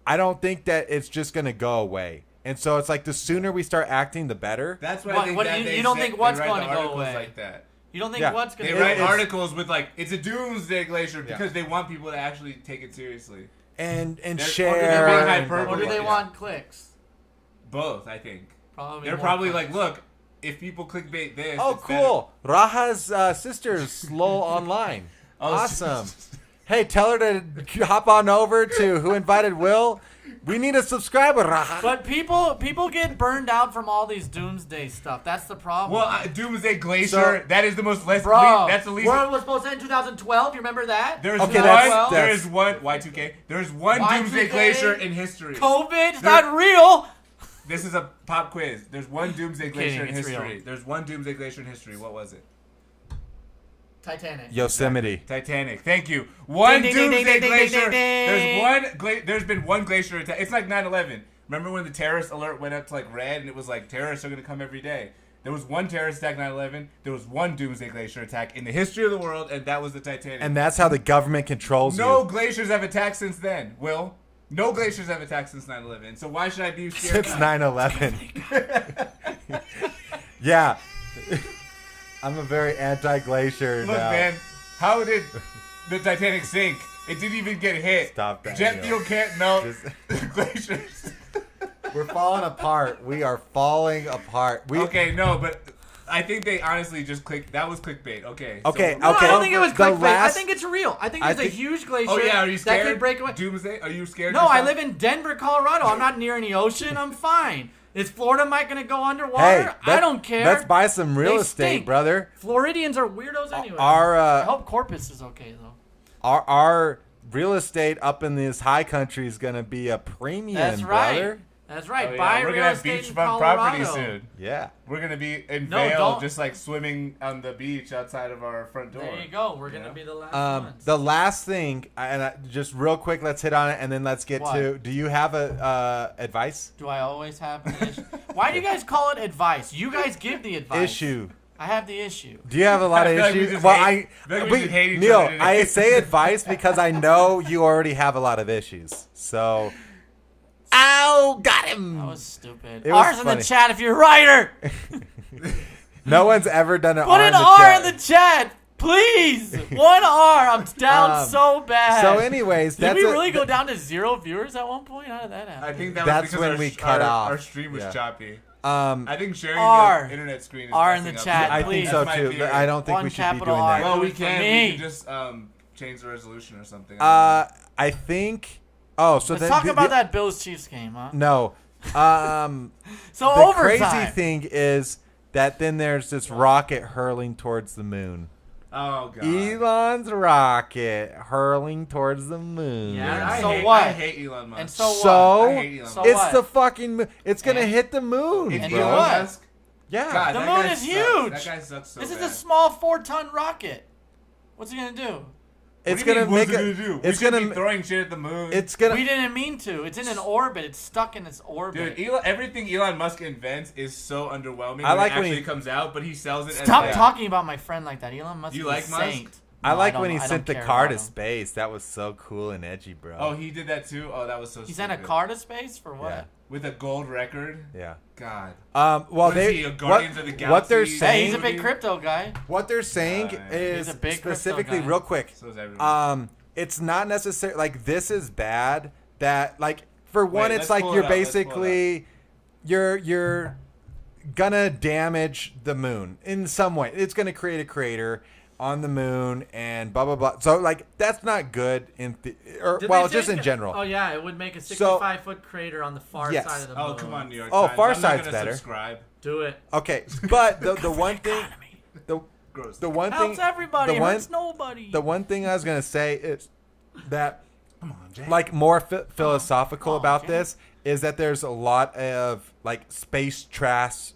I don't think that it's just gonna go away. And so it's like the sooner we start acting, the better. That's why What- I think what, that you- they you don't say- think what's they write going the to go articles away? like that. You don't think Yeah. what's gonna? They be write it's- articles with like it's a doomsday glacier Yeah. because they want people to actually take it seriously. And They're- share. they're being and hyperbole. blah, Or do blah, they blah. want clicks? Both, I think. Probably. They're more probably clicks. like, look, if people clickbait this. Oh, it's cool! Raha's sister's slow online. Oh, Awesome. Hey, tell her to hop on over to Who Invited Will. We need a subscriber, Raha. But people get burned out from all these doomsday stuff. That's the problem. Well, Doomsday Glacier. So- that is the most less. Bro, That's the least. world was supposed to end in 2012. You remember that? There's Okay, one. that's- There's one Y2K. There's one Y2K? Doomsday Glacier in history. COVID. It's There- not real. This is a pop quiz. There's one Doomsday Glacier in it's history. real. There's one Doomsday Glacier in history. What was it? Titanic. Yosemite. Titanic. Thank you. One Ding, ding, ding, Doomsday ding, ding, Glacier. ding, ding. There's been one glacier attack. It's like 9/11. Remember when the terrorist alert went up to like red and it was like terrorists are gonna come every day. There was one terrorist attack 9/11. There was one Doomsday Glacier attack in the history of the world, and that was the Titanic. And that's how the government controls no you. glaciers have attacked since then. Will. No glaciers have attacked since 9/11. So why should I be scared? Since 9/11. Yeah. I'm a very anti-glacier Look, now. man, how did the Titanic sink? It didn't even get hit. Stop that, Jet Neil. fuel can't melt Just- glaciers. We're falling apart. We are falling apart. Okay, no, but I think they honestly just clicked. That was clickbait. Okay. Okay, so- No, okay. I don't think it was The clickbait. I last- think it's real. I think I there's a think- huge glacier Oh yeah, are you scared? that could break away. Doomsday? Are you scared? No, I yourself? live in Denver, Colorado. I'm not near any ocean. I'm fine. Is Florida Mike going to go Hey, underwater? I don't care. Let's buy some real They estate, stink. brother. Floridians are weirdos anyway. Our I hope Corpus is okay though. our real estate up in this high country is gonna be a premium, That's right. brother. That's right. Oh, yeah, Buy we're real gonna have estate in beachfront Colorado. property soon. Yeah. We're gonna be in No, Vail, don't- just like swimming on the beach outside of our front door. There you go. We're gonna Yeah. be the last ones. The last thing, just real quick, let's hit on it, and then let's get What? to. Do you have a advice Do I always have an issue? Why do you guys call it advice? You guys give the advice. issue? I have the issue. Do you have a lot of I feel like we issues? just Well, hate- I feel like we just hate each Neil, other today. I say advice because I know you already have a lot of issues. So, ow, got him. That was stupid. It was R's in funny. the chat if you're a writer. No one's ever done an Put R an in the R chat. in the chat. Please, 1 R. I'm down so bad. So, anyways, did we really go down to 0 viewers at one point? How did that happen? I think that That's was because when our, we cut off. Our stream was Yeah. choppy. I think sharing R. the internet screen is R in the messing chat, up. I think please. so That's my too. theory. I don't think One we should be capital doing R. that. Well, we For can. me. We can just change the resolution or something. I think. Oh, so Let's then talk the- about that Bills Chiefs game, huh? No. So The overtime. crazy thing is that then there's this rocket hurling towards the moon. Oh god. Elon's rocket hurling towards the moon. Yeah, I so hate, what? I hate Elon Musk. And so So, what? I hate Elon So Musk. it's what? the fucking moon. It's gonna And- hit the moon, It's And bro. you Elon what? Musk. Yeah. God, The that moon guy is sucks. huge. That guy sucks so This is bad. a small 4-ton rocket. What's it gonna do? It's What do you gonna mean, make what's it. it gonna do? It's we should gonna. be throwing shit at the moon. It's gonna. We didn't mean to. It's in an orbit. It's stuck in its orbit. Dude, everything Elon Musk invents is so underwhelming I when like it when actually he- comes out, but he sells it Stop as talking about my friend like that. Elon Musk You is like a Musk? saint. I No, like don't- when he I sent the don't care car about to him. space. That was so cool and edgy, bro. Oh, he did that too? Oh, that was so He stupid. sent a car to space for what? Yeah. With a gold record? Yeah. God. Well, What is they he, a Guardians of the what they're Galaxy? saying. Hey, he's a big crypto guy. What they're saying Yeah, is He's a big crypto specifically, guy. real quick. So is everyone. It's not necessary. Like this is bad. That like for one, Wait, it's let's like pull you're it up, let's pull it basically you're gonna damage the moon in some way. It's gonna create a crater on the moon and blah blah blah. So like that's not good or Did well they say just in it's general. Oh yeah, it would make a 65-foot crater on the far Yes. side of the moon. Oh, come on, New York Oh, Times. Far I'm not Side's gonna better. Subscribe. Do it. Okay, but the one thing the Gross. the one Helps thing everybody. the one Hurts nobody. the one thing I was gonna say is that Come on, Jay. like more philosophical Oh, about Jay. this is that there's a lot of like space trash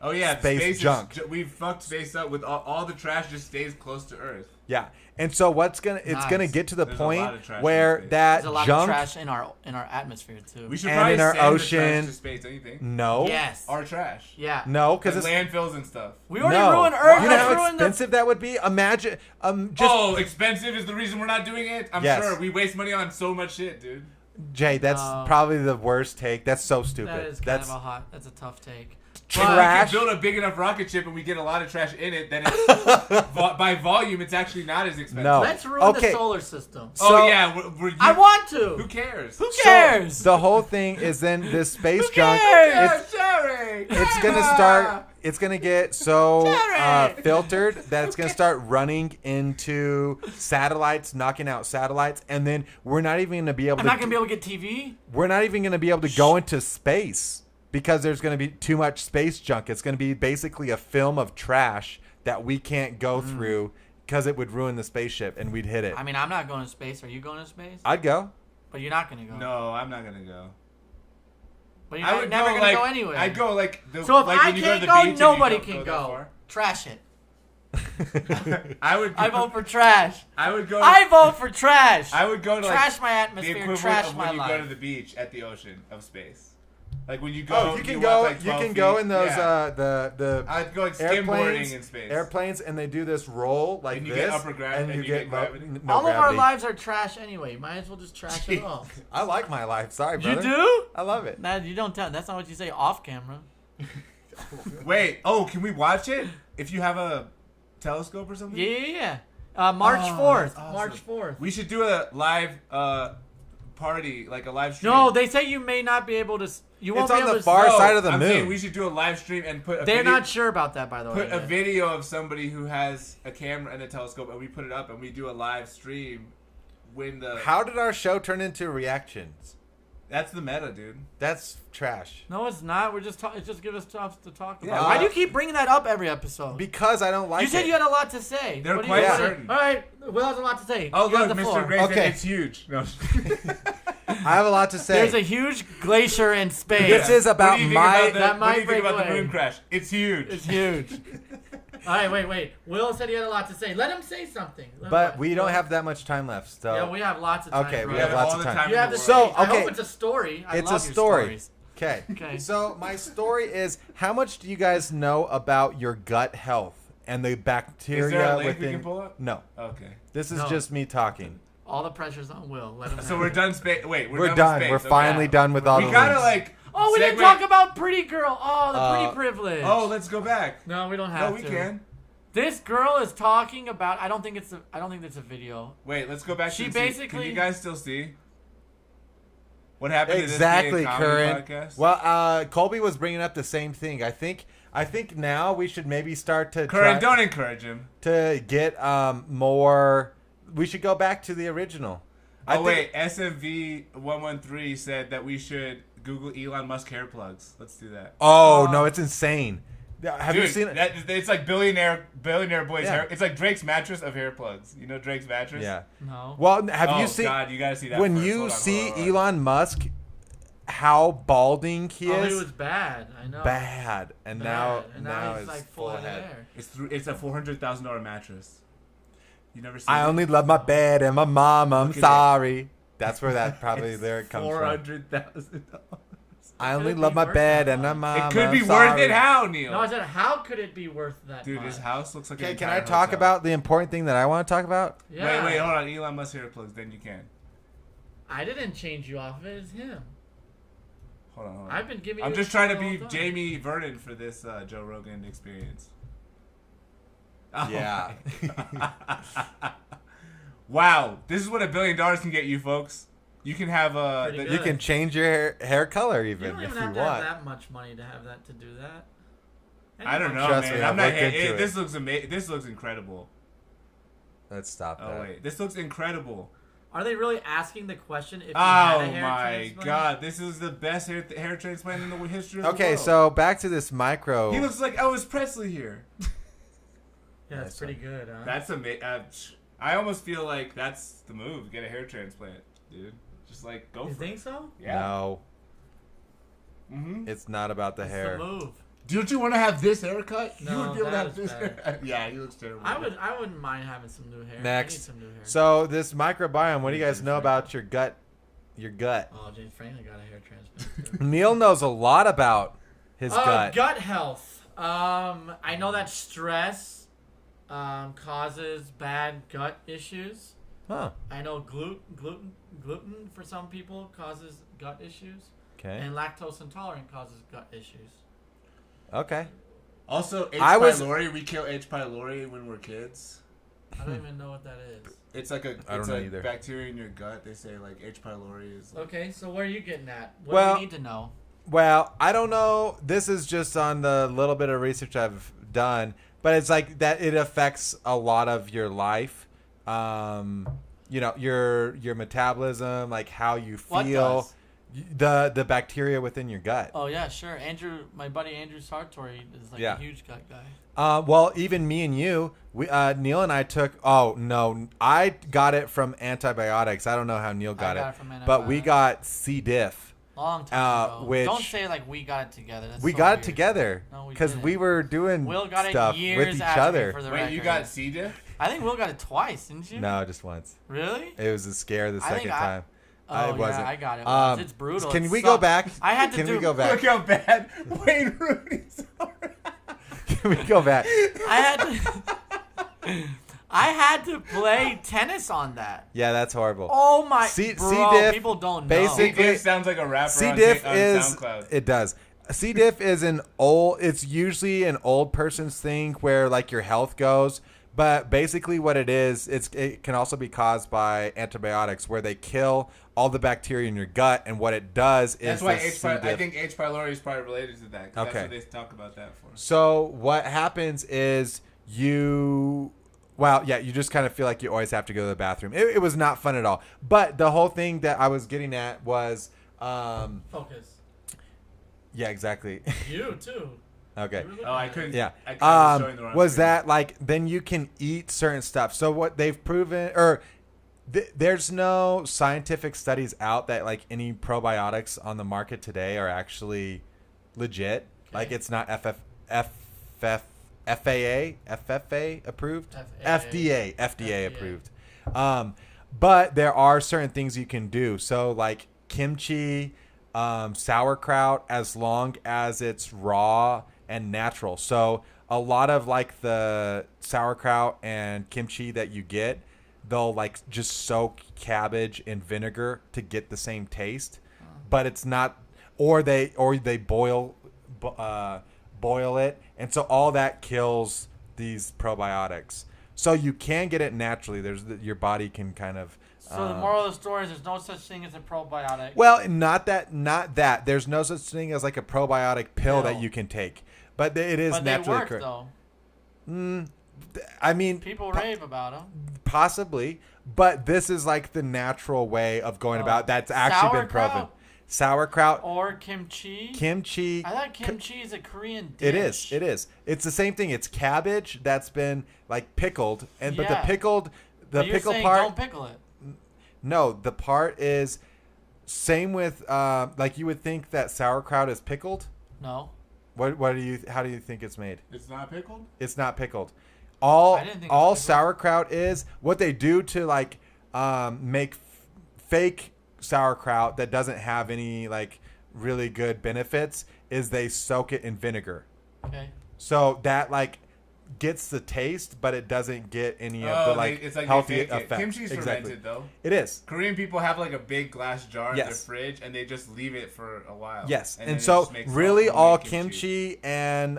Oh yeah, space junk. We fucked space up with all the trash just stays close to Earth. Yeah. And so it's gonna Nice. get to the There's a lot point of trash in where space. that There's a lot junk of trash in our atmosphere too. We should And probably in our send the ocean- trash to space, don't you think? no. Yes. Our trash. Yeah. No, Because because it's landfills and stuff. We already no. ruined Earth. You know Let's how ruin expensive that would be? Imagine just Oh, expensive is the reason we're not doing it? I'm Yes. sure. We waste money on so much shit, dude. Jay, that's No. probably the worst take. That's so stupid. That is kind that's of that's a tough take. If we trash. can build a big enough rocket ship and we get a lot of trash in it, then it's, by volume, it's actually not as expensive. No. Let's ruin Okay. the solar system. So- Oh, yeah. I want to. Who cares? Who cares? The whole thing is then this space Who junk. cares? Jerry! It's gonna start. It's gonna get so Jerry! filtered that it's gonna start running into satellites, knocking out satellites, and then we're not even gonna be able I'm to. not gonna be able to get TV. We're not even gonna be able to go into space because there's gonna be too much space junk. It's gonna be basically a film of trash that we can't go through because it would ruin the spaceship and we'd hit it. I mean, I'm not going to space. Are you going to space? I'd go. But you're not gonna go. No, I'm not going to go. But you're I not, would never go, gonna like, go anywhere. I'd go, like... So if like I when you go to can't the go, beach and you nobody don't can that go. far. Trash it. I would I vote for trash. I would go... I vote for trash. I would go to, like, trash my the atmosphere. equivalent Trash of my when you life. go to the beach at the ocean of space. Like when you go... Oh, you can walk, go. like, You 12 can go feet. in those Yeah. the I'd go, like, airplanes. skimboarding in space. Airplanes, and they do this roll like And you this, get upper gravity, and you get gravity. no All of our gravity. lives are trash anyway. Might as well just trash it all. I like my life. Sorry, You brother. do? I love it. Nah, you don't tell. That's not what you say off camera. Wait, oh, can we watch it? If you have a telescope or something? Yeah. March Oh, 4th. that's awesome. March 4th. We should do a live party, like a live stream. No, they say you may not be able to. You won't It's be on able the to. far No, side of the I'm moon. saying we should do a live stream and put a They're video, not sure about that, by the way. put a video of somebody who has a camera and a telescope, and we put it up and we do a live stream when the... How did our show turn into reactions? That's the meta, dude. That's trash. No, it's not. We're just it just give us stuff to talk about. Yeah. Why do you keep bringing that up every episode? Because I don't like You said it. you had a lot to say. They're What do quite you say? certain. All right, Will has a lot to say. Oh, You have look, the Mr. floor. Grayson, Okay. it's huge. No. I have a lot to say. There's a huge glacier in space. This is What about do you think my. about the, That what might do you think break about the away. moon crash? It's huge. It's huge. All right, wait. Will said he had a lot to say. Let him say something. But we don't have that much time left. So Yeah, we have lots of time. Okay, bro. we have lots of all the time. You in have the to world. say. So, I hope okay. it's a story. I it's love a your story. stories. Okay. Okay. So my story is: how much do you guys know about your gut health and the bacteria Is there a link we within? can pull up? No, Okay. this is No. just me talking. All the pressure's on Will. Let him. So have we're it. done space. Wait, We're done. done. With space. We're Okay. finally done with all We the gotta links. like. Oh, we didn't segue- talk about Pretty Girl. Oh, the pretty privilege. Oh, let's go back. No, we don't have No, we to. can. This girl is talking about. I don't think it's a video. Wait, let's go back. She to basically. Can you guys still see what happened Exactly, to this Current Current. podcast? Well, Colby was bringing up the same thing. I think now we should maybe start to Current, don't encourage him. to get more. We should go back to the original. Wait, SMV113 said that we should Google Elon Musk hair plugs. Let's do that. Oh no, it's insane. Have Dude, you seen it? It's like billionaire boys Yeah. hair. It's like Drake's mattress of hair plugs. You know Drake's mattress? Yeah. No. Well, have Oh, you seen? God, you gotta see that when first. you Hold on, see hold on. Elon Musk, how balding he Oh, is. he was bad. I know. Bad, and now now he's it's like full of head. hair. It's a $400,000 mattress. You never seen I it? only love my bed and my mom. I'm Look at sorry. That's where that probably It's lyric comes from. $400,000. I only Could love be my worth bed that and my much. mom. It could I'm be worth sorry. it. How, Neil? No, I said, how could it be worth that Dude, much? his house looks like Okay, an can I entire talk hotel. about the important thing that I want to talk about? Yeah. Wait, hold on. Elon Musk hair plugs. Then you can. I didn't change you off of it. It's him. Hold on. I've been giving. I'm you just this trying to the whole be time. Jamie Vernon for this Joe Rogan experience. Oh Yeah. my God. Wow, this is what $1 billion can get you, folks. You can have Pretty good. You can change your hair color You even don't if even you have to have want. that much money to have that to do that. I don't know, Trust man. me, I'm I've not. looked into This it. looks amazing. This looks incredible. Let's stop that. Oh wait, this looks incredible. Are they really asking the question if you Oh had a hair my transplant? God, this is the best hair transplant in the history of the Okay, world. so back to this micro. He looks like Elvis Presley here. Yeah, it's pretty good, huh? That's amazing. I almost feel like that's the move. Get a hair transplant, dude. Just like go You for it. think so? Yeah. No, Mm-hmm. it's not about the It's hair. the move. Don't you want to have this haircut? No, you would be able to that have is this better. haircut. Yeah, he looks terrible. I wouldn't mind having some new hair. Next. I need some new hair. So this microbiome, what do you guys know about your gut? Your gut. Oh, James Franklin got a hair transplant too. Neil knows a lot about his gut. Gut health. I know that stress causes bad gut issues. Huh. I know gluten for some people causes gut issues, Okay. and lactose intolerant causes gut issues. Okay. Also, H. I was- pylori. We kill H. pylori when we're kids. I don't even know what that is. It's like I don't know either. bacteria in your gut. They say like H. pylori is. Like, Okay, so where are you getting at? What Well- do we need to know? Well, I don't know. This is just on the little bit of research I've done, but it's like that it affects a lot of your life. You know, your metabolism, like how you What feel, does? the bacteria within your gut. Oh yeah, sure. Andrew, my buddy Andrew Sartori is like Yeah. a huge gut guy. Well, even me and you, Neil and I took. Oh no, I got it from antibiotics. I don't know how Neil got, got it from but we antibiotics. got C. diff. Long time ago. which- Don't say like we got it together. That's We so got weird. it together No, we because didn't. we were doing Will got it stuff years with each after me, other. for the Wait, you record. got C. diff? I think Will got it twice, didn't you? No, just once. Really? It was a scare the I think second I- time. Oh it wasn't. yeah, I got it. Once. It's brutal. Can It we go sucks. back? I had to Can do. we go back? Look how bad Wayne Rooney's. Can we go back? I had to play tennis on that. Yeah, that's horrible. Oh my! C bro, diff people don't know. basic- C. diff sounds like a rapper C. on diff on is SoundCloud. it does. C. diff is it's usually an old person's thing where like your health goes. But basically, what it is, it can also be caused by antibiotics, where they kill all the bacteria in your gut, and what it does is That's why this C. diff. I think H. pylori is probably related to that. 'Cause Okay. That's what they talk about that for. So what happens is you just kind of feel like you always have to go to the bathroom. It was not fun at all. But the whole thing that I was getting at was, Focus. yeah, exactly. You too. Okay. Oh, I couldn't. Yeah. I was showing the wrong Was screen. that like then you can eat certain stuff? So what they've proven, or there's no scientific studies out that like any probiotics on the market today are actually legit. Like it's not FFA approved, FDA approved. But there are certain things you can do. So like kimchi, sauerkraut, as long as it's raw and natural. So a lot of like the sauerkraut and kimchi that you get, they'll like just soak cabbage in vinegar to get the same taste, but it's not. Or they boil it, and so all that kills these probiotics. So you can get it naturally. Your body can kind of. So the moral of the story is there's no such thing as a probiotic. Well, not that. There's no such thing as like a probiotic pill that you can take, but it is but naturally they work, though. I mean, people rave about them. Possibly, but this is like the natural way of going about. That's actually been proven. Sauerkraut or kimchi. Kimchi. I thought kimchi is a Korean dish. It is. It's the same thing. It's cabbage that's been like pickled, but the pickle part. Don't pickle it. No, the part is same with like you would think that sauerkraut is pickled. No. How do you think it's made? It's not pickled? It's not pickled. All sauerkraut is what they do to like make fake sauerkraut that doesn't have any like really good benefits is they soak it in vinegar. Okay. So that like gets the taste, but it doesn't get any of the like healthy effects. Kimchi's fermented though. It is. Korean people have like a big glass jar in their fridge, and they just leave it for a while. Yes, and so really all kimchi and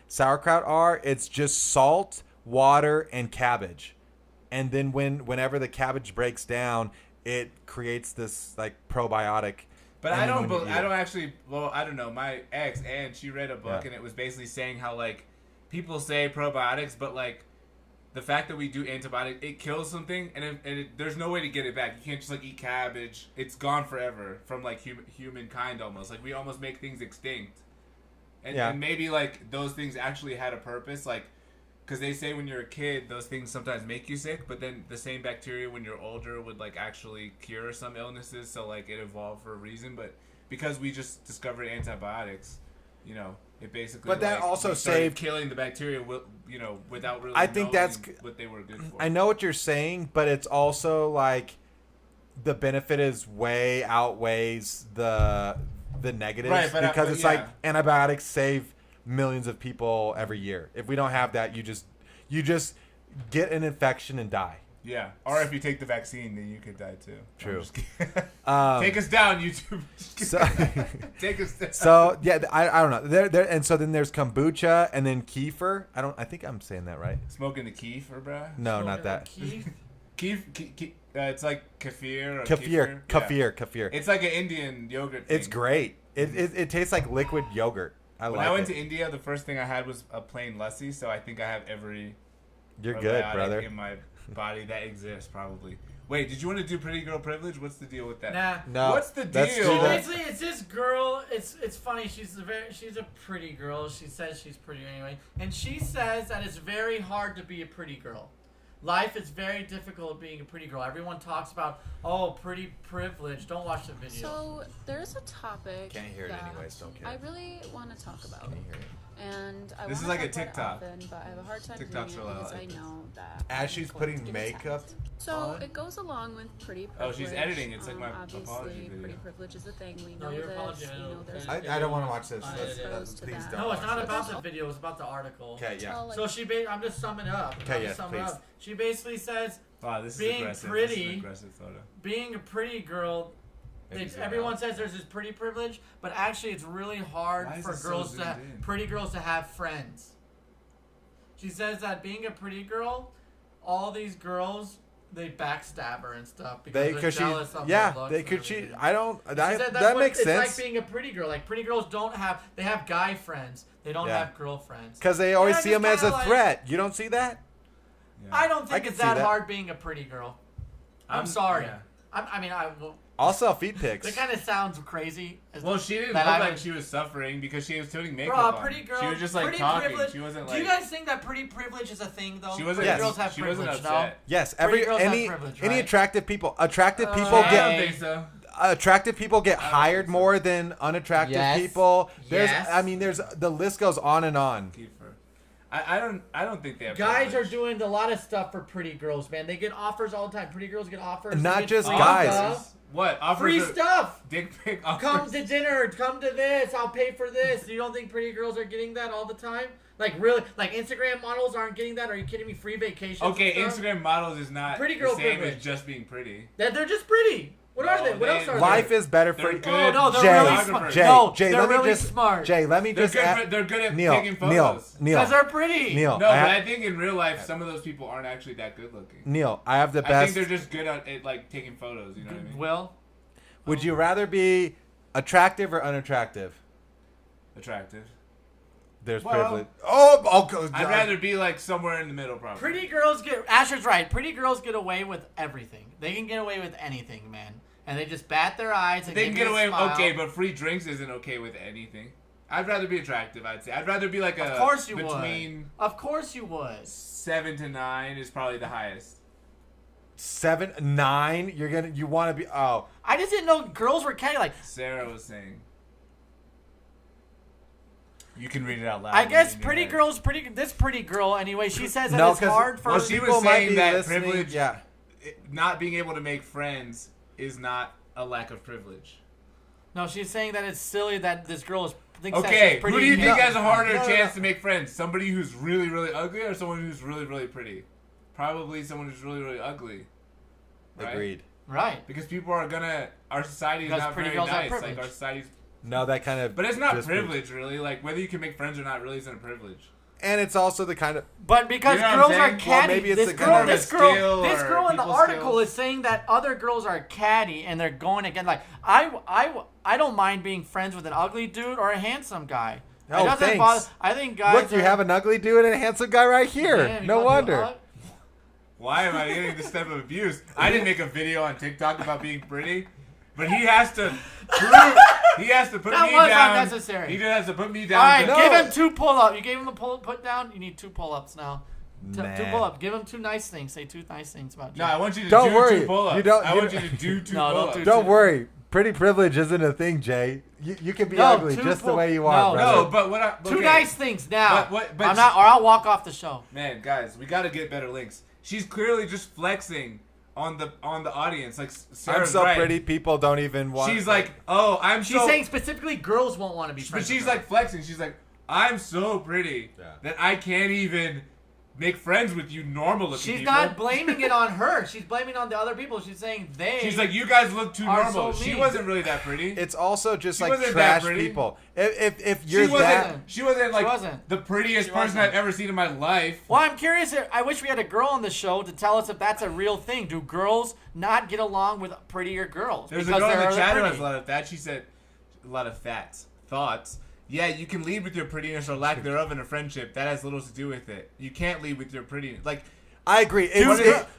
sauerkraut it's just salt, water, and cabbage, and then whenever the cabbage breaks down, it creates this like probiotic. But I don't know. My ex, Anne, she read a book, and it was basically saying how like people say probiotics, but like the fact that we do antibiotics, it kills something, and there's no way to get it back. You can't just like eat cabbage; it's gone forever from like humankind almost. Like we almost make things extinct, and maybe like those things actually had a purpose, like because they say when you're a kid, those things sometimes make you sick, but then the same bacteria when you're older would like actually cure some illnesses. So like it evolved for a reason, but because we just discovered antibiotics, you know. It basically, but that also saved killing the bacteria, without really. I think that's what they were good for. I know what you're saying, but it's also like the benefit is way outweighs the negatives, right? But it's like antibiotics save millions of people every year. If we don't have that, you just get an infection and die. Yeah, or if you take the vaccine, then you could die too. True. Take us down, YouTube. Take us down. So yeah, I don't know. There and so then there's kombucha and then kefir. I think I'm saying that right. Smoking the kefir, bruh. No, not that. Kefir. It's like kefir. Or kefir. It's like an Indian yogurt thing. It's great. It tastes like liquid yogurt. When I went to India, the first thing I had was a plain lassi. So I think I have every. You're good, brother. In my body that exists probably. Wait, did you want to do Pretty Girl Privilege? What's the deal with that? Nah. No. What's the deal? Basically, it's this girl. It's funny. She's a pretty girl. She says she's pretty anyway, and she says that it's very hard to be a pretty girl. Life is very difficult being a pretty girl. Everyone talks about pretty privilege. Don't watch the video. So there's a topic. Can't hear it anyways. Don't care. I really want to talk about. Can't hear it. And I this is like a TikTok, often, but I have a hard time TikTok's doing it because I know that as she's putting makeup so it goes along with pretty privilege. Oh, she's editing. It's like my obviously apology video. Pretty privilege is a thing. We know your this. apology, We know there's I don't want to watch this. Please don't. No, it's not about the video. It's about the article. Okay, yeah. So I'm just summing it up. Okay, yeah, please. She basically says, wow, this is being aggressive. pretty, this is an aggressive photo. Being a pretty girl. Everyone says there's this pretty privilege, but actually it's really hard for pretty girls to have friends. She says that being a pretty girl, all these girls they backstab her and stuff because they're jealous of her looks. I don't. That makes sense. It's like being a pretty girl. Like pretty girls they have guy friends. They don't have girlfriends. Because they always see them as a threat. You don't see that? Yeah. I don't think it's that hard being a pretty girl. I'm sorry. Yeah. I'll sell feet pics. It kind of sounds crazy. Well, she didn't look like she was suffering because she was putting makeup on. Pretty girl. She was just like talking. Privilege. She wasn't like. Do you guys think that pretty privilege is a thing though? She wasn't. Pretty girls have privilege, no? Yes. Any attractive people. Attractive people I don't think so. Attractive people get hired more than unattractive people. There's the list goes on and on. I don't think they have. Guys are doing a lot of stuff for pretty girls, man. They get offers all the time. Pretty girls get offers. Not just guys. Stuff. What? Offers free stuff. Dick pic offers. Come to dinner. Come to this. I'll pay for this. You don't think pretty girls are getting that all the time? Like really? Like Instagram models aren't getting that? Are you kidding me? Free vacations. Okay, Instagram models is not pretty girl the same privilege. as just being pretty. They're just pretty. What are they? What else are Life they? is better for They're you. good. Oh no, they're Jay, really smart. Jay, no, Jay, they're let me really just smart. Jay, let me They're just good. add, They're good at Neil, taking photos. Neil, Because they're pretty. Neil. No, but I think in real life, some of those people aren't actually that good looking. Neil, I have the I best. think they're just good at like taking photos. You know what I mean? Will? Would you rather be attractive or unattractive? Attractive. There's Well, privilege. Oh, God. I'd rather be like somewhere in the middle, probably. Pretty girls get. Asher's right. Pretty girls get away with everything. They can get away with anything, man. And they just bat their eyes and They can give get you a away. smile. Okay, but free drinks isn't okay with anything. I'd rather be attractive. I'd say. I'd rather be like a. Of course you between would. Of course you would. 7 to 9 is probably the highest. 7, 9. You want to be. Oh, I just didn't know girls were catty. Like Sarah was saying. You can read it out loud. I guess in your pretty head. girls, this pretty girl anyway. She says that No, it's 'cause- hard for. Well, she people was might saying be that listening, privilege. yeah. Not being able to make friends is not a lack of privilege. No, she's saying that it's silly that this girl thinks that Okay, she's pretty. who do you and think can't- has a harder No, no, chance no. to make friends? Somebody who's really, really ugly or someone who's really, really pretty? Probably someone who's really, really ugly. Right? agreed. Right. Because people are gonna. Our society is Because not pretty very girls have nice. Like privilege. our society's. No, that kind of. But it's not just privilege, really. Like whether you can make friends or not really isn't a privilege. And it's also the kind of. But because You know what I'm girls saying? are Well, catty, maybe it's this the girl, kind of this a girl, skill this or girl in the people article skills. is saying that other girls are catty and they're going again. Like I don't mind being friends with an ugly dude or a handsome guy. Oh, It doesn't thanks. bother. I think guys. Look, you have an ugly dude and a handsome guy right here. Damn, you No want to do wonder. a hug? Why am I getting this type of abuse? I didn't make a video on TikTok about being pretty, but he has to prove. He has to put That me was down. unnecessary. He just has to put me down. All right, No. give him 2 pull-ups. You gave him the put down. You need 2 pull-ups now. Two Nah. pull-ups. Give him 2 nice things. Say 2 nice things about you. No, I want you to Don't do worry. 2 pull-ups. You don't- I you want you don't- to do 2 No, don't pull-ups. do Don't worry. Pretty privilege isn't a thing, Jay. You can be No, ugly 2 just the pull- way you no, are, brother. No, but what? 2 okay. nice things now. But I'm not, or I'll walk off the show. Man, guys, we got to get better links. She's clearly just flexing on the audience. Like I'm Sarah's so right. pretty, people don't even want. She's like, oh, I'm She's so. saying specifically girls won't want to be But friends. she's with her. like flexing. She's like, I'm so pretty that I can't even make friends with you normal looking She's people. not blaming it on her. She's blaming it on the other people. She's saying they. She's like, you guys look too are normal. so She mean. wasn't really that pretty. It's also just She like wasn't that trash pretty. people. If you're She wasn't. that, She wasn't like wasn't. the prettiest She person wasn't. I've ever seen in my life. Well, I'm curious. I wish we had a girl on the show to tell us if that's a real thing. Do girls not get along with prettier girls? There's a because girl in they're the chat who has pretty? a lot of that. She said a lot of thoughts. Yeah, you can lead with your prettiness or lack thereof in a friendship. That has little to do with it. You can't lead with your prettiness. Like, I agree.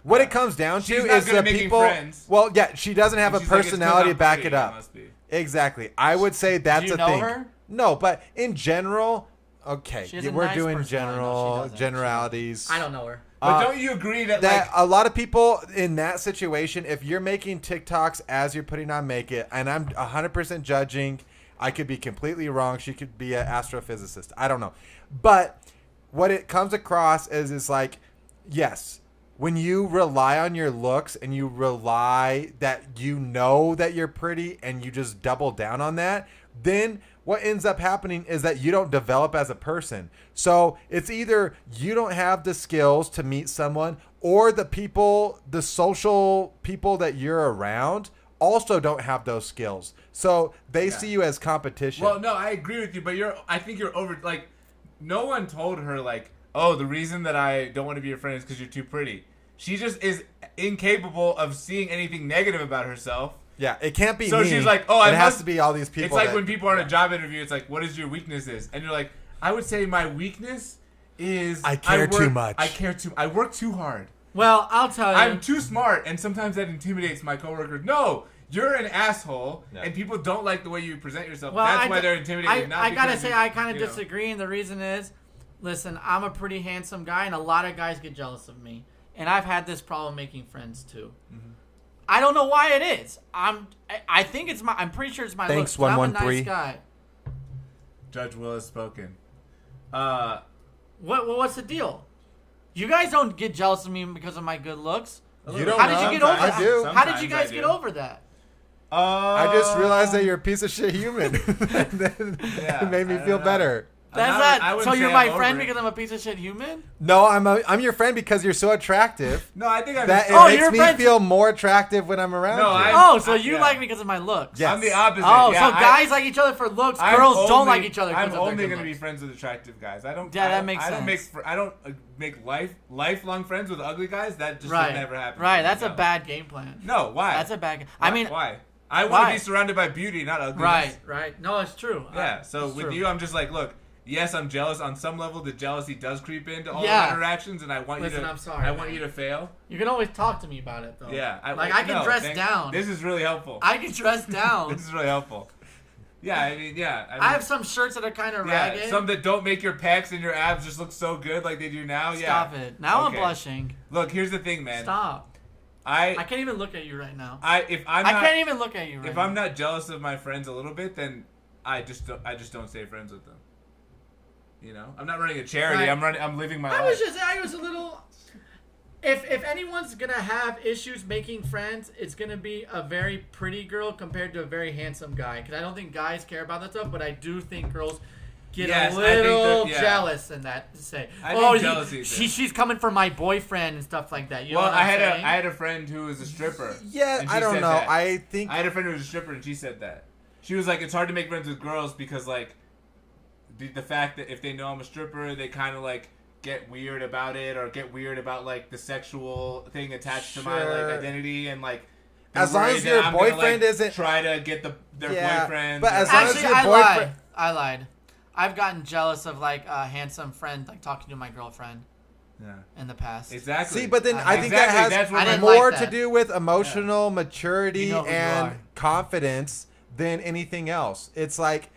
What it comes down to She's not is good the at making people. friends. Well, yeah, she doesn't have a she's like, it's 'cause personality I'm to back pretty, it up. must be. Exactly. I would say that's you a know thing. her? No, but in general, okay, She has a we're nice doing personality. No, she doesn't. generalities. I don't know her. But don't you agree that That a lot of people in that situation, if you're making TikToks as you're putting on Make It, and I'm 100% judging, I could be completely wrong. She could be an astrophysicist. I don't know. But what it comes across is like, yes, when you rely on your looks and you rely that you know that you're pretty and you just double down on that, then what ends up happening is that you don't develop as a person. So it's either you don't have the skills to meet someone, or the social people that you're around also don't have those skills. So they see you as competition. Well, no, I agree with you, but I think you're over. Like, no one told her like, oh, the reason that I don't want to be your friend is because you're too pretty. She just is incapable of seeing anything negative about herself. Yeah, it can't be So me. she's like, oh, it has to be all these people. It's like that- when people are in a job interview, it's like, what is your weaknesses? And you're like, I would say my weakness is I care too much. I work too hard. Well, I'll tell you. I'm too smart, and sometimes that intimidates my coworkers. No, you're an asshole, and people don't like the way you present yourself. Well, That's why they're intimidated. I gotta because say, you- I kind of you know. disagree, and the reason is, listen, I'm a pretty handsome guy, and a lot of guys get jealous of me, and I've had this problem making friends too. Mm-hmm. I don't know why it is. I think it's my. I'm pretty sure it's my Thanks, looks. 'Cause I'm a 113. nice guy. Judge Will has spoken. What's the deal? You guys don't get jealous of me because of my good looks. You don't How did you get over I that? do. How did you Sometimes guys I get do. over that? I just realized that you're a piece of shit human. And then Yeah, it made me I feel don't know. better. That's I not. wouldn't So say you're I'm my over friend it. because I'm a piece of shit human? No, I'm your friend because you're so attractive. No, I think I'm. That Oh, it you're makes me friends- feel more attractive when I'm around No, you. Oh, so you yeah. like me because of my looks? Yes. I'm the opposite. Oh, yeah, so guys like each other for looks. Girls don't like each other. I'm because of only their going to good be looks. friends with attractive guys. I don't. Yeah, that makes I don't sense. I don't make lifelong friends with ugly guys. That just Right. would never happen. Right. That's a No. bad game plan. No, why? That's a bad. I mean, why? I want why? to be surrounded by beauty, not ugliness. right, right. No, it's true. Yeah. So It's with true. you, I'm just like, look. Yes, I'm jealous. On some level, the jealousy does creep into all Yeah. of our interactions, and I want Listen, you to. I'm sorry, I want man. you to fail. You can always talk to me about it, though. Yeah. I can no, dress down. This is really helpful. I can dress down. This is really helpful. Yeah, I mean, yeah. I have some shirts that are kind of ragged. some that don't make your pecs and your abs just look so good like they do now. Stop yeah. it. Now Okay. I'm blushing. Look, here's the thing, man. Stop. I can't even look at you right now. If I'm I not, can't even look at you right if now. I'm not jealous of my friends a little bit, then I just don't stay friends with them. You know, I'm not running a charity. Right. I'm living my I life. was a little. If anyone's gonna have issues making friends, it's gonna be a very pretty girl compared to a very handsome guy. Because I don't think guys care about that stuff, but I do think girls get Yes, a I think little that- yeah. jealous in that to say, I think oh, jealousy is she's coming for my boyfriend and stuff like that. You know Well, what I'm saying? I had a friend who was a stripper. Yeah, and she I don't said know. that. I think I had a friend who was a stripper, and she said that. She was like, it's hard to make friends with girls because, like, the fact that if they know I'm a stripper, they kind of, like, get weird about it or get weird about, like, the sexual thing attached to my, Sure. like, identity and, like... they're As long worried as that your I'm gonna, boyfriend like, isn't- try to get their Yeah, boyfriend. but as long as Actually, your I boyfriend- lied. I lied. I've gotten jealous of like a handsome friend, like talking to my girlfriend Yeah. in the past. Exactly. See, but then I think Exactly, that that's has what I didn't more like to that. do with emotional maturity You know who you and are. confidence than anything else. It's like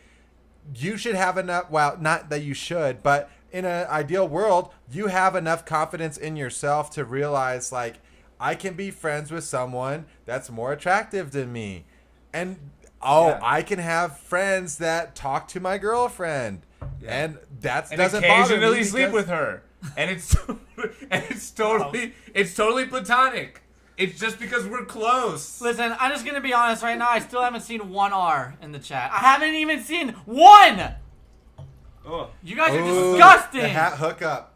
you should have enough. Well, not that you should, but in an ideal world, you have enough confidence in yourself to realize, like, I can be friends with someone that's more attractive than me, and I can have friends that talk to my girlfriend, and that and doesn't bother me occasionally sleep because- with her, and it's totally platonic. It's just because we're close. Listen, I'm just gonna be honest right now. I still haven't seen one R in the chat. I haven't even seen one. Oh, You guys are Ooh, disgusting. The hat hookup.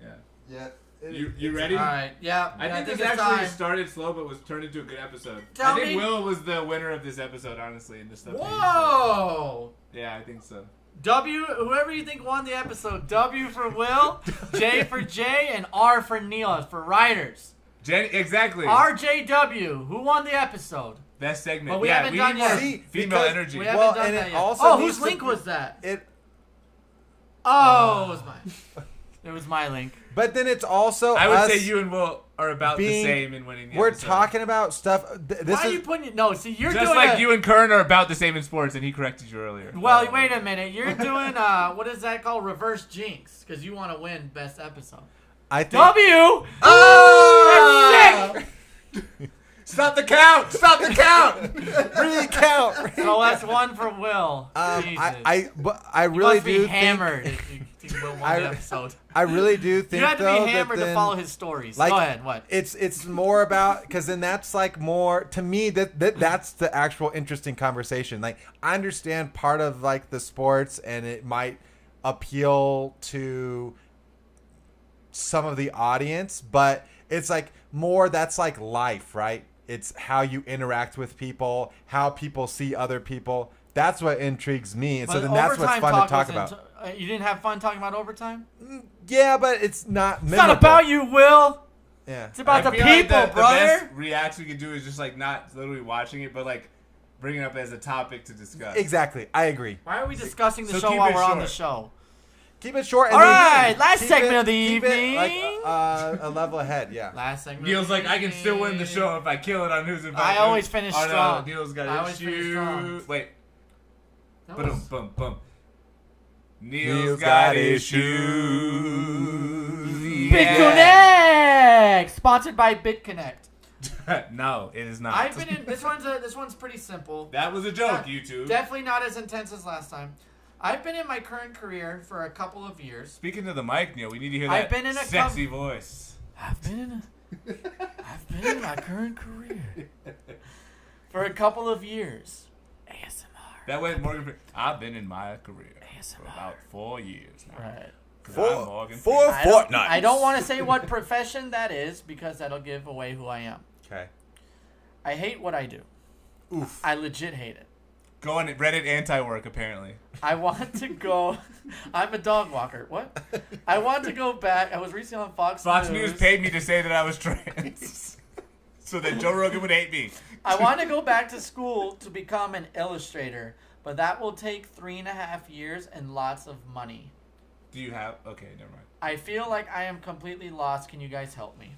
yeah. Yeah. You ready? All right, yeah. I think this it's actually time. started slow, but was turned into a good episode. Tell I think me- Will was the winner of this episode, honestly, in the stuff. that he Whoa. said. Yeah, I think so. W, whoever you think won the episode. W for Will, J for Jay, and R for Neil for writers. Exactly. RJW, who won the episode? Best segment. But we yeah, haven't we done need more yet. See, female because energy. We haven't Well, done and that it yet. also Oh, needs whose to link be- was that? It, Oh, it was mine. It was my link. but then it's also I would us say you and Will are about the being- same in winning the We're episode. talking about stuff. This Why are is you putting it? No, see, you're Just doing like a, you and Kern are about the same in sports, and he corrected you earlier. Well, wait a minute. You're doing what is that called? Reverse jinx, because you want to win best episode. I think. W. Oh! That's sick. Stop the count! Stop the count! Recount. So that's one for Will. Jesus. I You really must be do think. hammered if you think Will won the episode. I really do think You have to though be hammered that to then, follow his stories. like, Go ahead. What? It's more about because then that's like more to me that's the actual interesting conversation. Like I understand part of like the sports and it might appeal to some of the audience, but it's like more that's like life, right? It's how you interact with people, how people see other people. That's what intrigues me, and so But then that's what's overtime fun to talk wasn't- about. You didn't have fun talking about overtime? Yeah, but it's not. It's not about you, Will. Yeah. It's about I the feel people, like the brother. best reaction we could do is just like not literally watching it, but like bring it up as a topic to discuss. Exactly, I agree. Why are we discussing the So show keep while it we're on the short. show? Keep it short. All then right, last keep segment of the keep it, evening. like, a level ahead, yeah. Last segment. Neil's of like, the I can still win the evening. show if I kill it on Who's Involved. I always finish Oh, no, strong. Neil's got I to always finish strong. Wait. That Boom, was- boom, boom. Neil's got got issues. BitConnect, sponsored by BitConnect. No, it is not. I've been in this one's pretty simple. That was a joke, Not- YouTube. Definitely not as intense as last time. I've been in my current career for a couple of years. Speaking to the mic, Neil, we need to hear I've that been in a sexy voice. I've been in my current career for a couple of years. ASMR. That went Morgan Freeman. I've been in my career for about 4 years now. Right. 4 fortnights. I don't want to say what profession that is because that'll give away who I am. Okay. I hate what I do. Oof. I legit hate it. Go on Reddit anti-work, apparently. I want to go. I'm a dog walker. What? I want to go back. I was recently on Fox News paid me to say that I was trans. So that Joe Rogan would hate me. I want to go back to school to become an illustrator, but that will take 3.5 years and lots of money. Do you have... Okay, never mind. I feel like I am completely lost. Can you guys help me?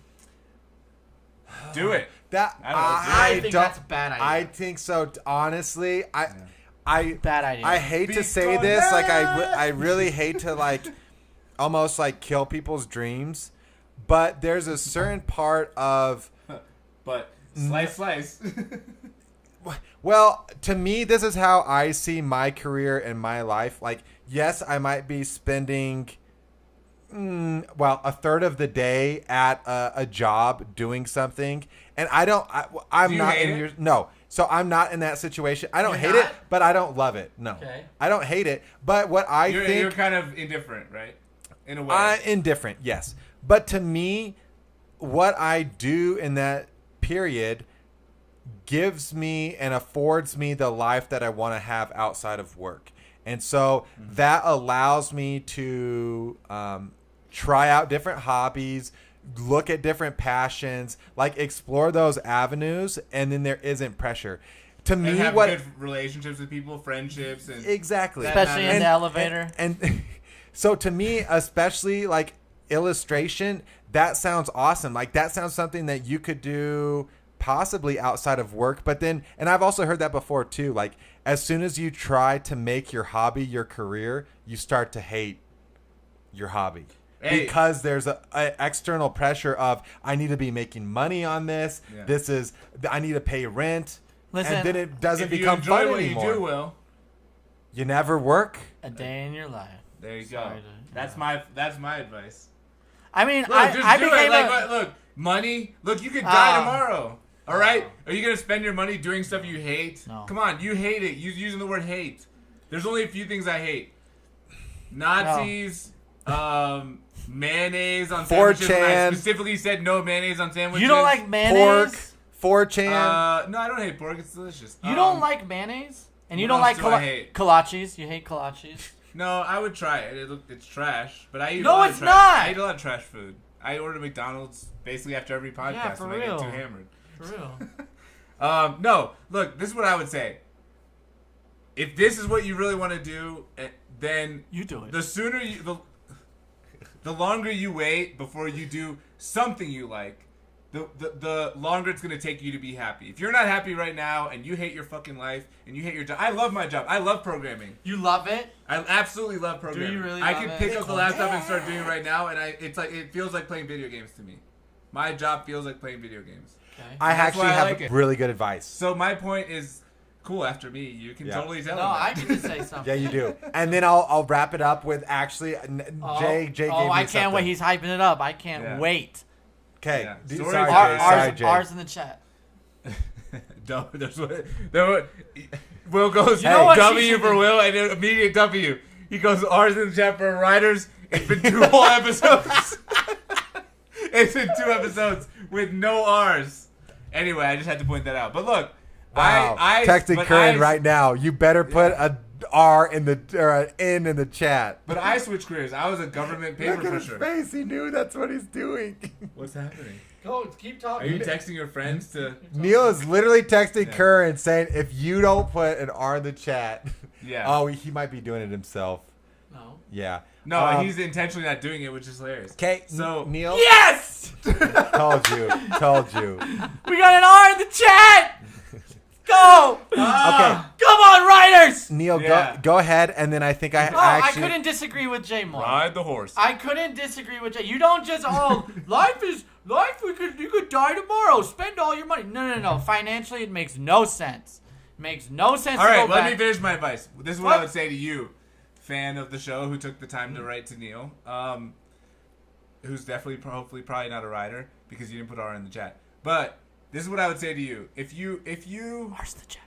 Do it. I think that's a bad idea. I think so. Honestly, bad idea. I hate to say this. Like, I really hate to, like, almost, like, kill people's dreams. But there's a certain part of... But slice. Well, to me, this is how I see my career and my life. Like, yes, I might be spending, a third of the day at a job doing something, and I'm not in your no. So I'm not in that situation. I don't hate it, but I don't love it. No, okay. I don't hate it. But what I think you're kind of indifferent, right? In a way, indifferent, yes. But to me, what I do in that period gives me and affords me the life that I want to have outside of work. And so that allows me to try out different hobbies, look at different passions, like explore those avenues, and then there isn't pressure. To me, and have what good relationships with people, friendships, and exactly, especially in the elevator. And so to me, especially like illustration, that sounds awesome. Like that sounds something that you could do possibly outside of work. But then, and I've also heard that before too, like as soon as you try to make your hobby your career, you start to hate your hobby. Because there's a external pressure of I need to be making money on this. Yeah. This is I need to pay rent. Listen, and then it doesn't become fun anymore. You do, Will. You never work a day in your life. There you go. That's my advice. I mean, look, I do it. Like, look, money. Look, you could die tomorrow. All right? Are you gonna spend your money doing stuff you hate? No. Come on, you hate it. You're using the word hate. There's only a few things I hate. Nazis. No. Mayonnaise on sandwiches. I specifically said no mayonnaise on sandwiches. You don't like mayonnaise? Pork. 4chan. No, I don't hate pork. It's delicious. You don't like mayonnaise? And you don't like kolaches? You hate kolaches? No, I would try it. It's trash, but I eat no, it's not. I eat a lot of trash food. I order McDonald's basically after every podcast. Yeah, for when real. I get too hammered. For real. No, look, this is what I would say. If this is what you really want to do, then you do it. The sooner the longer you wait before you do something you like, the longer it's going to take you to be happy. If you're not happy right now and you hate your fucking life and you hate your job. I love my job. I love programming. You love it? I absolutely love programming. Do you really I love can it? pick up the laptop and start doing it right now, and it feels like playing video games to me. My job feels like playing video games. Okay. I actually have really good advice. So my point is, cool, after me, you can totally tell. No, I can just say something. Yeah, you do. And then I'll wrap it up with actually Jay gave me I can't wait. He's hyping it up. I can't wait. Okay. Yeah. Sorry, Jay. Ours in the chat. No, Will goes, W for Will, and then immediate W. He goes, R's in the chat for writers. It's been 2 whole episodes. It's been 2 episodes with no R's. Anyway, I just had to point that out. But look, wow. Texting Curran right now. You better put a R in the or an N in the chat. But I switched careers. I was a government paper pusher. Look at his face. He knew that's what he's doing. What's happening? Go, keep talking. Are you texting your friends to? Neil is literally texting Curran saying, "If you don't put an R in the chat, he might be doing it himself." No. Yeah. No, he's intentionally not doing it, which is hilarious. Okay, so Neil. Yes. Told you. We got an R in the chat. Go. Okay. Come on, writers. Neil, go ahead, and then I think I couldn't disagree with Jay more. Ride the horse. I couldn't disagree with Jay. You don't just life. You could die tomorrow. Spend all your money. No. Financially, it makes no sense. It makes no sense. All right, let me finish my advice. This is what I would say to you, fan of the show who took the time to write to Neil, who's definitely, hopefully, probably not a writer because you didn't put R in the chat. But this is what I would say to you: if you R's the chat.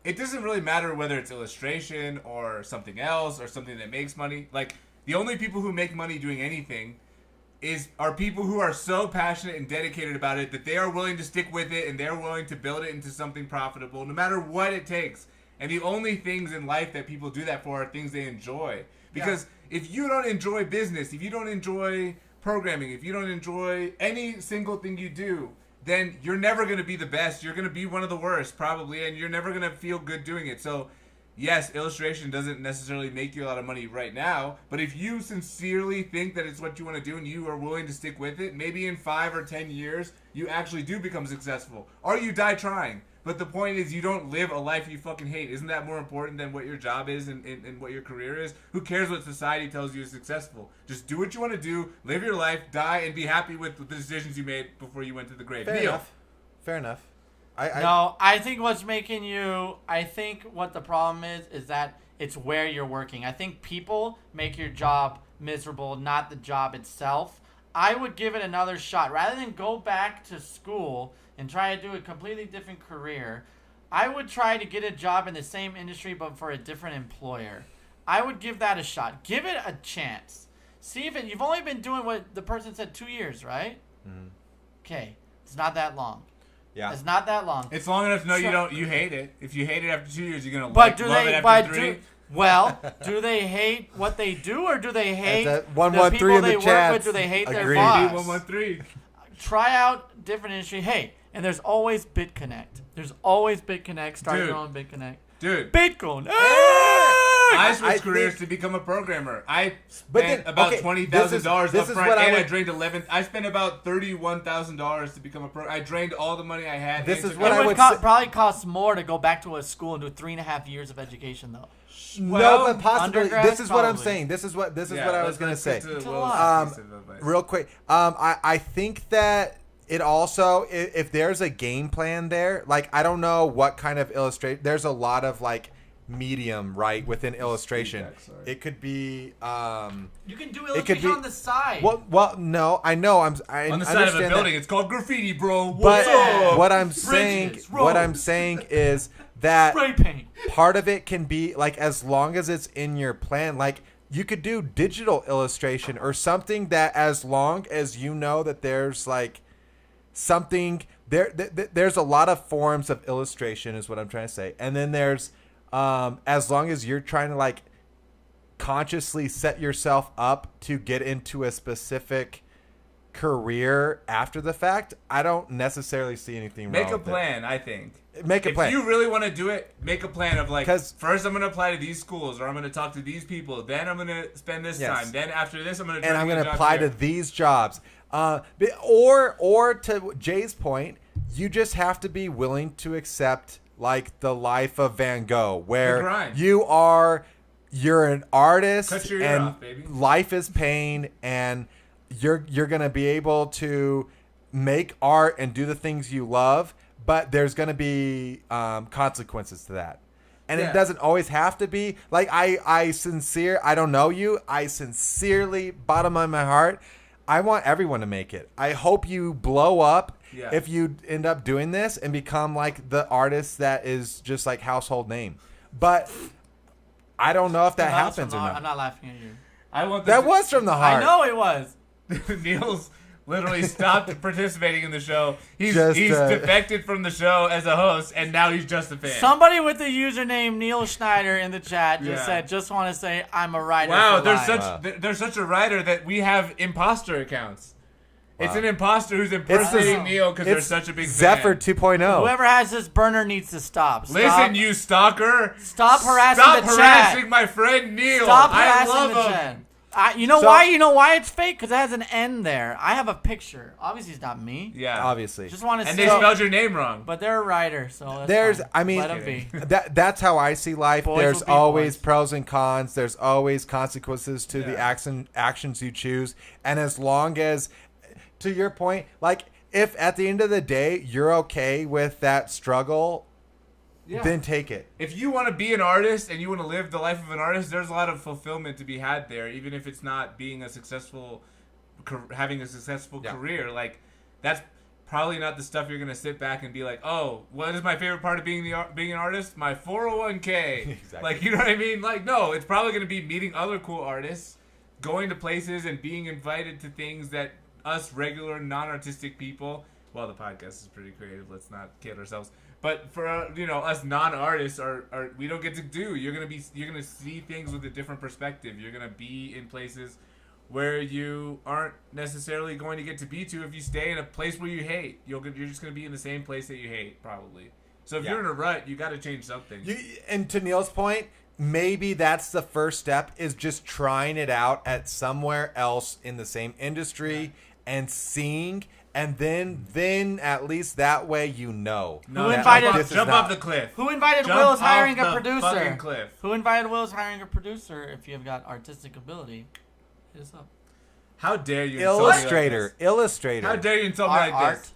it doesn't really matter whether it's illustration or something else or something that makes money. Like, the only people who make money doing anything are people who are so passionate and dedicated about it that they are willing to stick with it and they're willing to build it into something profitable no matter what it takes. And the only things in life that people do that for are things they enjoy. Because if you don't enjoy business, if you don't enjoy programming, if you don't enjoy any single thing you do, then you're never going to be the best. You're going to be one of the worst, probably, and you're never going to feel good doing it. So, yes, illustration doesn't necessarily make you a lot of money right now, but if you sincerely think that it's what you want to do and you are willing to stick with it, maybe in 5 or 10 years, you actually do become successful. Or you die trying. But the point is, you don't live a life you fucking hate. Isn't that more important than what your job is and what your career is? Who cares what society tells you is successful? Just do what you want to do, live your life, die, and be happy with the decisions you made before you went to the grave. Fair enough. Fair enough. I think what's making you... I think what the problem is that it's where you're working. I think people make your job miserable, not the job itself. I would give it another shot. Rather than go back to school and try to do a completely different career, I would try to get a job in the same industry but for a different employer. I would give that a shot. Give it a chance. See if it... You've only been doing what the person said 2 years, right? Okay. It's not that long. Yeah. It's not that long. It's long enough to know you hate it. If you hate it after 2 years, you're going to love it after 3. Do they hate what they do, or do they hate the 113 people in the they work chat. with? Do they hate their Agreed. boss? 113. Try out different industry. Hey, and there's always BitConnect. There's always BitConnect. Start your own BitConnect. Dude. Bitcoin. I switched careers to become a programmer. I spent about $20,000 up front, and I drained I spent about $31,000 to become a pro. I drained all the money I had. This is It what I would probably cost more to go back to a school and do 3.5 years of education, though. No, but possibly. undergrad, This is what I'm probably. saying. This is what I was gonna say. It's a lot. Real quick, I think that it also, if there's a game plan there, like I don't know what kind of illustration. There's a lot of like medium right within illustration. It could be. You can do illustration on the side. Well, no, I know. I on the side of a understand building. that. It's called graffiti, bro. But What's up? what I'm saying is that spray paint. Part of it can be like, as long as it's in your plan, like you could do digital illustration or something that, as long as you know that there's like something there, there's a lot of forms of illustration is what I'm trying to say. And then there's, as long as you're trying to like consciously set yourself up to get into a specific career after the fact, I don't necessarily see anything wrong Make a with plan, I think. Make a plan. If you really want to do it, make a plan of like, 'Cause- first I'm going to apply to these schools, or I'm going to talk to these people, then I'm going to spend this time, then after this I'm going to and I'm going to apply to these jobs. Or to Jay's point, you just have to be willing to accept like the life of Van Gogh, where you're an artist Cut your ear and off, baby. life is pain, and you're gonna be able to make art and do the things you love, but there's gonna be consequences to that. And it doesn't always have to be like I don't know you. I sincerely, bottom of my heart, I want everyone to make it. I hope you blow up if you end up doing this and become like the artist that is just like household name. But I don't know if that happens or not. I'm not laughing at you. That was from the heart. I know it was. Neil's literally stopped participating in the show. He's defected from the show as a host, and now he's just a fan. Somebody with the username Neil Schneider in the chat just said, "Just want to say I'm a writer." Wow, for there's such a writer that we have imposter accounts. Wow. It's an imposter who's impersonating Neil because they're such a big Zephyr fan. 2.0. Whoever has this burner needs to stop. Listen, you stalker! Stop harassing the chat. Stop harassing my friend Neil. Stop I harassing love the him. chat. You know why? You know why it's fake? Because it has an N there. I have a picture. Obviously, it's not me. Yeah, obviously. Just want to. And they spelled your name wrong. But they're a writer, so there's. Fine. I mean, let them be. That's how I see life. Boys there's will be always boys. pros and cons. There's always consequences to the actions you choose. And as long as, to your point, like if at the end of the day you're okay with that struggle. Yeah. Then take it. If you want to be an artist and you want to live the life of an artist, there's a lot of fulfillment to be had there, even if it's not being a successful, having a successful career. Like probably not the stuff you're gonna sit back and be like, oh, what is my favorite part of being an artist? My 401k. Exactly. Like, you know what I mean? Like, no, it's probably gonna be meeting other cool artists, going to places and being invited to things that us regular non-artistic people. Well, the podcast is pretty creative. Let's not kid ourselves. But for us non-artists, are we don't get to do. You're gonna see things with a different perspective. You're gonna be in places where you aren't necessarily going to get to be to if you stay in a place where you hate. You're just gonna be in the same place that you hate, probably. So if you're in a rut, you got to change something. And to Neil's point, maybe that's the first step, is just trying it out at somewhere else in the same industry and seeing. And then at least that way you know. Who invited? Jump off the cliff. Who invited Jump Will's hiring off a the producer? fucking cliff. Who invited Will's hiring a producer? If you've got artistic ability, hit us up. How dare you? Illustrator. How dare you insult me like Art. this?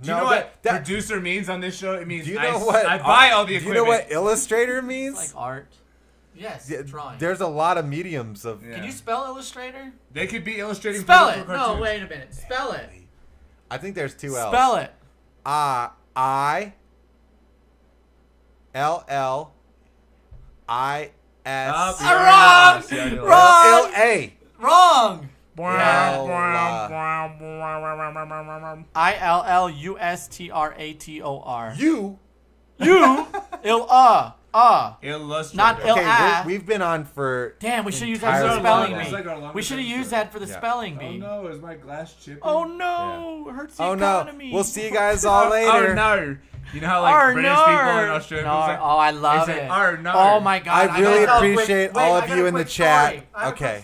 Do you know what producer means on this show? It means I buy all the equipment. Do you know what illustrator means? Like art. Yes, drawing. There's a lot of mediums of. Can you spell illustrator? They could be illustrating. Spell it. cartoons. No, wait a minute. Spell it. I think there's two L's. Spell it. I-L-L-I-S. Wrong. Wrong. L-A. Wrong. ILLUSTRATOR. You. Illustrator. Not Okay, we've been on for. Damn, we should use that for the spelling bee. We should have used that for the spelling bee. Oh no, is my glass chipping? Oh no, it hurts the Oh economy. no, we'll see you guys all later. Oh no. You know how like British people in Australia like, oh, I love say, it. No. Oh my god. I really appreciate all of you in the chat. Okay.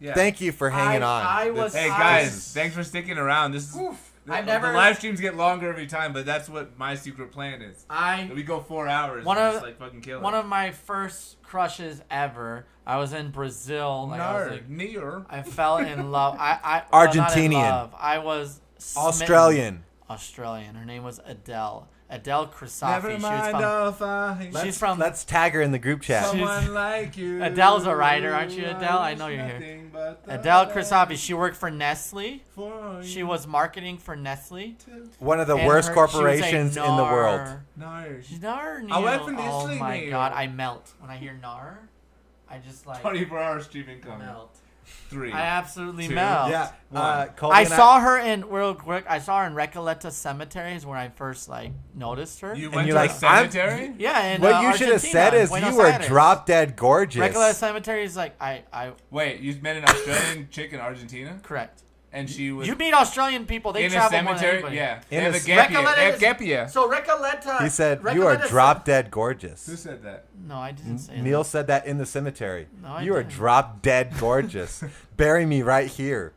Yeah. Thank you for hanging on. Hey guys, thanks for sticking around. This is the live streams get longer every time, but that's what my secret plan is. We go 4 hours. Just like fucking kill it. One of my first crushes ever. I was in Brazil. I fell in love. Argentinian. Not in love. I was Australian. Her name was Adele. Adele Crisafi. Never mind. She's from. Let's tag her in the group chat. Someone like you. Adele's a writer, aren't you, Adele? I know you're here. Adele Crisafi. She worked for Nestle. She was marketing for Nestle. One of the worst corporations in the world. Nar. I went for Nestle. Oh my god, I melt when I hear Nar. I just like 24-hour streaming coming. Melt. 3. I absolutely 2. melt. Yeah. I saw her in real quick. I saw her in Recoleta Cemetery is when I first like noticed her. You went to a cemetery? Yeah. In, what you should have said is Buenos you were Aires. drop dead gorgeous. Recoleta Cemetery is like I. Wait, you met an Australian chick in Argentina? Correct. And she was. You meet Australian people. They in travel a cemetery. More than Yeah. In they have gap year. So Recoleta. He said you are drop dead gorgeous. Who said that? No, I didn't say that. Neil said that in the cemetery. No, I you are didn't. drop dead gorgeous. Bury me right here.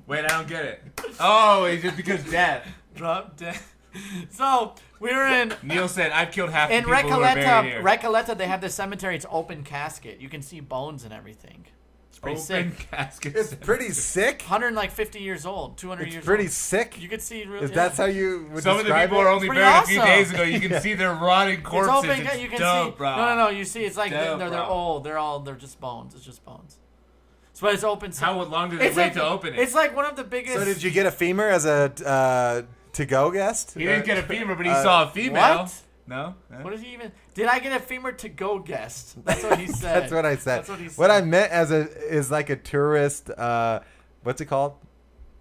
Wait, I don't get it. Oh, it's just because death. Drop dead. So we were in. Neil said, "I've killed half the in people who are buried here." Recoleta, they have this cemetery. It's open casket. You can see bones and everything. It's pretty sick. Casket. It's pretty sick. 150 years old, 200 years old. It's pretty sick. You could see. If that's how you would Some of the describe people it? are only Pretty buried a few awesome. days ago. You can see their rotting corpses. It's open. You can dope, see. bro. No. You see, it's like Dope, they're bro. old. They're just bones. It's just bones. So it's open. How long did it wait to open it? It's like one of the biggest. So did you get a femur as a to-go guest? He didn't get a femur, but he saw a female. What? No. What did he even? Did I get a femur to go guest? That's what he said. That's what I said. That's what he said. What I meant is like a tourist. What's it called?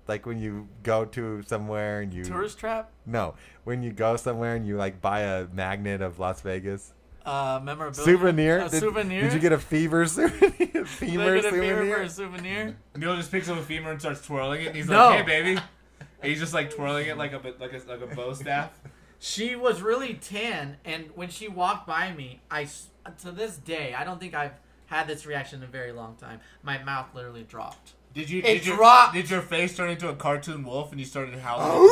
Like when you go to somewhere and you Tourist trap? No, when you go somewhere and you like buy a magnet of Las Vegas. Memorabilia. Souvenir. A souvenir. Did you get a fever souvenir? Femur Did I get a femur souvenir. for a souvenir? Neil just picks up a femur and starts twirling it. And he's No. like, "Hey, baby." And he's just like twirling it like a bow staff. She was really tan, and when she walked by me, to this day, I don't think I've had this reaction in a very long time. My mouth literally dropped. Did your face turn into a cartoon wolf and you started howling?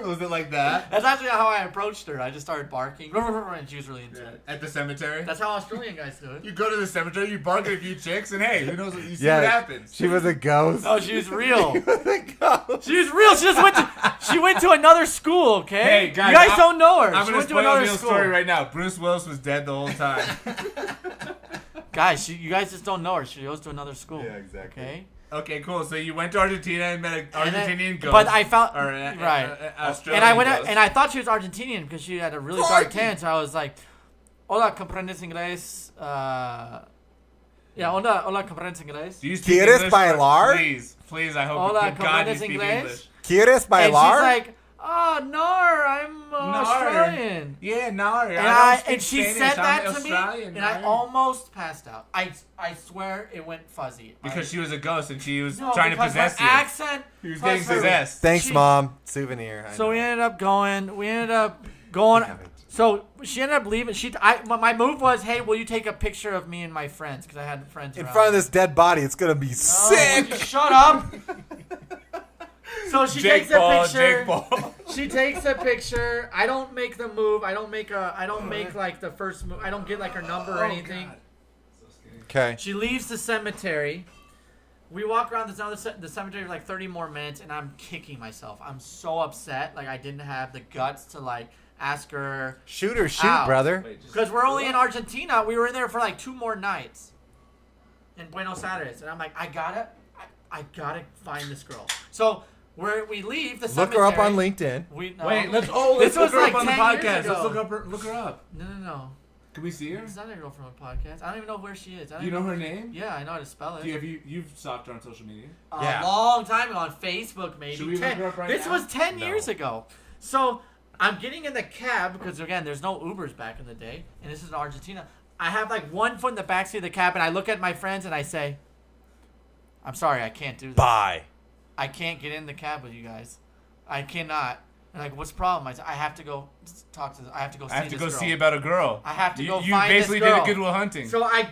Was it like that? That's actually how I approached her. I just started barking, and she was really into it. At the cemetery? That's how Australian guys do it. You go to the cemetery, you bark at a few chicks, and hey, who knows? You see Yeah, what happens. She was a ghost. No, she was real. She was real. She went to another school. Okay. Hey guys, you guys don't know her. I'm She gonna went to spoil another Neil's school. story right now. Bruce Willis was dead the whole time. Guys, you guys just don't know her. She goes to another school. Yeah, exactly. Okay. Okay, cool. So you went to Argentina and met an And then- Argentinian ghost. But I found or right. Australian And I went ghost. and I thought she was Argentinian because she had a really dark tan. So I was like, "Hola, comprendes inglés?" Yeah, hola, comprendes inglés? Do you speak ¿Quieres English? bailar? Please, I hope Hola, to God you comprendes speak inglés? English. ¿Quieres And bailar? she's like, "Oh, Nar, I'm Australian." Yeah, no. And she said that to me, and I almost passed out. I swear it went fuzzy. Because she was a ghost and she was No, trying to because possess her you. accent. He was plus getting her- possessed. Thanks, she- Mom. Souvenir. I So know. we ended up going. Damn it. So she ended up leaving. My move was, "Hey, will you take a picture of me and my friends?" Because I had friends In around. front of this dead body, it's gonna be No, sick. would you shut up. So she takes a picture. Jake Paul. She takes a picture. I don't make the move. I don't make like the first move. I don't get like her number or anything. Okay. She leaves the cemetery. We walk around the cemetery for like 30 more minutes, and I'm kicking myself. I'm so upset. Like I didn't have the guts to like ask her. Shoot or shoot, out. brother. Because we're only in Argentina. We were in there for like 2 more nights. In Buenos Aires, and I'm like, I gotta find this girl. So we leave the Look cemetery. her up on LinkedIn. Wait, let's This look was her like up on the 10 years podcast. ago. Look her up. No. Can we see her? It's not a girl from a podcast. I don't even know where she is. I don't Do you know even her name? Yeah, I know how to spell it. You've stalked her on social media? Yeah. A long time ago on Facebook, maybe. Should we look her up right this now? was 10 No. years ago. So I'm getting in the cab because, again, there's no Ubers back in the day, and this is in Argentina. I have like one foot in the backseat of the cab, and I look at my friends and I say, "I'm sorry, I can't do this. Bye. I can't get in the cab with you guys. I cannot." And like, what's the problem? I said, I have to go talk to. I have to go see I have to this go girl. see about a girl. I have to go You find basically this girl. did a Goodwill Hunting. So I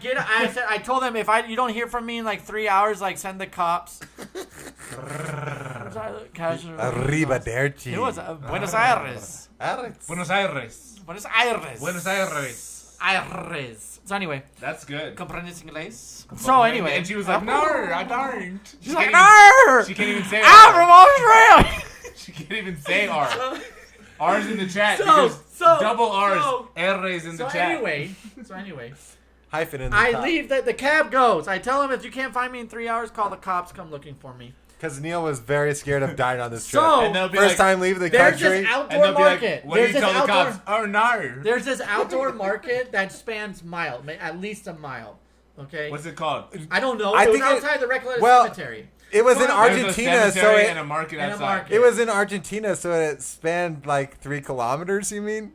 told them, if you don't hear from me in like 3 hours, like send the cops. Arrivederci. It was Buenos Aires. Buenos Aires. Buenos Aires. Buenos Aires. Aires. So anyway, That's good. comprendes inglés? So anyway, And she was like, no, I don't. She's like, no! She can't even say I'm R. from Australia! She can't even say R. R's in the chat. So- because so- double R's. so- R's in the So chat. anyway, Hyphen in the I top. leave, the cab goes. I tell him, if you can't find me in 3 hours, call the cops, come looking for me. Because Neil was very scared of dying on this trip. So, And they'll be First like, time leaving the there's country. this and outdoor they'll be market. like, what do you There's tell this the outdoor, cops? Oh, no. There's this outdoor market that spans at least a mile. Okay? What's it called? I don't know. I It was think it- outside the Recoleta well, Cemetery. It was in There's a Argentina, so cemetery and a it, market and a outside. market. it was in Argentina, so it spanned like 3 kilometers. You mean?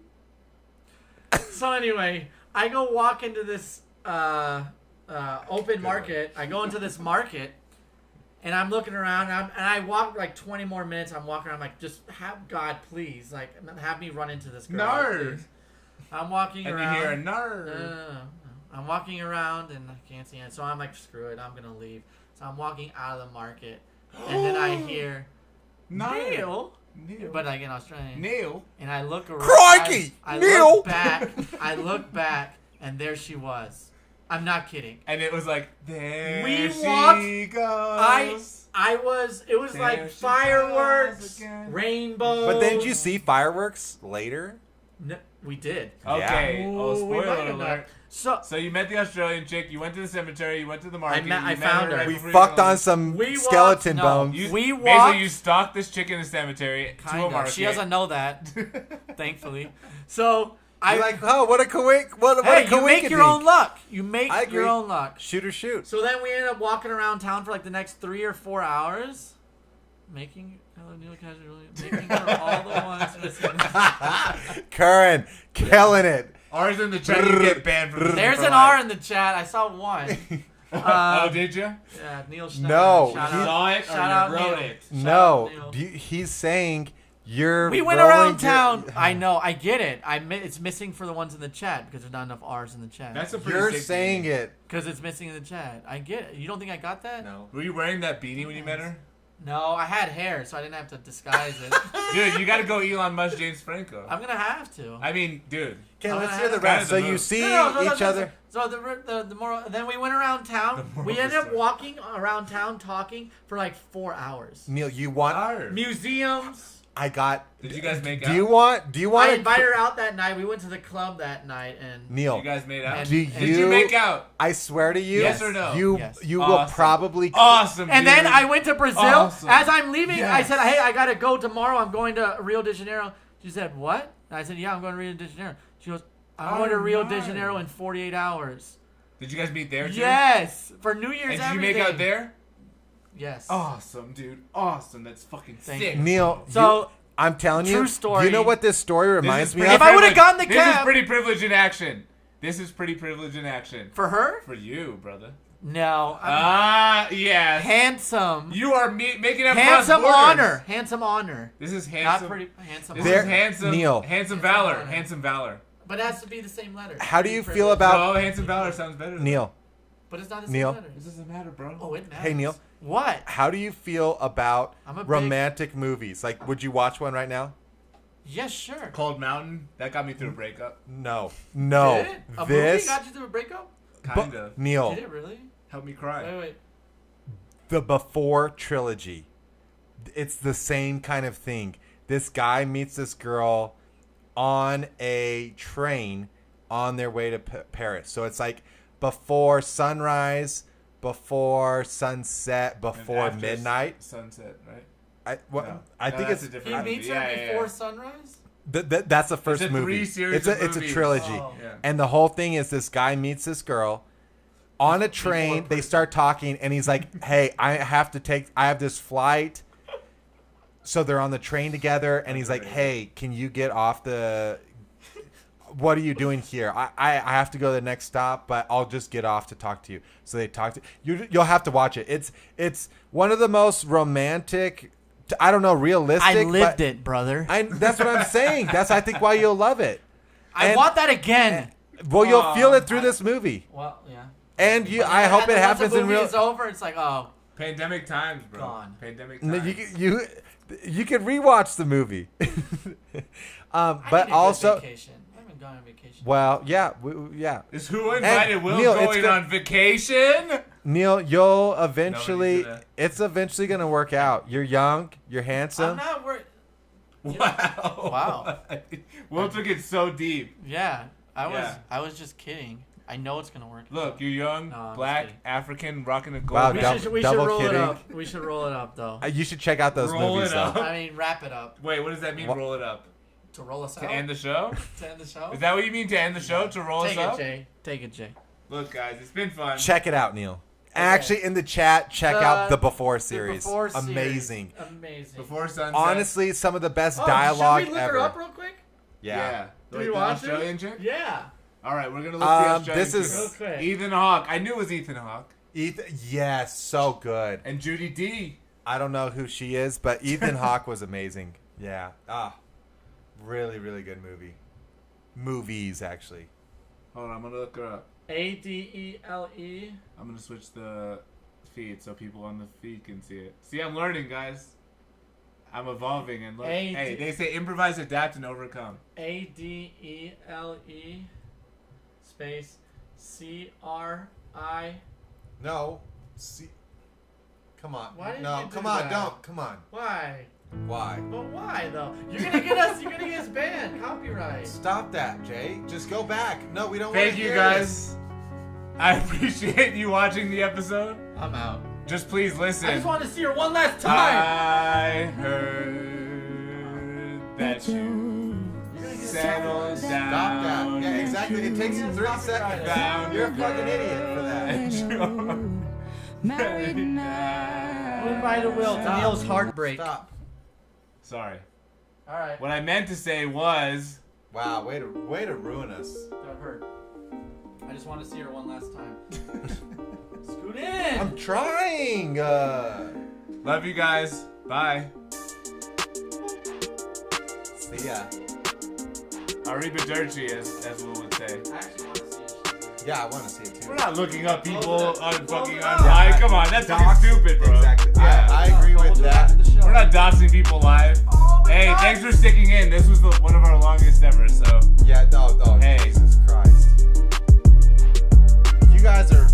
So anyway, I go walk into this open market. I go into this market, and I'm looking around, and I walk like 20 more minutes. I'm walking around, like, just have God, please, like, have me run into this girl. No. please. I'm walking And around. you hear a No, no. no, no. I'm walking around, and I can't see it. So I'm like, screw it, I'm gonna leave. So I'm walking out of the market, and then I hear Neil, Neil. but like in Australian. Neil. And I look around. Crikey! I Neil! look back. I look back, and there she was. I'm not kidding. And it was like, there We she walked- goes. It was There like she goes fireworks, again. rainbows. But didn't you see fireworks later? No, we did. Okay. Ooh, Oh, we might spoiler have not. alert. So So you met the Australian chick, you went to the cemetery, you went to the market. I you found her. her. right We before you fucked went on some We walked- skeleton no. bones. You, We basically, walked- you stalked this chick in the cemetery to a kind market. of. She doesn't know that, thankfully. So You're like, oh, what a coincidence! What hey, a you coincidence! make your own luck. You make I agree. your own luck. Shoot or shoot. So then we ended up walking around town for like the next 3 or 4 hours, making her all the ones missing. Curran, killing it. R's in the chat, you get banned from There's an R in the chat. I saw one. Oh, did you? Yeah, Neil Schneider. No, Shout he- out. Saw it or Shout you out wrote Neil. it? Shout No, out Neil. he's saying you're. We went rolling around your- town. I know. I get it. It's missing for the ones in the chat because there's not enough R's in the chat. That's a pretty You're sick saying beanie. it. Because it's missing in the chat. I get it. You don't think I got that? No. Were you wearing that beanie when you met her? No, I had hair, so I didn't have to disguise it. Dude, you gotta go Elon Musk, James Franco. I'm gonna have to. I mean, dude. Okay, I'm let's gonna hear the have- rest. So Kinda the you move. see No, each other. So the moral. Then we went around town. The We moral ended up story. walking around town talking for like 4 hours. Neil, you want? R. Museums. I got. Did you guys make Do out? you want? Do you want? I invited her out that night. We went to the club that night, and Neil. You guys made out? And- Do Did you make out? I swear to you. Yes or no? You Yes. you will Awesome. probably. Awesome, and dude. then I went to Brazil. Awesome. As I'm leaving, I Yes. said, "Hey, I gotta go tomorrow. I'm going to Rio de Janeiro." She said, "What?" And I said, "Yeah, I'm going to Rio de Janeiro." She goes, "I'm going to Rio de Janeiro in 48 hours." Did you guys meet there, too? Yes, for New Year's. And did you make out there? Yes. Awesome, dude. Awesome. That's fucking Thank sick. you. Neil. So I'm telling you. true story. You know what this story reminds me pretty of? If I would've privilege. gotten the This is cab- pretty privilege in action. This is pretty privilege in action. for her, For you, brother. no, I'm Ah, yes. handsome. You are making up Handsome cross borders. honor. Handsome honor. This is Not handsome. pretty handsome. This honor. There- is handsome. Neil. Handsome Handsome valor. honor. Handsome valor. But it has to be the same letter. How do you Pretty feel privilege. about Oh, handsome valor sounds better. than Neil? But it's not the same Neil? letter. This doesn't matter, bro. Oh, it matters. Hey, Neil. What? How do you feel about I'm a big- romantic movies? Like, would you watch one right now? Yes, sure. Cold Mountain. That got me through a breakup. No. Did it? A movie This. got you through a breakup? Kind of. Neil. Did it really? Help me cry. Wait. The Before trilogy. It's the same kind of thing. This guy meets this girl on a train on their way to Paris. So it's like before sunrise, before sunset, And before after midnight. Sunset, right? I No. I No, think that's it's a He different meets movie. her Yeah, before yeah. sunrise? that's the first a movie. three-series It's of a movies. trilogy. Oh. Yeah. And the whole thing is this guy meets this girl on a train. They start talking, and he's like, "Hey, I have this flight." So they're on the train together, and he's like, "Hey, can you get off the? What are you doing here? I have to go to the next stop, but I'll just get off to talk to you." So they talk to you. You'll have to watch it. It's one of the most romantic. I don't know, realistic. I lived but it, brother. That's what I'm saying. That's I think why you'll love it. I And- want that again. Well, you'll feel it through this movie. Well, yeah. And I hope it happens in real. It's over. It's like, oh, Pandemic times, bro. Gone. Pandemic No, times. you can rewatch the movie. I need But a good also, vacation. I haven't gone on vacation. well, yeah, yeah. Is who invited And Will Neil, it's going good- on vacation? Neil, you'll eventually. gonna- It's eventually gonna work out. You're young. You're I'm handsome. not worried. Wow. Wow. Will took it so deep. Yeah, Yeah. I was just kidding. I know it's gonna work. Look, you're young, No, I'm just black, kidding. African, rocking a gold. Wow, We band. should we double should roll kidding. it up. We should roll it up though. You should check out those Roll movies. it up. Though. I mean, wrap it up Wait, what does that mean? What? Roll it up to roll us to out. end the show? To end the show. Is that what you mean to end the show? To roll Take us it, up? Jay. Take it, Jay. Look, guys, it's been fun. Check it out, Neil. Actually, in the chat, check out the Before series. Before series. Amazing. Amazing. Before sunset. Honestly, some of the best Oh, dialogue should we look ever. her up real quick? Yeah. Do Like we the watch it? Australian chick? Yeah. All right, we're gonna look the Australian This chick is- Real up. quick. Ethan Hawke. I knew it was Ethan Hawke. Yes, so good. And Judy D. I don't know who she is, but Ethan Hawke was amazing. Yeah. Really, really good movie. Movies, actually. Hold on, I'm gonna look her up. Adele. I'm gonna switch the feed so people on the feed can see it. See, I'm learning, guys. I'm evolving and look. Hey, they say improvise, adapt, and overcome. Adele space CRI. No. See. Come on. Why did no, you do come on, that? don't. Come on. Why? Why? But why though? You're gonna get us banned. Copyright. Stop that, Jay. Just go back. No, we don't Thank wanna you, hear guys. this. I appreciate you watching the episode. I'm out. Just please listen. I just want to see her one last time. I heard that you settled down. Stop that. Yeah, exactly. It takes you 3 seconds. Down You're a fucking idiot for that. Married now. Who invited Will to Neil's heartbreak? Stop. Sorry. All right. What I meant to say was. Wow, way to ruin us. That hurt. I just want to see her one last time. Scoot in. I'm trying. Love you guys. Bye. See ya. Arrivederci, as Will would say. I actually want to see it. Yeah, I want to see it too. We're not looking up people on fucking up. online. Come on, that's fucking stupid, bro. Exactly. Yeah. I agree with that. We're not doxing people live. Oh my Hey, God. thanks for sticking in. This was one of our longest ever, so. Yeah, no, Hey. Jesus Christ. You guys are.